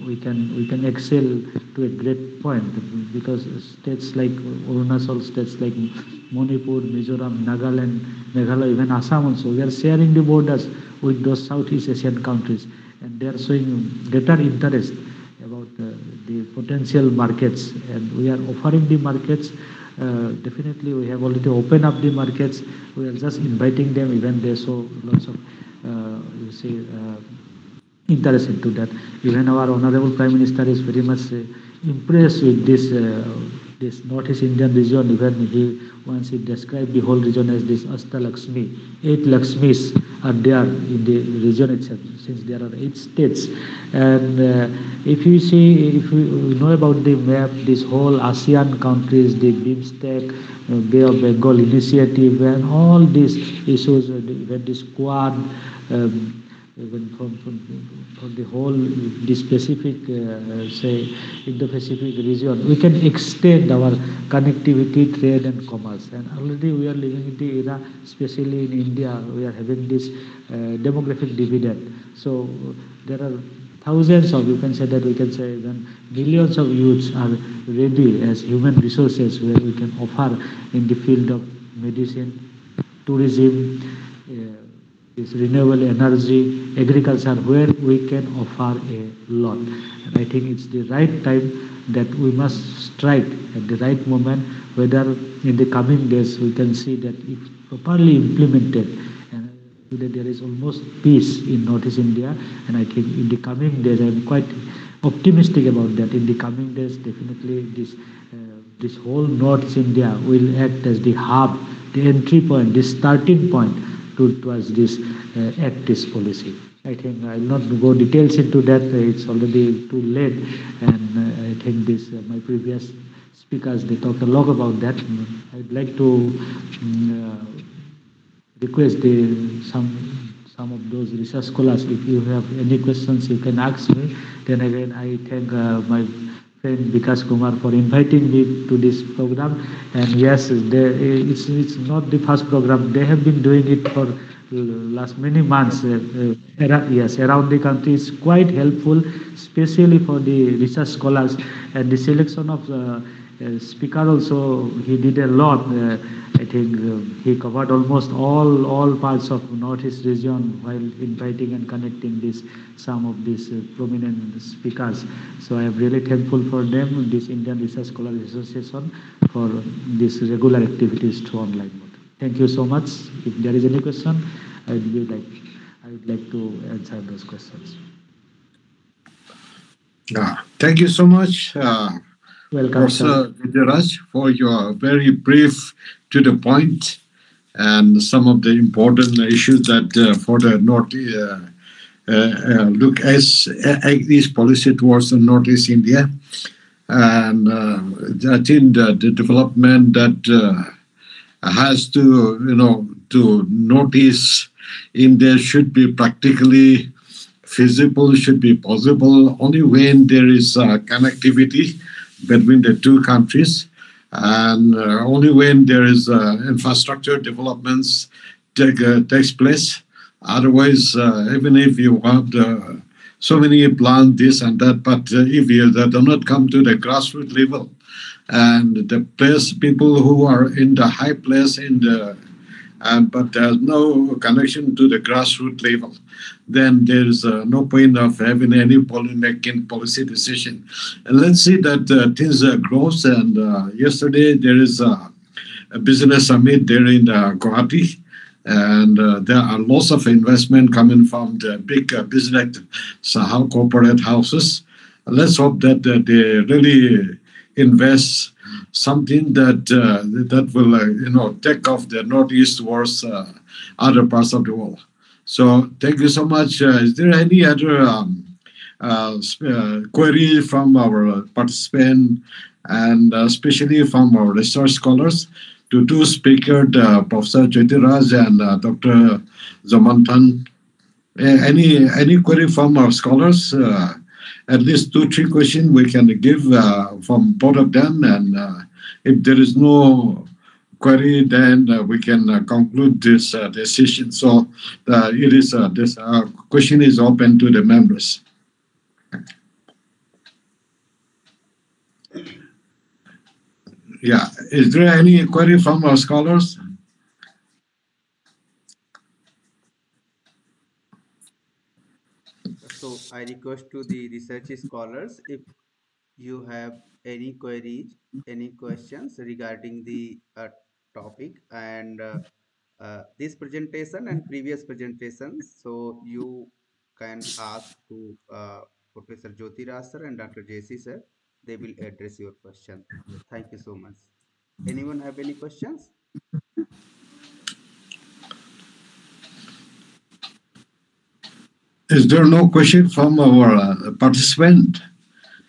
we can excel to a great point, because states like Arunachal, states like Manipur, Mizoram, Nagaland, Meghalaya, even Assam also, we are sharing the borders with those Southeast Asian countries, and they are showing greater interest about the potential markets, and we are offering the markets. Definitely, we have already opened up the markets. We are just inviting them. Even they show lots of interest into that. Even our Honorable Prime Minister is very much impressed with this Northeast Indian region. Even once he described the whole region as this Ashtalakshmi, 8 Lakshmis are there in the region itself, since there are 8 states. And if you know about the map, this whole ASEAN countries, the BIMSTEC, Bay of Bengal initiative, and all these issues, even this Quad, even from the whole, the specific, say, Indo-Pacific region, we can extend our connectivity, trade and commerce. And already we are living in the era, especially in India, we are having this demographic dividend. So there are thousands of, you can say that, we can say even millions of youths are ready as human resources, where we can offer in the field of medicine, tourism, is renewable energy, agriculture, where we can offer a lot. And I think it's the right time that we must strike at the right moment, whether in the coming days we can see that if properly implemented, and today there is almost peace in Northeast India, and I think in the coming days, I'm quite optimistic about that. In the coming days, definitely this whole Northeast India will act as the hub, the entry point, the starting point towards this Act-East policy. I think I will not go details into that. It's already too late, and I think this my previous speakers, they talked a lot about that. I'd like to request some of those research scholars, if you have any questions, you can ask me. Then again, I thank my friend Vikas Kumar for inviting me to this program. And yes, it's not the first program. They have been doing it for last many months. Around the country. It's quite helpful, especially for the research scholars. And the selection of speaker also, he did a lot. I think he covered almost all parts of Northeast region while inviting and connecting some of these prominent speakers. So I am really thankful for them, this Indian Research Scholars Association, for for these regular activities through online mode. Thank you so much. If there is any question, I would like to answer those questions. Thank you so much, Welcome, Professor Jyotiraj, for your very brief, to the point, and some of the important issues that for the North look as East policy towards the Northeast India. And I think the development that has to Northeast India should be practically feasible, should be possible only when there is connectivity between the two countries, and only when there is infrastructure developments takes place. Otherwise, even if you have so many plans, this and that, but if they do not come to the grassroots level, and the people who are in the high place but there's no connection to the grassroots level, then there's no point of having any making policy decision. And let's see that things grows. And yesterday there is a business summit there in Guwahati, and there are lots of investment coming from the big business corporate houses. Let's hope that they really invest something that will take off the Northeast towards other parts of the world. So thank you so much. Is there any other query from our participant, and especially from our research scholars, to two speakers, Professor Jyotiraj and Dr. Zamantan? Any query from our scholars? At least 2-3 questions we can give from both of them, and if there is no query, then we can conclude this session. So it is this question is open to the members. Yeah, is there any query from our scholars? So I request to the research scholars, if you have any queries, any questions regarding the topic and this presentation and previous presentations, so you can ask to Professor Jyotiraj sir and Dr. JC sir. They will address your question. Thank you so much. Anyone have any questions? Is there no question from our participant?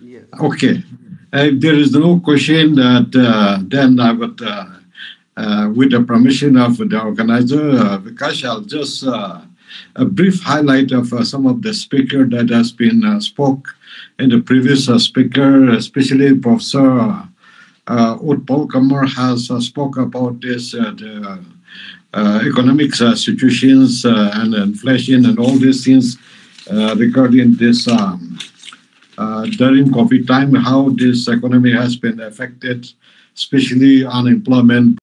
Yes. Okay. If there is no question, then I would, with the permission of the organizer, Vikash, I'll just a brief highlight of some of the speaker that has been spoke in the previous speaker, especially Professor Utpal Kumar has spoke about this, the economic situations and inflation and all these things regarding this during COVID time, how this economy has been affected, especially unemployment.